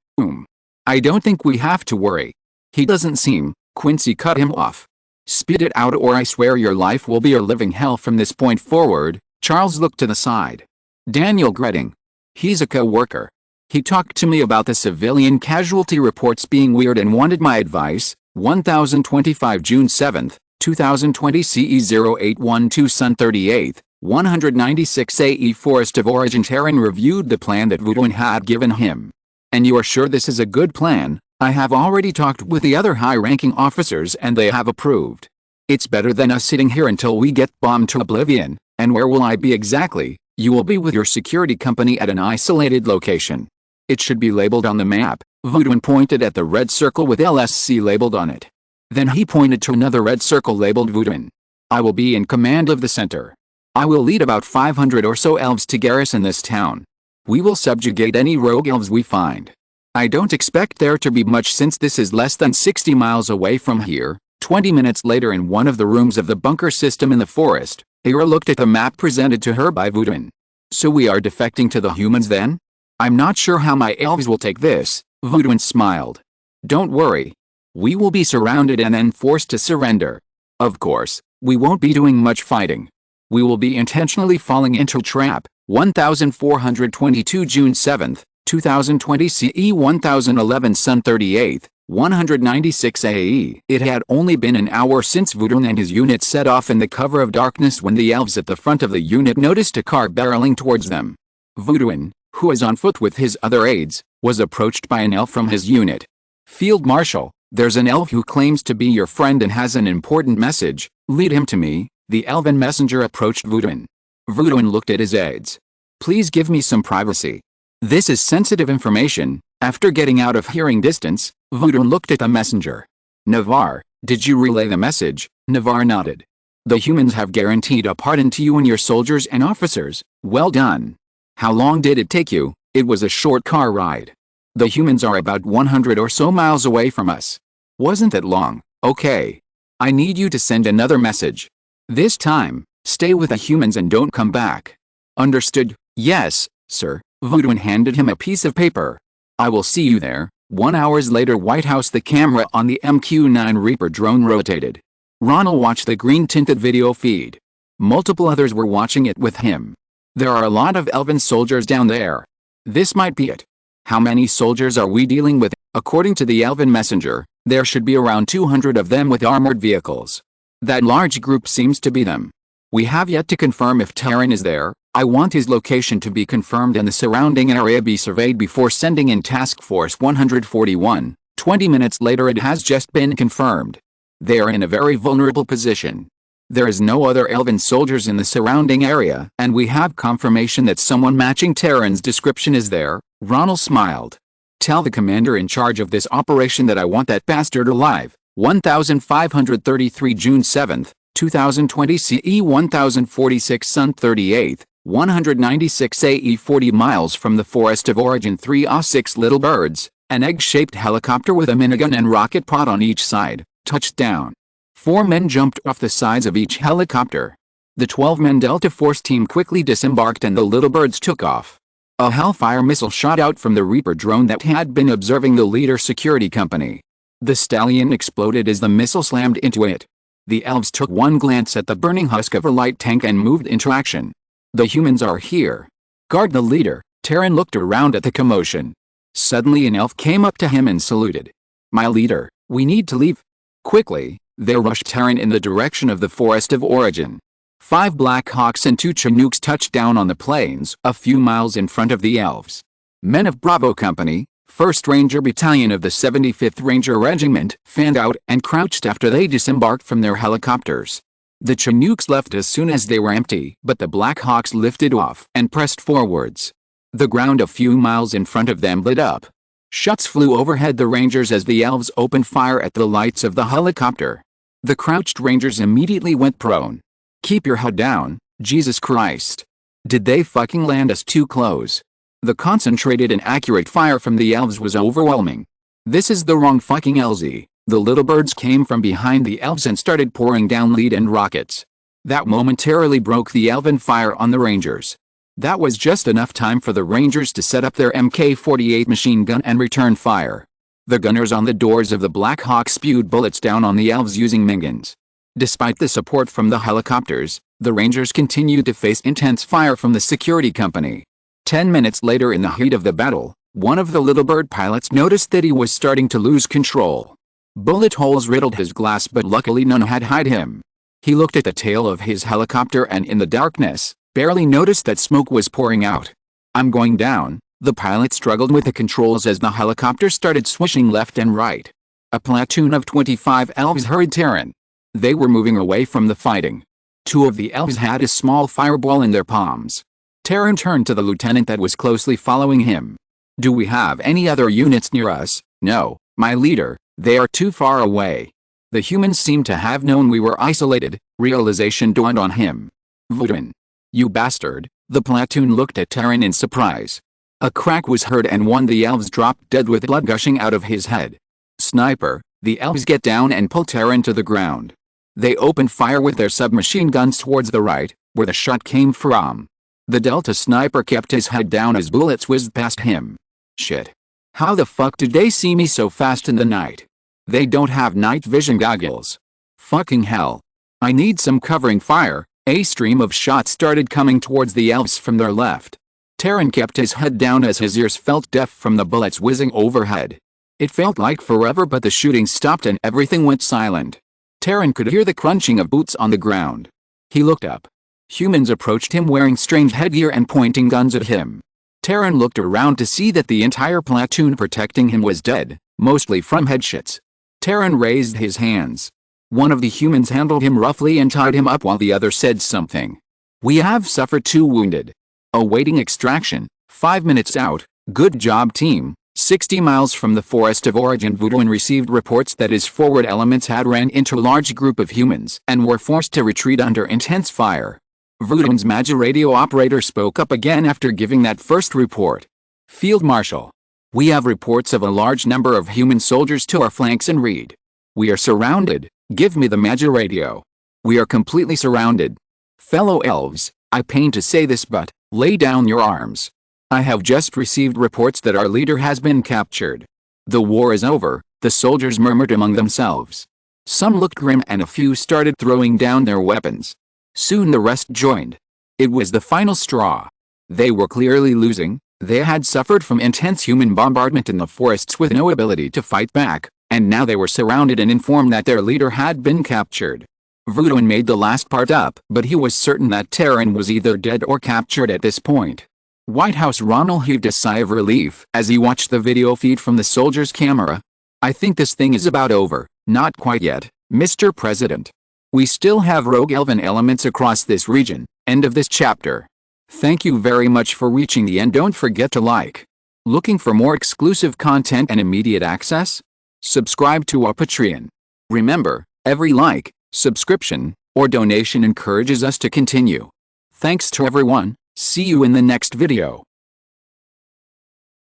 I don't think we have to worry. He doesn't seem. Quincy cut him off. Spit it out or I swear your life will be a living hell from this point forward. Charles looked to the side. Daniel gritting. He's a co-worker. He talked to me about the civilian casualty reports being weird and wanted my advice. 1025 June 7, 2020 CE 0812 Sun 38, 196 AE Forest of Origin. Terran reviewed the plan that Woodwin had given him. And you are sure this is a good plan? I have already talked with the other high-ranking officers and they have approved. It's better than us sitting here until we get bombed to oblivion. And where will I be exactly? You will be with your security company at an isolated location. It should be labeled on the map. Woodwin pointed at the red circle with LSC labeled on it. Then he pointed to another red circle labeled Woodwin. I will be in command of the center. I will lead about 500 or so elves to garrison this town. We will subjugate any rogue elves we find. I don't expect there to be much since this is less than 60 miles away from here. 20 minutes later, in one of the rooms of the bunker system in the forest, Ira looked at the map presented to her by Woodwin. So we are defecting to the humans then? I'm not sure how my elves will take this. Woodwin smiled. Don't worry. We will be surrounded and then forced to surrender. Of course, we won't be doing much fighting. We will be intentionally falling into a trap. 1422 June 7, 2020 CE 1011 Sun 38, 196 AE. It had only been an hour since Woodwin and his unit set off in the cover of darkness when the elves at the front of the unit noticed a car barreling towards them. Woodwin, who was on foot with his other aides, was approached by an elf from his unit. Field Marshal, there's an elf who claims to be your friend and has an important message. Lead him to me. The elven messenger approached Woodwin. Woodwin looked at his aides. Please give me some privacy. This is sensitive information. After getting out of hearing distance, Woodwin looked at the messenger. Navar, did you relay the message? Navar nodded. The humans have guaranteed a pardon to you and your soldiers and officers. Well done. How long did it take you? It was a short car ride. The humans are about 100 or so miles away from us. Wasn't that long? Okay. I need you to send another message. This time, stay with the humans and don't come back. Understood? Yes, sir. Woodwin handed him a piece of paper. I will see you there. 1 hour later, White House. The camera on the MQ-9 Reaper drone rotated. Ronell watched the green-tinted video feed. Multiple others were watching it with him. There are a lot of elven soldiers down there. This might be it. How many soldiers are we dealing with? According to the elven messenger, there should be around 200 of them with armored vehicles. That large group seems to be them. We have yet to confirm if Terran is there. I want his location to be confirmed and the surrounding area be surveyed before sending in Task Force 141. 20 minutes later it has just been confirmed. They are in a very vulnerable position. There is no other elven soldiers in the surrounding area, and we have confirmation that someone matching Terran's description is there. Ronell smiled. Tell the commander in charge of this operation that I want that bastard alive. 1533 June 7, 2020 CE 1046 Sun 38, 196 AE 40 miles from the Forest of Origin 3A6 Little Birds, an egg-shaped helicopter with a minigun and rocket pod on each side, touched down. 4 men jumped off the sides of each helicopter. The 12-man Delta Force team quickly disembarked and the Little Birds took off. A Hellfire missile shot out from the Reaper drone that had been observing the leader security company. The Stallion exploded as the missile slammed into it. The elves took one glance at the burning husk of a light tank and moved into action. The humans are here. Guard the leader. Terran looked around at the commotion. Suddenly an elf came up to him and saluted. My leader, we need to leave. Quickly, they rushed Terran in the direction of the Forest of Origin. 5 Black Hawks and 2 Chinooks touched down on the plains, a few miles in front of the elves. Men of Bravo Company, 1st Ranger Battalion of the 75th Ranger Regiment, fanned out and crouched after they disembarked from their helicopters. The Chinooks left as soon as they were empty, but the Black Hawks lifted off and pressed forwards. The ground a few miles in front of them lit up. Shots flew overhead the Rangers as the elves opened fire at the lights of the helicopter. The crouched Rangers immediately went prone. Keep your head down, Jesus Christ. Did they fucking land us too close? The concentrated and accurate fire from the elves was overwhelming. This is the wrong fucking LZ. The Little Birds came from behind the elves and started pouring down lead and rockets. That momentarily broke the elven fire on the Rangers. That was just enough time for the Rangers to set up their Mk-48 machine gun and return fire. The gunners on the doors of the Black Hawk spewed bullets down on the elves using miniguns. Despite the support from the helicopters, the Rangers continued to face intense fire from the security company. 10 minutes later in the heat of the battle, one of the Little Bird pilots noticed that he was starting to lose control. Bullet holes riddled his glass but luckily none had hit him. He looked at the tail of his helicopter and in the darkness, barely noticed that smoke was pouring out. I'm going down. The pilot struggled with the controls as the helicopter started swishing left and right. A platoon of 25 elves hurried Terran. They were moving away from the fighting. 2 of the elves had a small fireball in their palms. Terran turned to the lieutenant that was closely following him. Do we have any other units near us? No, my leader, they are too far away. The humans seem to have known we were isolated. Realization dawned on him. Voodoo. You bastard. The platoon looked at Terran in surprise. A crack was heard and one of the elves dropped dead with blood gushing out of his head. Sniper, the elves get down and pull Terran to the ground. They opened fire with their submachine guns towards the right, where the shot came from. The Delta sniper kept his head down as bullets whizzed past him. Shit. How the fuck did they see me so fast in the night? They don't have night vision goggles. Fucking hell. I need some covering fire. A stream of shots started coming towards the elves from their left. Terran kept his head down as his ears felt deaf from the bullets whizzing overhead. It felt like forever but the shooting stopped and everything went silent. Terran could hear the crunching of boots on the ground. He looked up. Humans approached him wearing strange headgear and pointing guns at him. Terran looked around to see that the entire platoon protecting him was dead, mostly from headshots. Terran raised his hands. One of the humans handled him roughly and tied him up while the other said something. We have suffered 2 wounded. Awaiting extraction. 5 minutes out. Good job team. 60 miles from the Forest of Origin, Voodoo received reports that his forward elements had ran into a large group of humans and were forced to retreat under intense fire. Voodoo's Magic radio operator spoke up again after giving that first report. Field Marshal. We have reports of a large number of human soldiers to our flanks and read. We are surrounded. Give me the Magic radio. We are completely surrounded. Fellow elves, I pain to say this but, lay down your arms. I have just received reports that our leader has been captured. The war is over, the soldiers murmured among themselves. Some looked grim and a few started throwing down their weapons. Soon the rest joined. It was the final straw. They were clearly losing. They had suffered from intense human bombardment in the forests with no ability to fight back, and now they were surrounded and informed that their leader had been captured. Vudouin made the last part up, but he was certain that Terran was either dead or captured at this point. White House Ronell heaved a sigh of relief as he watched the video feed from the soldier's camera. I think this thing is about over. Not quite yet, Mr. President. We still have rogue elven elements across this region. End of this chapter. Thank you very much for reaching the end. Don't forget to like. Looking for more exclusive content and immediate access? Subscribe to our Patreon. Remember, every like, subscription, or donation encourages us to continue. Thanks to everyone. See you in the next video.